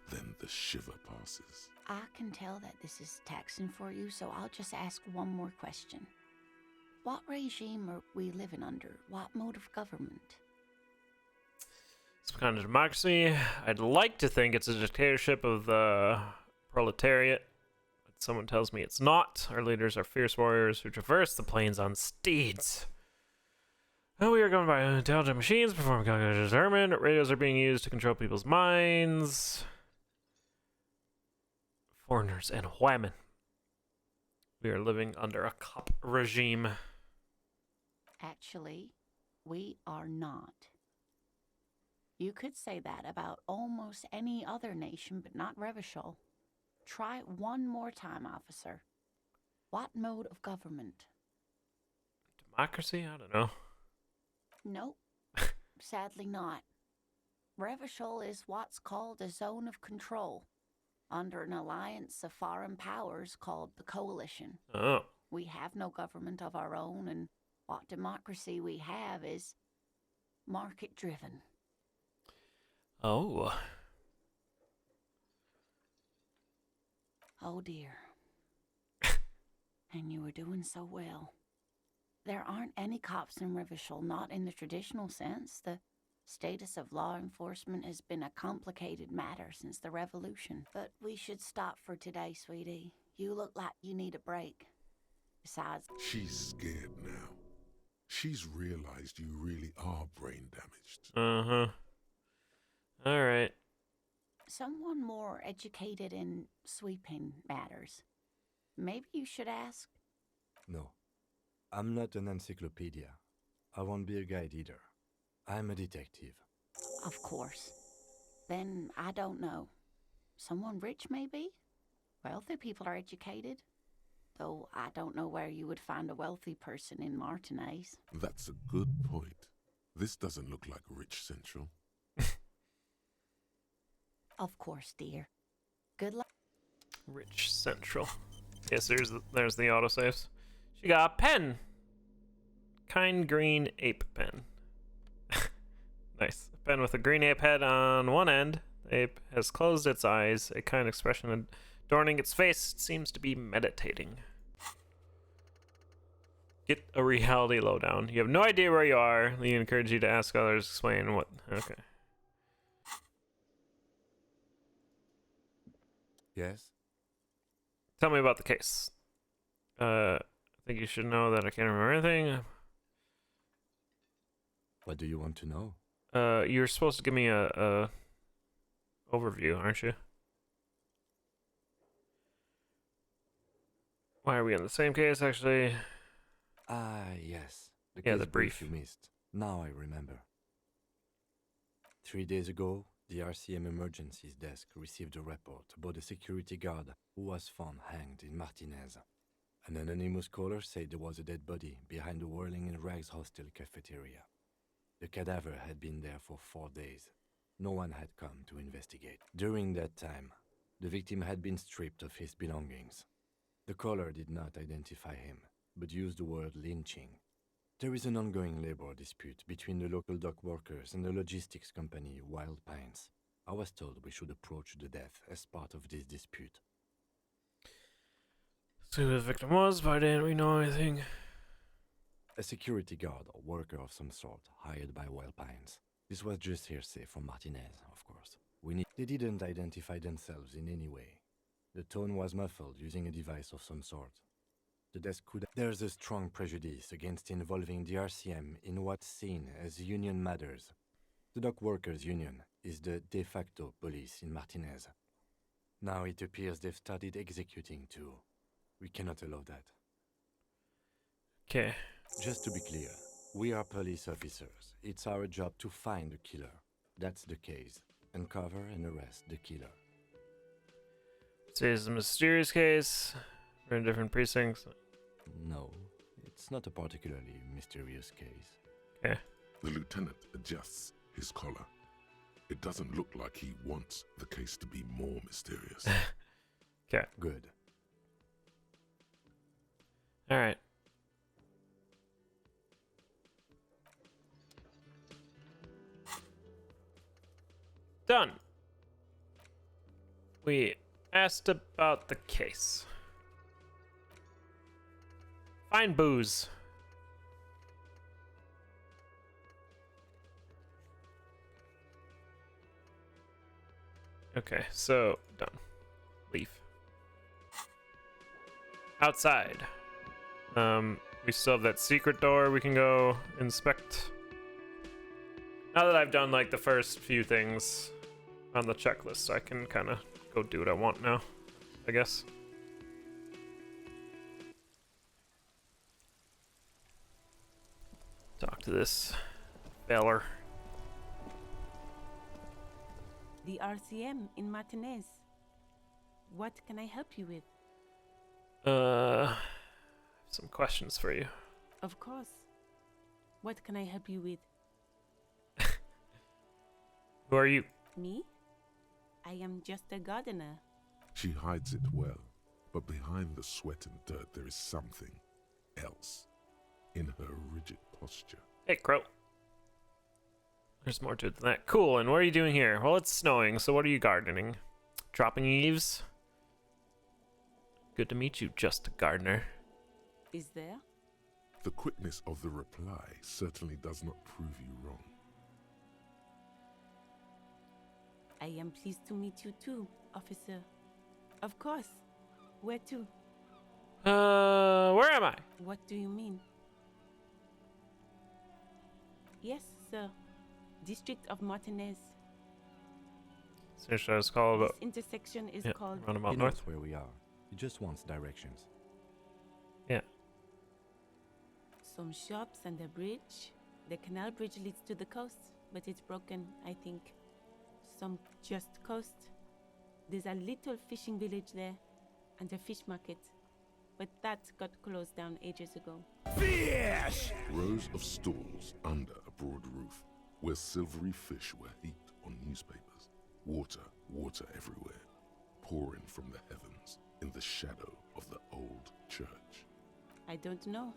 Then the shiver passes. I can tell that this is taxing for you, so I'll just ask one more question. What regime are we living under? What mode of government? Some kind of democracy. I'd like to think it's a dictatorship of the proletariat, but someone tells me it's not. Our leaders are fierce warriors who traverse the plains on steeds. We are governed by intelligent machines, performing calculations determined. Radios are being used to control people's minds. Foreigners and women. We are living under a cop regime. Actually, we are not. You could say that about almost any other nation, but not Revachol. Try it one more time, officer. What mode of government? Democracy? I don't know. Nope. Sadly not. Revachol is what's called a zone of control, under an alliance of foreign powers called the Coalition. Oh. We have no government of our own, and what democracy we have is market-driven. Oh. Oh dear. And you were doing so well. There aren't any cops in Revachol, not in the traditional sense. The status of law enforcement has been a complicated matter since the revolution. But we should stop for today, sweetie. You look like you need a break. Besides... She's scared now. She's realized you really are brain damaged. Uh-huh. All right. Someone more educated in sweeping matters. Maybe you should ask. No. I'm not an encyclopedia. I won't be a guide either. I'm a detective. Of course. Then I don't know. Someone rich, maybe? Wealthy people are educated. Though I don't know where you would find a wealthy person in Martinez. That's a good point. This doesn't look like Rich Central. Of course, dear. Good luck. Rich Central. Yes, there's the autosaves. She got a pen. Kind green ape pen. Nice. A pen with a green ape head on one end. ape has closed its eyes, a kind expression adorning its face. It seems to be meditating. Get a reality lowdown. You have no idea where you are. We encourage you to ask others, explain what... Okay. Yes? Tell me about the case. I think you should know that I can't remember anything. What do you want to know? You're supposed to give me a overview, aren't you? Why are we on the same case, actually? Yes. Yeah, case the brief. you missed. Now I remember. 3 days ago, the RCM Emergencies Desk received a report about a security guard who was found hanged in Martinez. An anonymous caller said there was a dead body behind the Whirling in Rags hostel cafeteria. The cadaver had been there for 4 days. No one had come to investigate. During that time, the victim had been stripped of his belongings. The caller did not identify him, but used the word lynching. There is an ongoing labor dispute between the local dock workers and the logistics company Wild Pines. I was told we should approach the death as part of this dispute. So who the victim was, why didn't we know anything? A security guard or worker of some sort hired by Wild Pines. This was just hearsay from Martinez, of course. They didn't identify themselves in any way. The tone was muffled using a device of some sort. The desk could... There's a strong prejudice against involving the RCM in what's seen as union matters. The dock workers' union is the de facto police in Martinez. Now it appears they've started executing too. We cannot allow that. Okay. Just to be clear, we are police officers. It's our job to find the killer. That's the case. Uncover and arrest the killer. Say it's a mysterious case. We're in different precincts. No, it's not a particularly mysterious case. Okay. The lieutenant adjusts his collar. It doesn't look like he wants the case to be more mysterious. Okay. Good. All right. Done. We asked about the case. Find booze. Okay, so done. Leave. Outside. We still have that secret door we can go inspect. Now that I've done like the first few things on the checklist, I can kind of go do what I want now, I guess. Talk to this feller. The RCM in Martinez. What can I help you with? Some questions for you. Of course. What can I help you with? Who are you? Me? I am just a gardener. She hides it well, but behind the sweat and dirt there is something else in her rigid posture. Hey, Crow. There's more to it than that. Cool, and what are you doing here? Well, it's snowing, so what are you gardening? Dropping eaves? Good to meet you, just a gardener. Is there? The quickness of the reply certainly does not prove you wrong. I am pleased to meet you too, officer. Of course. Where to? Where am I? What do you mean? Yes, sir. District of Martinez. Seriously, it's called... This intersection is called... Roundabout He North. knows where we are. He just wants directions. Yeah. Some shops and a bridge. The canal bridge leads to the coast, but it's broken, I think. Some just coast. There's a little fishing village there, and a fish market. But that got closed down ages ago. Fish! Rows of stalls under a broad roof, where silvery fish were heaped on newspapers. Water everywhere, pouring from the heavens in the shadow of the old church. I don't know.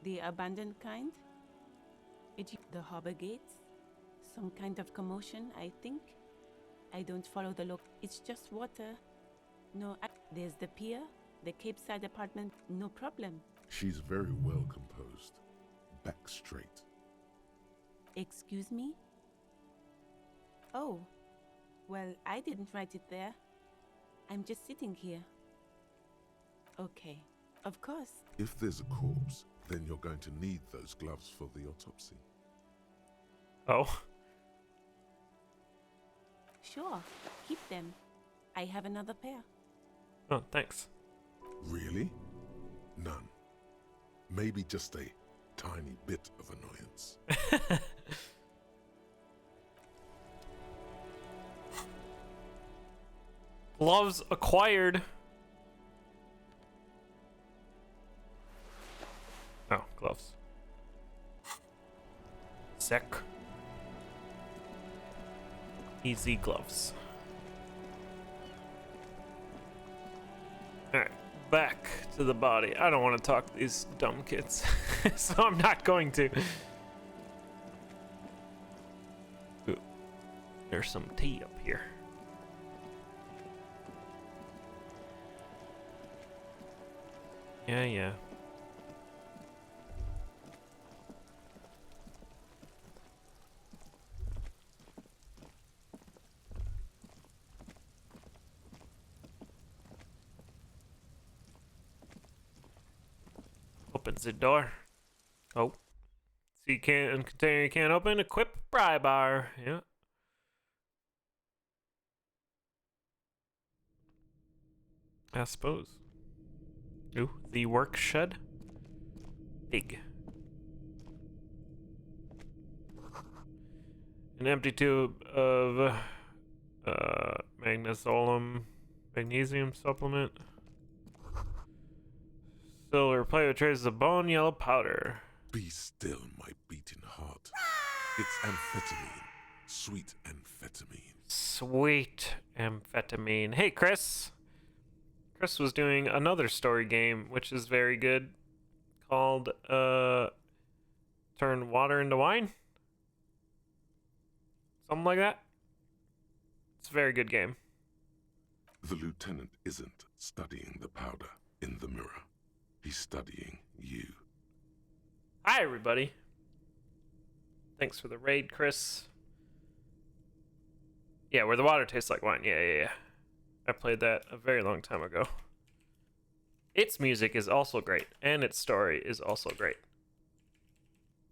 The abandoned kind? The harbor gates? Some kind of commotion, I think. I don't follow the look. It's just water. No, there's the pier, the Cape Side apartment, no problem. She's very well composed. Back straight. Excuse me? Oh, well, I didn't write it there. I'm just sitting here. Okay, of course. If there's a corpse, then you're going to need those gloves for the autopsy. Oh. Sure, keep them. I have another pair. Oh, thanks. Really? None. Maybe just a tiny bit of annoyance. Gloves acquired. Oh, gloves. Sick. Easy gloves. Alright, back to the body. I don't want to talk to these dumb kids, so I'm not going to. Ooh, there's some tea up here. Yeah. Opens the door. Oh. See, container you can't open. Equip pry bar. Yeah. I suppose. Ooh, the work shed. Big. An empty tube of magnesium supplement. Silver plate with traces of bone yellow powder. Be still, my beating heart. It's amphetamine. Sweet amphetamine. Sweet amphetamine. Hey, Chris. Chris was doing another story game, which is very good, called Turn Water into Wine? Something like that. It's a very good game. The lieutenant isn't studying the powder in the mirror. He's studying you. Hi, everybody. Thanks for the raid, Chris. Yeah, where the water tastes like wine. Yeah. I played that a very long time ago. Its music is also great, and its story is also great.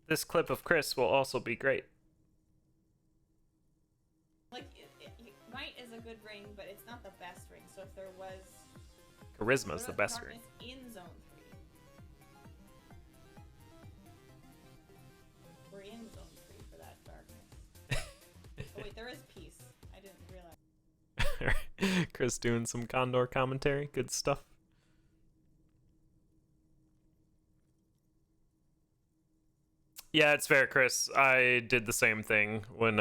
This clip of Chris will also be great. Like, might is a good ring, but it's not the best ring. So if there was... Charisma's the best ring. In Zone 3. We're in Zone 3 for that darkness. Oh wait, there is peace. I didn't realize. Chris doing some Condor commentary. Good stuff. Yeah, it's fair, Chris. I did the same thing when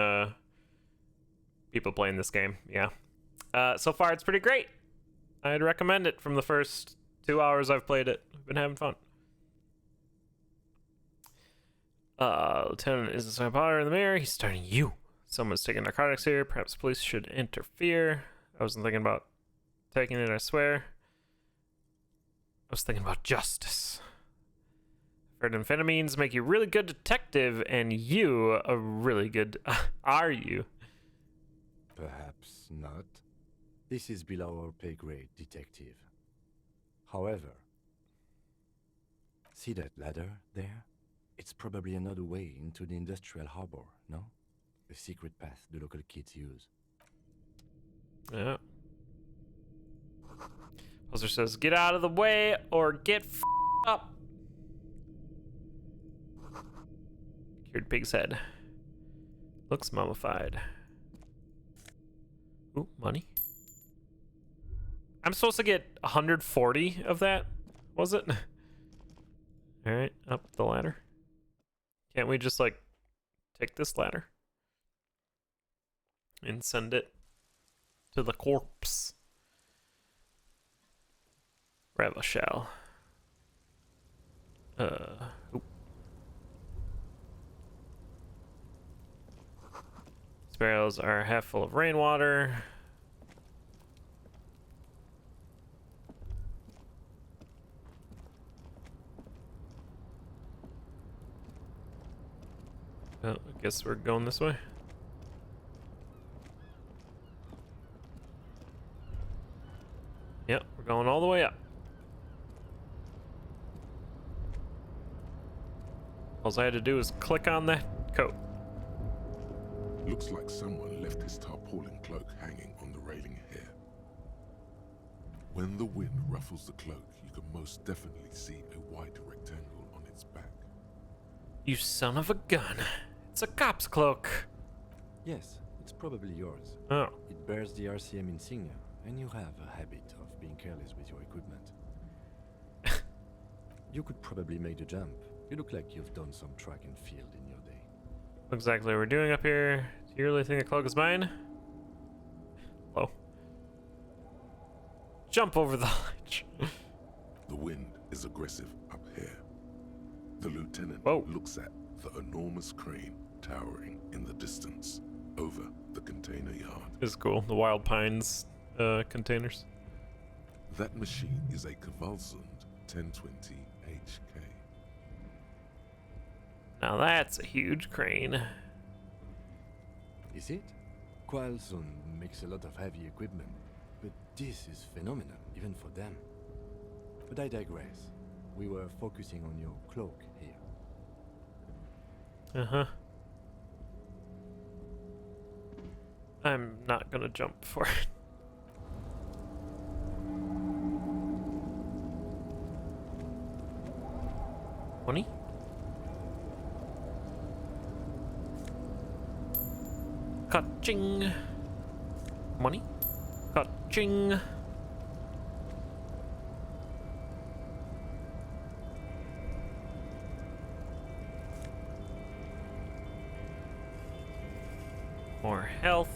people playing this game. Yeah. So far, it's pretty great. I'd recommend it from the first 2 hours I've played it. I've been having fun. Lieutenant isn't so powder in the mirror. He's starting you. Someone's taking narcotics here. Perhaps police should interfere. I wasn't thinking about taking it, I swear. I was thinking about justice. I've heard amphetamines make you a really good detective, and you a really good... are you? Perhaps not. This is below our pay grade, detective. However, see that ladder there? It's probably another way into the industrial harbor, no? The secret path the local kids use. Yeah. Officer says, get out of the way or get up. Cured pig's head. Looks mummified. Ooh, money. I'm supposed to get 140 of that, was it? Alright, up the ladder. Can't we just, like, take this ladder? And send it to the corpse. Revachel. Ooh. barrels are half full of rainwater. Oh, I guess we're going this way. Yep, we're going all the way up. All I had to do was click on that coat. Looks like someone left his tarpaulin cloak hanging on the railing here. When the wind ruffles the cloak, you can most definitely see a white rectangle on its back. You son of a gun. It's a cop's cloak. Yes, it's probably yours. Oh. It bears the RCM insignia, and you have a habit of being careless with your equipment. You could probably make the jump. You look like you've done some track and field in your day. What exactly we're doing up here? Do you really think the cloak is mine? Hello. Jump over the ledge. The wind is aggressive up here. The lieutenant looks at the enormous crane towering in the distance over the container yard. This is cool. The Wild Pines containers. That machine is a Kvalsund 1020 HK. Now that's a huge crane. Is it? Kvalsund makes a lot of heavy equipment, but this is phenomenal, even for them. But I digress. We were focusing on your cloak here. Uh-huh. I'm not gonna jump for it. Money? Ka-ching. Money? Ka-ching. More health.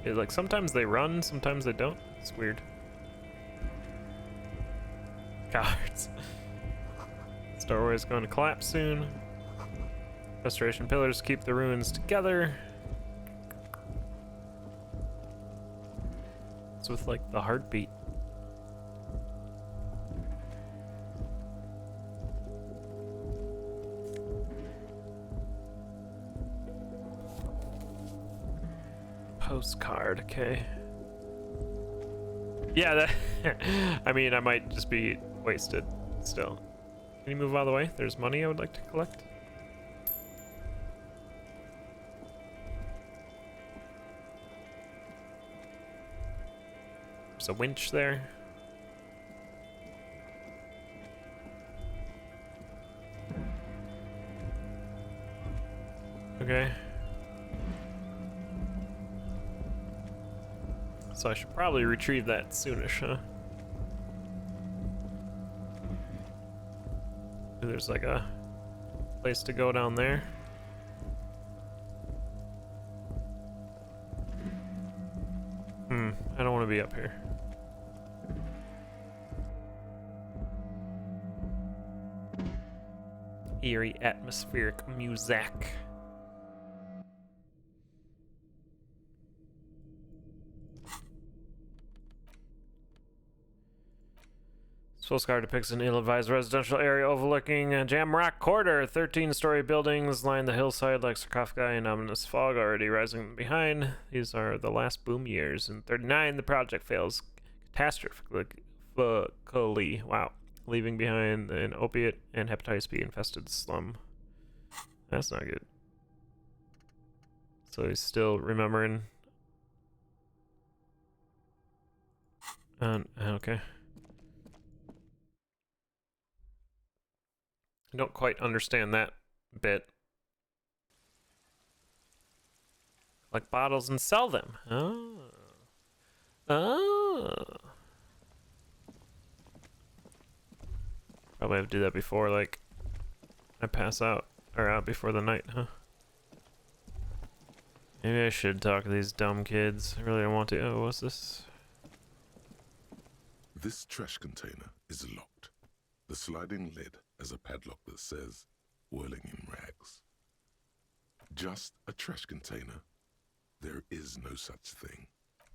Yeah, like sometimes they run, sometimes they don't. It's weird. Cowards. Star Wars is going to collapse soon. Restoration pillars keep the ruins together. It's with like the heartbeat. Postcard, okay. Yeah, that I mean, I might just be wasted still. Can you move out of the way? There's money I would like to collect. There's a winch there. Okay. So I should probably retrieve that soonish, huh? There's like a place to go down there. I don't want to be up here. Eerie atmospheric music. This postcard depicts an ill-advised residential area overlooking a Jamrock Quarter. 13-story buildings line the hillside like sarcophagi and ominous fog already rising behind. These are the last boom years. In 39, the project fails catastrophically. Wow. Leaving behind an opiate and hepatitis B infested slum. That's not good. So he's still remembering. Okay. I don't quite understand that bit. Like bottles and sell them. Oh. Oh. Probably have to do that before, like, I pass out. Or out before the night, huh? Maybe I should talk to these dumb kids. I really don't want to. Oh, what's this? This trash container is locked. The sliding lid has a padlock that says, whirling in rags. Just a trash container? There is no such thing.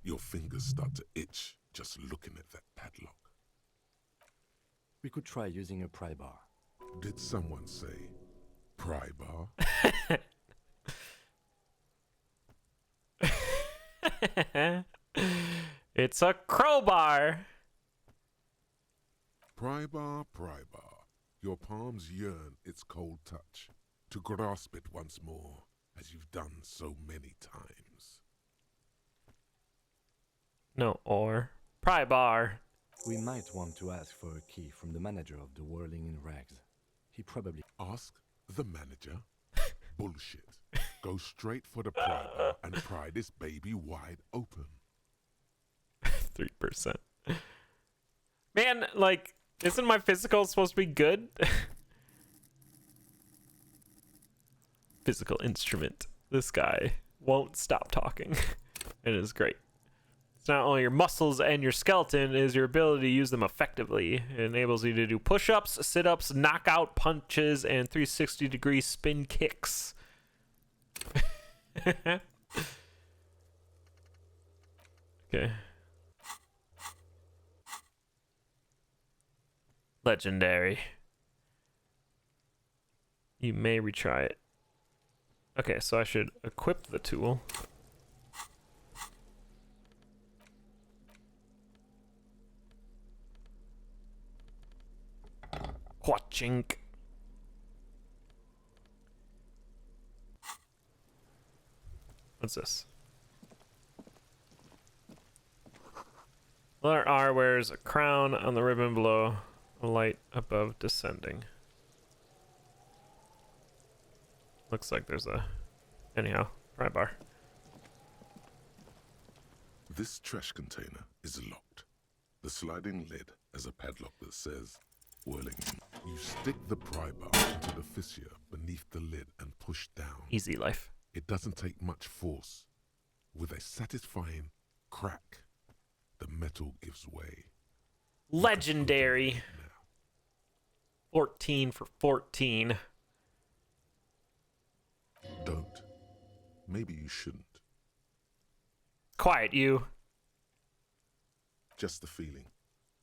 Your fingers start to itch just looking at that padlock. We could try using a pry bar. Did someone say pry bar? It's a crowbar. Pry bar, pry bar. Your palms yearn its cold touch, to grasp it once more, as you've done so many times. No, or pry bar. We might want to ask for a key from the manager of the Whirling in Rags. He probably... Ask the manager? Bullshit. Go straight for the pry bar and pry this baby wide open. 3%. Man, like, isn't my physical supposed to be good? Physical instrument. This guy won't stop talking. It is great. It's not only your muscles and your skeleton, it is your ability to use them effectively. It enables you to do push-ups, sit-ups, knockout punches, and 360-degree spin kicks. Okay. Legendary. You may retry it. Okay, so I should equip the tool. Quachink. What's this? Letter R wears a crown on the ribbon below, a light above descending. Looks like there's a... Anyhow, pry bar. This trash container is locked. The sliding lid has a padlock that says, Whirling. You stick the pry bar into the fissure beneath the lid and push down. Easy life. It doesn't take much force. With a satisfying crack, the metal gives way. Legendary. 14 for 14. Don't. Maybe you shouldn't. Quiet, you. Just a feeling.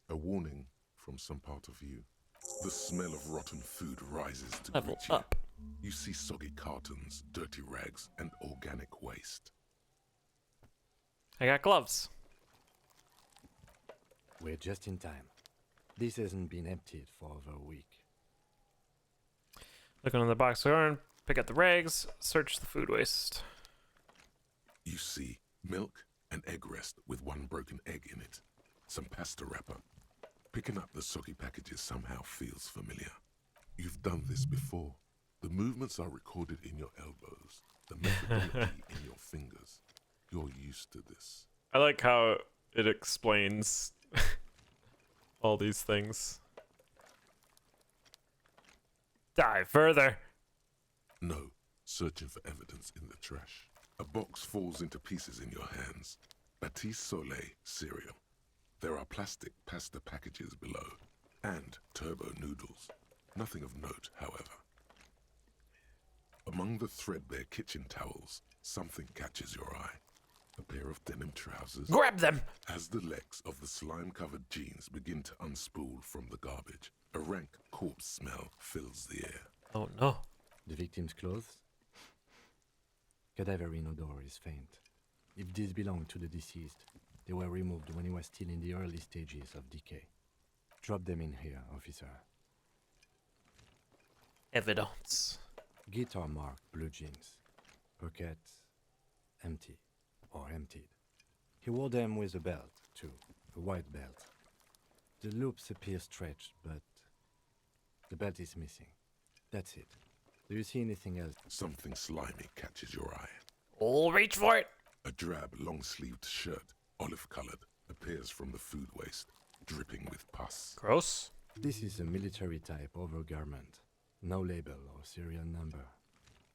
A warning from some part of you. The smell of rotten food rises to Level greet you. up. You see soggy cartons, dirty rags, and organic waste. I got gloves. We're just in time. This hasn't been emptied for over a week. Look under the box of iron, pick up the rags, search the food waste. You see milk and egg rest with one broken egg in it. Some pasta wrapper. Picking up the soggy packages somehow feels familiar. You've done this before. The movements are recorded in your elbows. The methodology in your fingers. You're used to this. I like how it explains all these things. Dive further. No, searching for evidence in the trash. A box falls into pieces in your hands. Batiste Soleil cereal. There are plastic pasta packages below, and turbo noodles. Nothing of note, however. Among the threadbare kitchen towels, something catches your eye. A pair of denim trousers. Grab them! As the legs of the slime-covered jeans begin to unspool from the garbage, a rank corpse smell fills the air. Oh no. The victim's clothes? Cadaverine odor is faint. If these belong to the deceased, they were removed when he was still in the early stages of decay. Drop them in here, officer. Evidence. Guitar marked blue jeans. Pockets empty or emptied. He wore them with a belt, too. A white belt. The loops appear stretched, but the belt is missing. That's it. Do you see anything else? Something slimy catches your eye. Oh, reach for it! A drab, long-sleeved shirt, olive-colored, appears from the food waste, dripping with pus. Gross. This is a military-type overgarment. No label or serial number.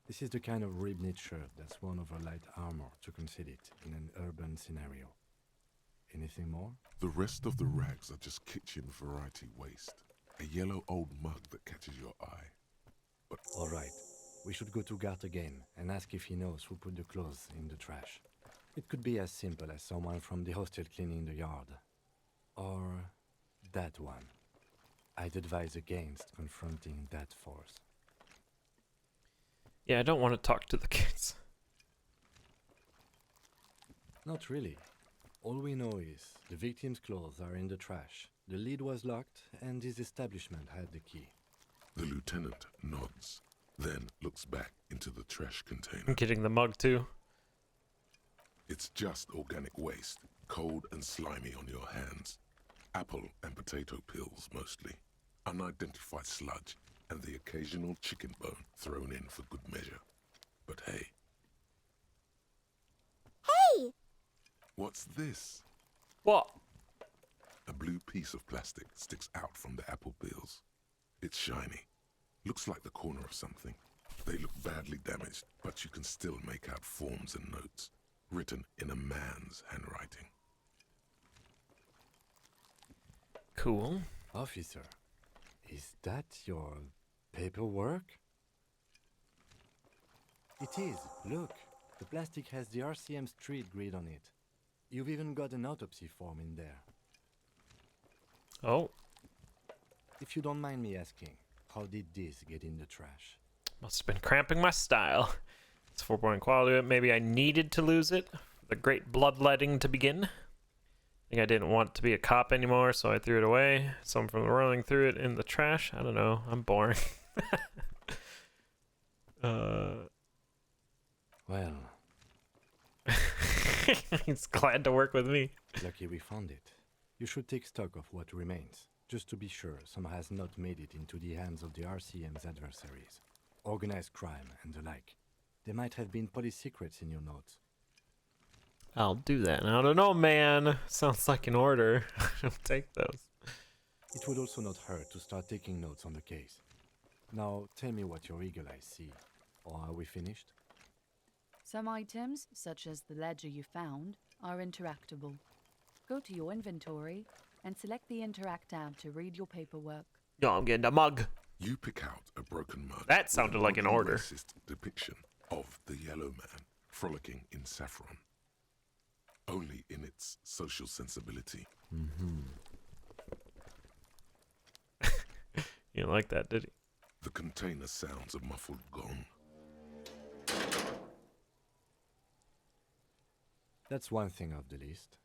This is the kind of rib-knit shirt that's worn over light armor to conceal it in an urban scenario. Anything more? The rest of the rags are just kitchen variety waste. A yellow old mug that catches your eye. But all right. We should go to Gart again and ask if he knows who put the clothes in the trash. It could be as simple as someone from the hostel cleaning the yard. Or that one. I'd advise against confronting that force. Yeah, I don't want to talk to the kids. Not really. All we know is the victim's clothes are in the trash, the lid was locked, and his establishment had the key. The lieutenant nods, then looks back into the trash container. I'm getting the mug too. It's just organic waste, cold and slimy on your hands. Apple and potato peels mostly. Unidentified sludge, and the occasional chicken bone thrown in for good measure. But hey. Hey! What's this? What? A blue piece of plastic sticks out from the apple peels. It's shiny. Looks like the corner of something. They look badly damaged, but you can still make out forms and notes, written in a man's handwriting. Cool. Officer, is that your paperwork? It is. Look, the plastic has the RCM street grid on it. You've even got an autopsy form in there. Oh. If you don't mind me asking, how did this get in the trash? Must have been cramping my style. It's 4-point quality. Maybe I needed to lose it. The great bloodletting to begin. I think I didn't want to be a cop anymore, so I threw it away. Some from the rolling threw it in the trash. I don't know. I'm boring. Well, he's glad to work with me. Lucky we found it. You should take stock of what remains, just to be sure some has not made it into the hands of the RCM's adversaries. Organized crime and the like. There might have been police secrets in your notes. I'll do that. I don't know, man. Sounds like an order. I'll take those. It would also not hurt to start taking notes on the case. Now, tell me what your eagle eyes see. Or are we finished? Some items, such as the ledger you found, are interactable. Go to your inventory and select the Interact tab to read your paperwork. Yo, I'm getting a mug. You pick out a broken mug. That sounded like an order. Racist depiction of the yellow man frolicking in saffron. Only in its social sensibility. Mm-hmm. You didn't like that, did he? The container sounds a muffled gong. That's one thing off the list.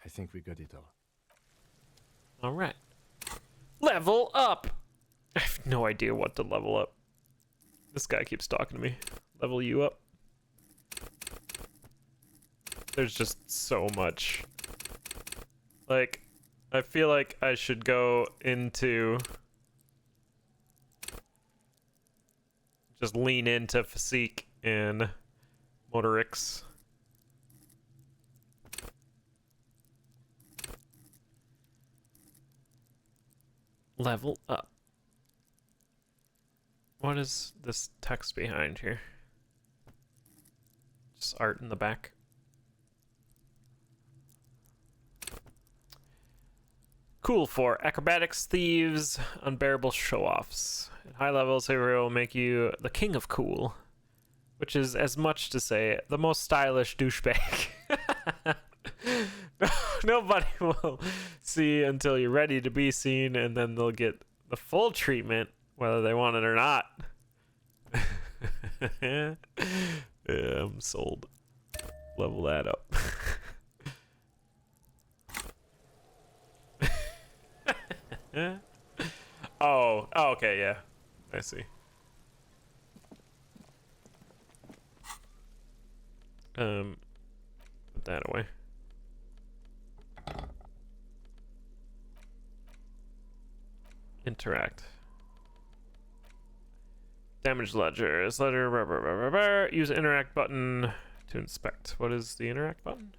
I think we got it all. All right. Level up! I have no idea what to level up. This guy keeps talking to me. Level you up. There's just so much. Like, I feel like I should go into... just lean into physique and motorics. Level up. What is this text behind here? Just art in the back. Cool for acrobatics, thieves, unbearable show-offs. At high levels, Saber will make you the king of cool, which is as much to say the most stylish douchebag. Nobody will see until you're ready to be seen, and then they'll get the full treatment, whether they want it or not. Yeah, I'm sold. Level that up. Oh, okay, yeah. I see. Put that away. Interact. Damage ledger. This ledger. Use interact button to inspect. What is the interact button?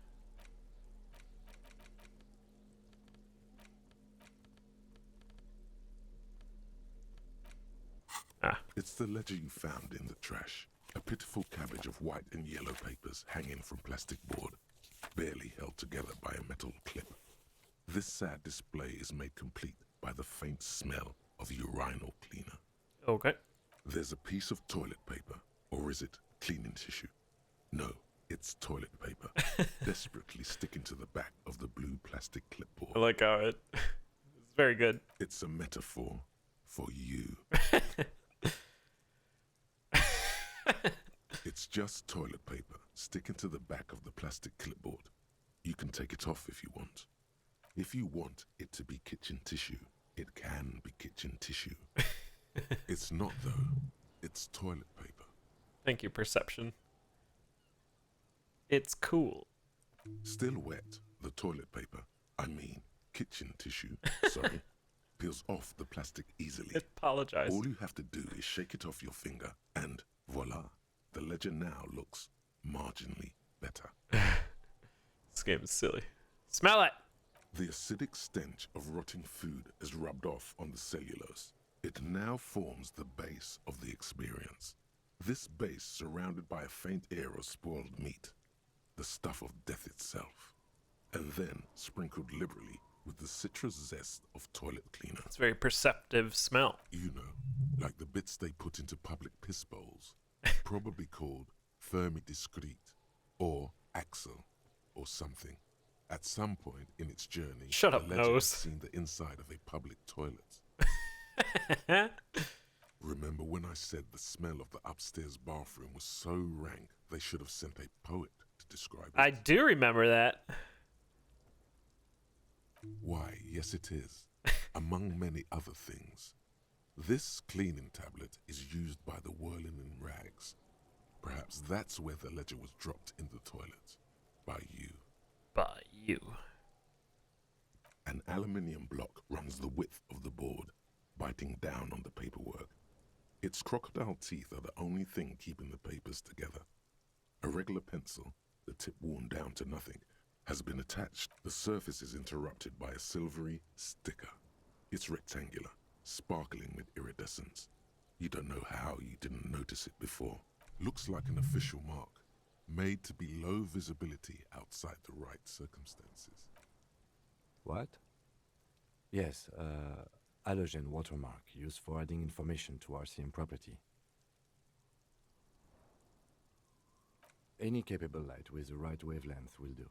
Ah. It's the ledger you found in the trash. A pitiful cabbage of white and yellow papers hanging from plastic board, barely held together by a metal clip. This sad display is made complete by the faint smell of urinal cleaner. Okay. There's a piece of toilet paper, or is it cleaning tissue? No, it's toilet paper, desperately sticking to the back of the blue plastic clipboard. I like how it's very good. It's a metaphor for you. It's just toilet paper sticking to the back of the plastic clipboard. You can take it off if you want. If you want it to be kitchen tissue, it can be kitchen tissue. It's not, though. It's toilet paper. Thank you, Perception. It's cool. Still wet, the toilet paper, I mean kitchen tissue, sorry, peels off the plastic easily. Apologize. All you have to do is shake it off your finger, and voila, the ledger now looks marginally better. This game is silly. Smell it! The acidic stench of rotting food is rubbed off on the cellulose. It now forms the base of the experience. This base surrounded by a faint air of spoiled meat, the stuff of death itself, and then sprinkled liberally with the citrus zest of toilet cleaner. It's a very perceptive smell. You know, like the bits they put into public piss bowls, probably called Fermi Discrete, or Axel, or something. At some point in its journey, Shut up, the legend Nose. has seen the inside of a public toilet. Remember when I said the smell of the upstairs bathroom was so rank they should have sent a poet to describe it? I do remember that. Why, yes it is, among many other things. This cleaning tablet is used by the whirling in rags. Perhaps that's where the ledger was dropped in the toilet. By you. By you. An aluminium block runs the width of the board, biting down on the paperwork. Its crocodile teeth are the only thing keeping the papers together. A regular pencil, the tip worn down to nothing, has been attached. The surface is interrupted by a silvery sticker. It's rectangular, sparkling with iridescence. You don't know how you didn't notice it before. Looks like an official mark, made to be low visibility outside the right circumstances. What? Yes, halogen watermark used for adding information to RCM property. Any capable light with the right wavelength will do.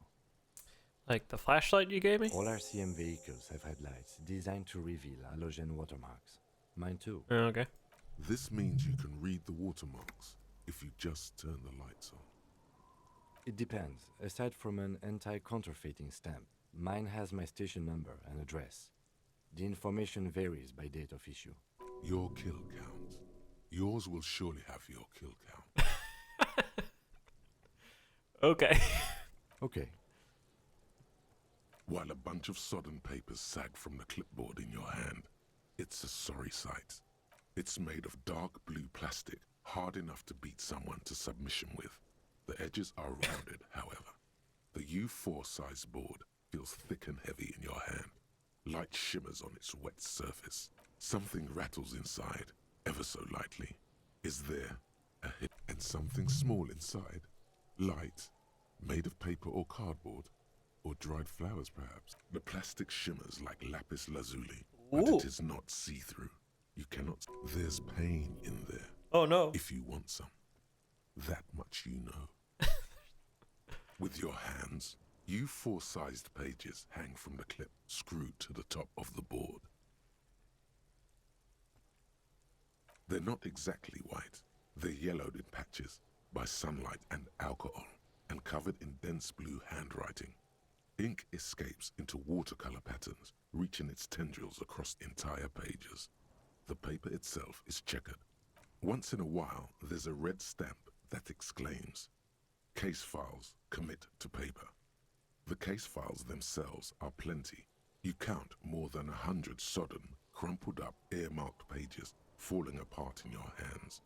Like the flashlight you gave me? All RCM vehicles have headlights designed to reveal halogen watermarks. Mine too. Oh, okay. This means you can read the watermarks if you just turn the lights on. It depends. Aside from an anti-counterfeiting stamp, mine has my station number and address. The information varies by date of issue. Your kill count. Yours will surely have your kill count. Okay. Okay. While a bunch of sodden papers sag from the clipboard in your hand, it's a sorry sight. It's made of dark blue plastic, hard enough to beat someone to submission with. The edges are rounded, however. The U4 size board feels thick and heavy in your hand. Light shimmers on its wet surface. Something rattles inside, ever so lightly. Is there a hit? And something small inside? Light, made of paper or cardboard? Or dried flowers, perhaps? The plastic shimmers like lapis lazuli, but Ooh. it is not see-through. You cannot... There's pain in there. Oh, no. If you want some. That much you know. With your hands, U4-sized pages hang from the clip screwed to the top of the board. They're not exactly white. They're yellowed in patches by sunlight and alcohol, and covered in dense blue handwriting. Ink escapes into watercolor patterns, reaching its tendrils across entire pages. The paper itself is checkered. Once in a while, there's a red stamp that exclaims, "Case files commit to paper." The case files themselves are plenty. You count more than 100 sodden, crumpled up, earmarked pages falling apart in your hands.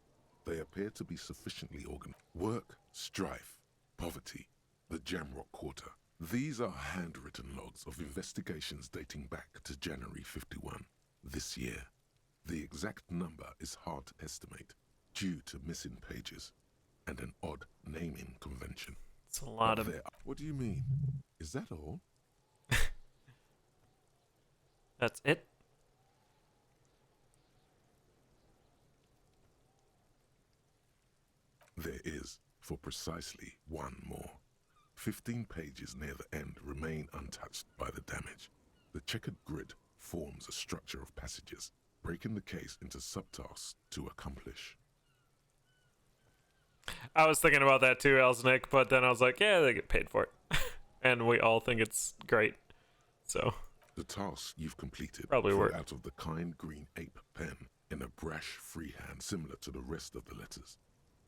They appear to be sufficiently organized. Work, strife, poverty, the Jamrock Quarter. These are handwritten logs of investigations dating back to January 51, this year. The exact number is hard to estimate due to missing pages and an odd naming convention. It's a lot of... What do you mean? Is that all? That's it? There is, for precisely one more. 15 pages near the end remain untouched by the damage. The checkered grid forms a structure of passages, breaking the case into subtasks to accomplish. I was thinking about that too, Elsnick, but then I was like, yeah, they get paid for it. And we all think it's great. So the tasks you've completed probably fall work out of the kind green ape pen in a brash freehand similar to the rest of the letters.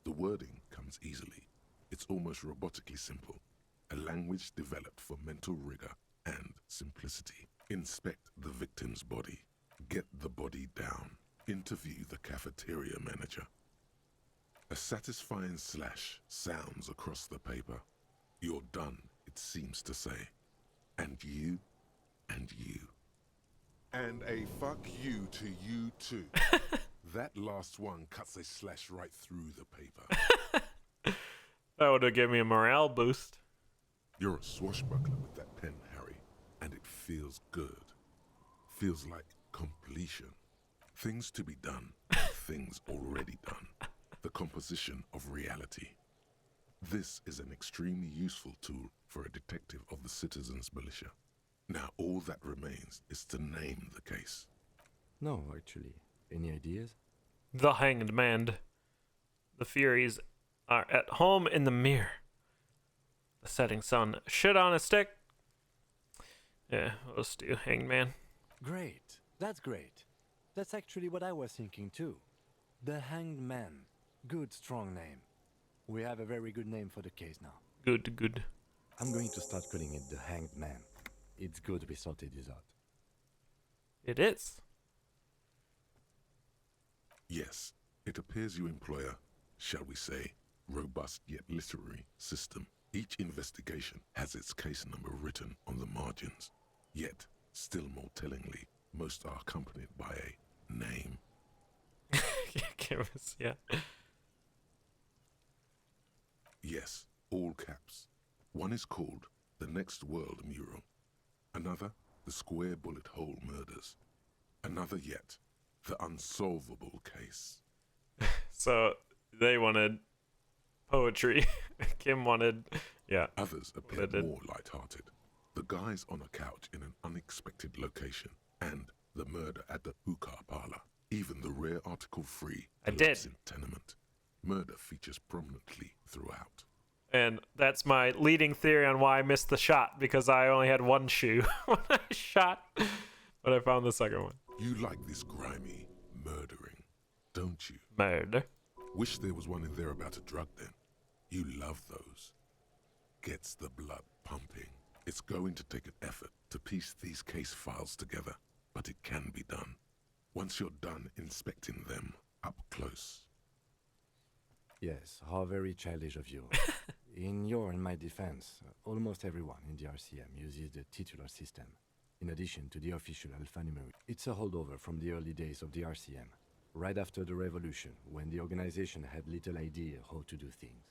The wording comes easily. It's almost robotically simple. A language developed for mental rigor and simplicity. Inspect the victim's body. Get the body down. Interview the cafeteria manager. A satisfying slash sounds across the paper. You're done, it seems to say. And you, and you. And a fuck you to you too. That last one cuts a slash right through the paper. That would have given me a morale boost. You're a swashbuckler with that pen, Harry, and it feels good. Feels like completion. Things to be done, things already done. The composition of reality. This is an extremely useful tool for a detective of the Citizens Militia. Now all that remains is to name the case. No, actually. Any ideas? The Hanged Man. The Furies are at home in the mirror. The setting sun. Shit on a stick. Yeah, let's do Hanged Man. Great. That's great. That's actually what I was thinking too. The Hanged Man. Good, strong name. We have a very good name for the case now. Good, good. I'm going to start calling it the Hanged Man. It's good we sorted this out. It is. Yes, it appears you employ a, shall we say, robust yet literary system. Each investigation has its case number written on the margins. Yet, still more tellingly, most are accompanied by a name. Give us, yeah. Yes, all caps. One is called The Next World Mural. Another, The Square Bullet Hole Murders. Another yet, The Unsolvable Case. So, they wanted poetry. Kim wanted, yeah. Others appear more light-hearted. The guys on a couch in an unexpected location, and the murder at the hookah parlor. Even the rare article-free collapsing tenement. Murder features prominently throughout. And that's my leading theory on why I missed the shot, because I only had one shoe when I shot, but I found the second one. You like this grimy murdering, don't you? Murder. Wish there was one in there about a drug den. You love those. Gets the blood pumping. It's going to take an effort to piece these case files together, but it can be done. Once you're done inspecting them up close. Yes, how very childish of you. In your and my defense, almost everyone in the RCM uses the titular system, in addition to the official alphanumeric. It's a holdover from the early days of the RCM, right after the revolution, when the organization had little idea how to do things.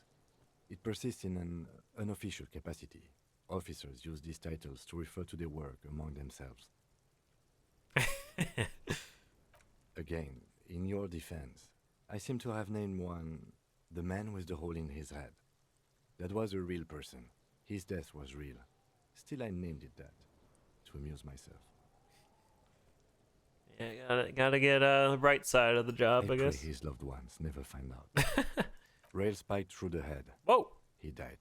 It persists in an unofficial capacity. Officers use these titles to refer to their work among themselves. Again, in your defense, I seem to have named one the man with the hole in his head. That was a real person. His death was real. Still, I named it that, to amuse myself. Yeah, gotta get the right side of the job, I pray guess. his loved ones never find out. Rail spiked through the head. Whoa! He died.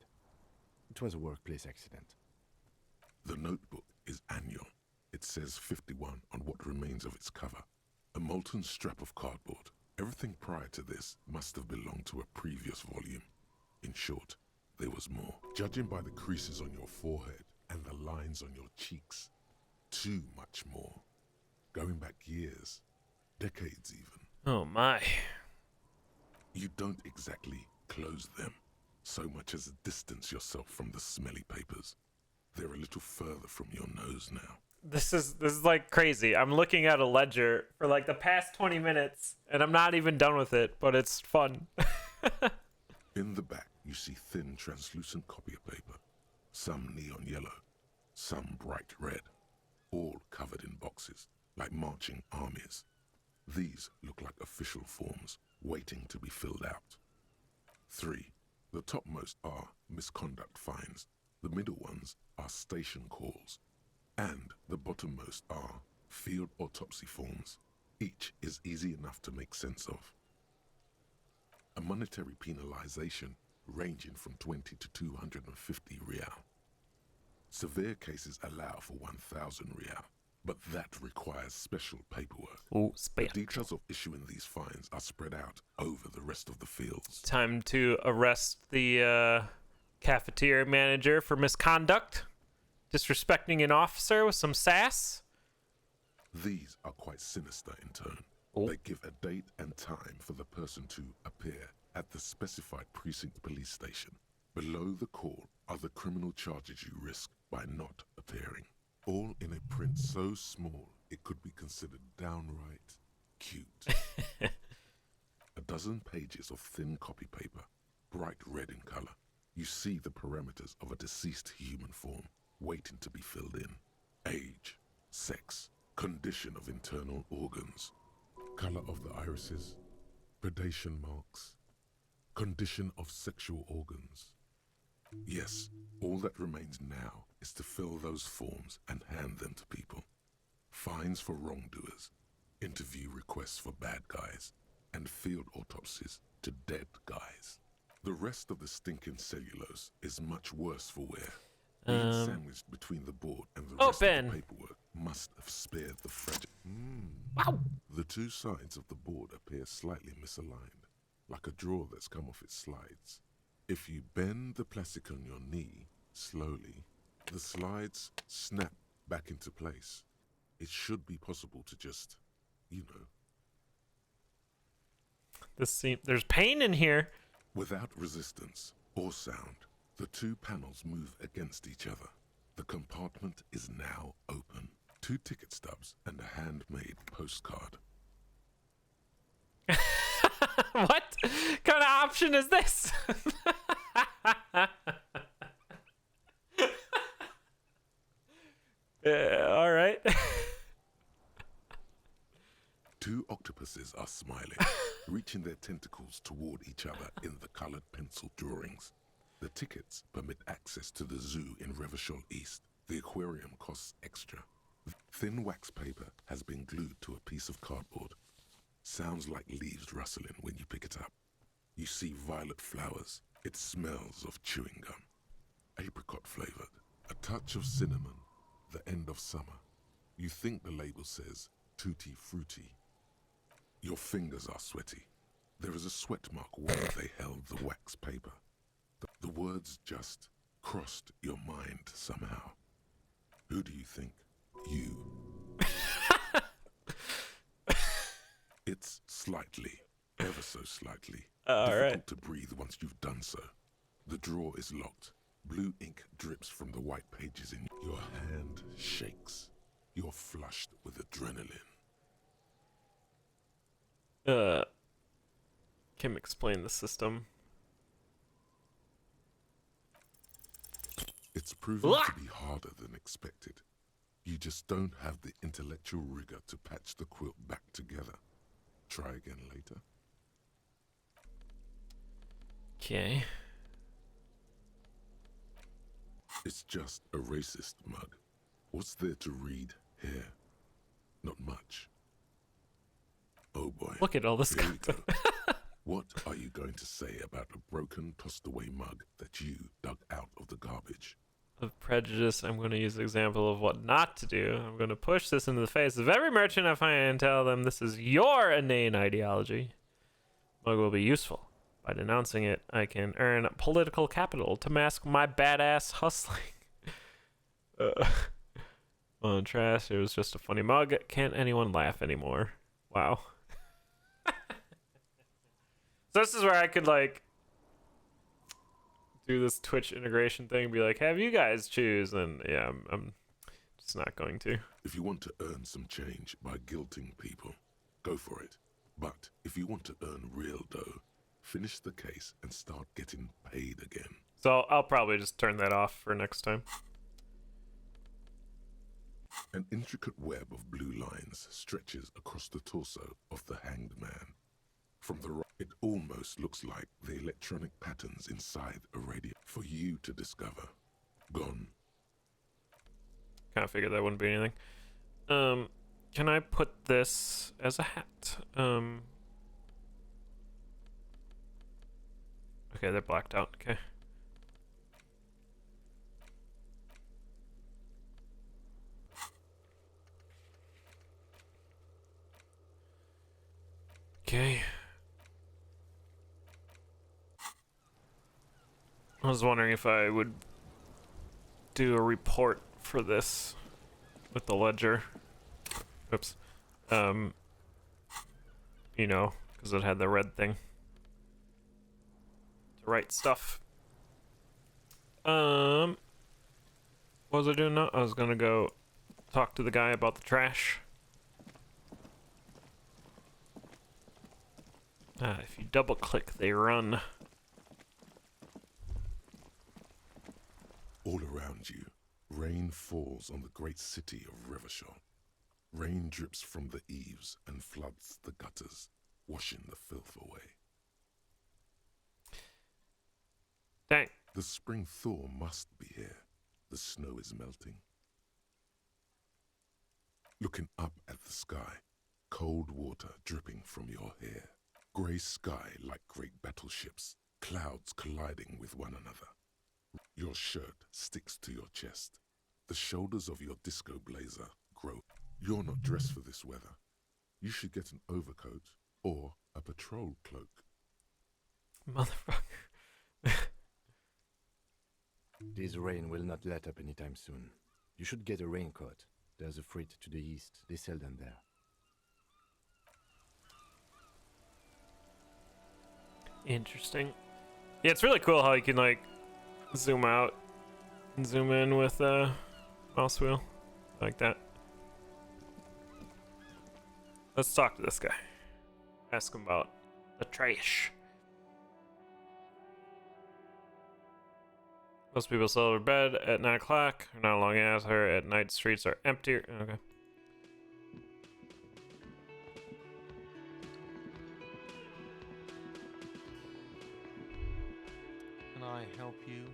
It was a workplace accident. The notebook is annual. It says 51 on what remains of its cover. A molten strap of cardboard. Everything prior to this must have belonged to a previous volume. In short, there was more. Judging by the creases on your forehead and the lines on your cheeks, too much more. Going back years, decades even. Oh my. You don't exactly close them, so much as distance yourself from the smelly papers. They're a little further from your nose now. This is like crazy. I'm looking at a ledger for like the past 20 minutes, and I'm not even done with it, but it's fun. In the back, you see thin, translucent copy paper. Some neon yellow, some bright red, all covered in boxes, like marching armies. These look like official forms, waiting to be filled out. 3. The topmost are misconduct fines, the middle ones are station calls, and the bottommost are field autopsy forms. Each is easy enough to make sense of. A monetary penalization ranging from 20 to 250 real. Severe cases allow for 1,000 real, but that requires special paperwork. Ooh, the details of issuing these fines are spread out over the rest of the fields. Time to arrest the cafeteria manager for misconduct, disrespecting an officer with some sass. These are quite sinister in turn. They give a date and time for the person to appear at the specified precinct police station. Below the call are the criminal charges you risk by not appearing. All in a print so small it could be considered downright cute. A dozen pages of thin copy paper, bright red in color. You see the parameters of a deceased human form waiting to be filled in. Age, sex, condition of internal organs, color of the irises, predation marks, condition of sexual organs. Yes, all that remains now is to fill those forms and hand them to people. Fines for wrongdoers, interview requests for bad guys, and field autopsies to dead guys. The rest of the stinking cellulose is much worse for wear. Being sandwiched between the board and the rest of the paperwork must have spared the fragile. Wow. The two sides of the board appear slightly misaligned, like a drawer that's come off its slides. If you bend the plastic on your knee slowly, the slides snap back into place. It should be possible to just, you know. There's pain in here. Without resistance or sound, the two panels move against each other. The compartment is now open. 2 ticket stubs and a handmade postcard. What kind of option is this? All right. 2 octopuses are smiling, reaching their tentacles toward each other in the colored pencil drawings. The tickets permit access to the zoo in Revachol East. The aquarium costs extra. Thin wax paper has been glued to a piece of cardboard. Sounds like leaves rustling when you pick it up. You see violet flowers. It smells of chewing gum. Apricot flavored. A touch of cinnamon. The end of summer. You think the label says tutti frutti. Your fingers are sweaty. There is a sweat mark where they held the wax paper. The words just crossed your mind somehow. Who do you think? You. It's slightly, ever so slightly, difficult to breathe once you've done so. The drawer is locked. Blue ink drips from the white pages in your hand shakes. You're flushed with adrenaline. Kim explain the system. It's proven to be harder than expected. You just don't have the intellectual rigor to patch the quilt back together. Try again later. Okay. It's just a racist mug. What's there to read here? Not much. Oh boy. Look at all this Here we content. go. What are you going to say about a broken, tossed-away mug that you dug out of the garbage? Of prejudice, I'm going to use an example of what not to do. I'm going to push this into the face of every merchant I find and tell them this is your inane ideology. Mug will be useful. By denouncing it, I can earn political capital to mask my badass hustling. On trash, it was just a funny mug. Can't anyone laugh anymore? Wow. So this is where I could, like, do this Twitch integration thing, be like, have you guys choose, and yeah, I'm just not going to. If you want to earn some change by guilting people, go for it. But if you want to earn real dough, finish the case and start getting paid again. So I'll probably just turn that off for next time. An intricate web of blue lines stretches across the torso of the hanged man. From the right, it almost looks like the electronic patterns inside a radio for you to discover. Gone. Kind of figured that wouldn't be anything. Can I put this as a hat? Okay, they're blacked out. Okay. Okay. I was wondering if I would do a report for this with the ledger. Oops. You know, because it had the red thing to write stuff. What was I doing now? I was gonna go talk to the guy about the trash. If you double click, they run. All around you, rain falls on the great city of Revachol. Rain drips from the eaves and floods the gutters, washing the filth away. Dang. The spring thaw must be here. The snow is melting. Looking up at the sky, cold water dripping from your hair. Grey sky like great battleships, clouds colliding with one another. Your shirt sticks to your chest. The shoulders of your disco blazer grow. You're not dressed for this weather. You should get an overcoat or a patrol cloak. Motherfucker. This rain will not let up anytime soon. You should get a raincoat. There's a freight to the east. They sell them there. Interesting. Yeah, it's really cool how you can like zoom out and zoom in with a mouse wheel like that. Let's talk to this guy. Ask him about the trash. Most people still go to bed at 9 o'clock. Not long after, at night streets are empty. Okay. Can I help you?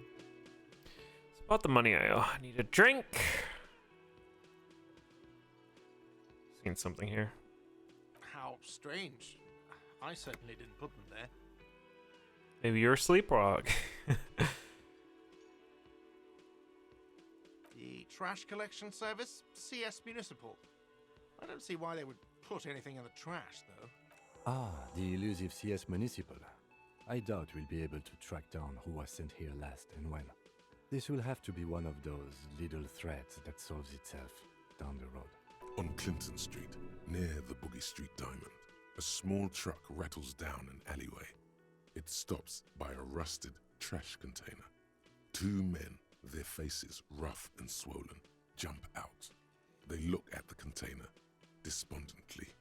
It's about the money I owe. I need a drink. Seen something here. How strange. I certainly didn't put them there. Maybe you're a sleepwalk. The trash collection service? CS Municipal. I don't see why they would put anything in the trash, though. Ah, the elusive CS Municipal. I doubt we'll be able to track down who was sent here last and when. This will have to be one of those little threads that solves itself down the road. On Clinton Street, near the Boogie Street Diamond, a small truck rattles down an alleyway. It stops by a rusted trash container. Two men, their faces rough and swollen, jump out. They look at the container despondently.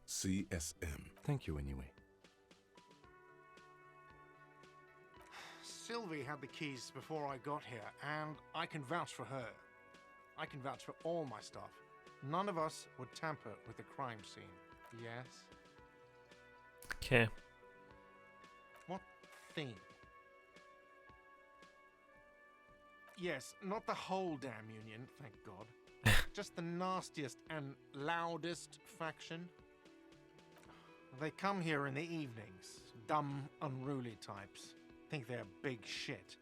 CSM. Thank you anyway. Sylvie had the keys before I got here, and I can vouch for her. I can vouch for all my stuff. None of us would tamper with the crime scene. Yes? Okay. What thing? Yes, not the whole damn union, thank God. Just the nastiest and loudest faction. They come here in the evenings. Dumb, unruly types. Think they're big shit.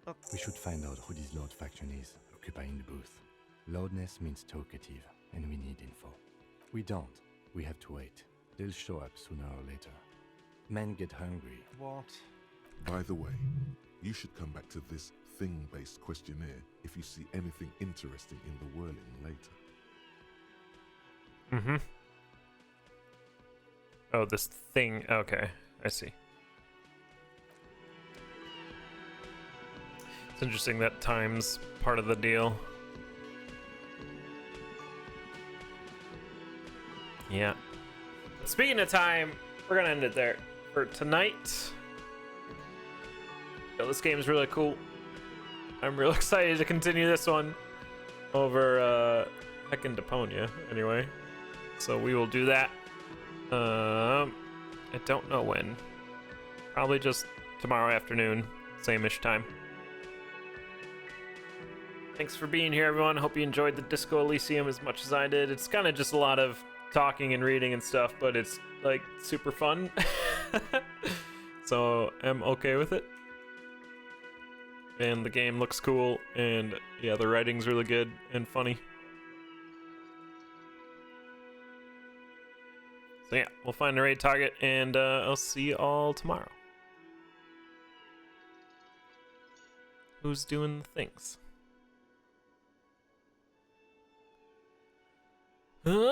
But we should find out who this loud faction is, occupying the booth. Loudness means talkative, and we need info. We don't. We have to wait. They'll show up sooner or later. Men get hungry. What? By the way, you should come back to this thing-based questionnaire if you see anything interesting in the whirling later. Mm-hmm. Oh, this thing. Okay, I see. It's interesting that time's part of the deal. Yeah. Speaking of time, we're gonna end it there for tonight. Yo, this game is really cool. I'm real excited to continue this one over Heckin' Deponia, anyway. So we will do that. I don't know when. Probably just tomorrow afternoon, same-ish time. Thanks for being here, everyone. Hope you enjoyed the Disco Elysium as much as I did. It's kind of just a lot of talking and reading and stuff, but it's like super fun. So I'm okay with it. And the game looks cool, and yeah, the writing's really good and funny. So yeah, we'll find a raid target, and I'll see you all tomorrow. Who's doing the things? We'll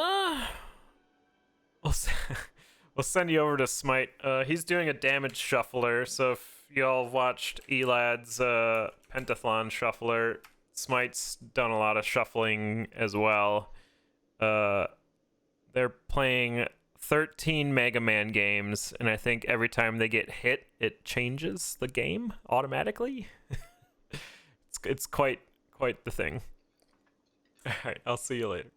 send you over to Smite. He's doing a damage shuffler, so if y'all watched Elad's pentathlon shuffler, Smite's done a lot of shuffling as well. They're playing 13 Mega Man games, and I think every time they get hit, it changes the game automatically. It's quite the thing. All right, I'll see you later.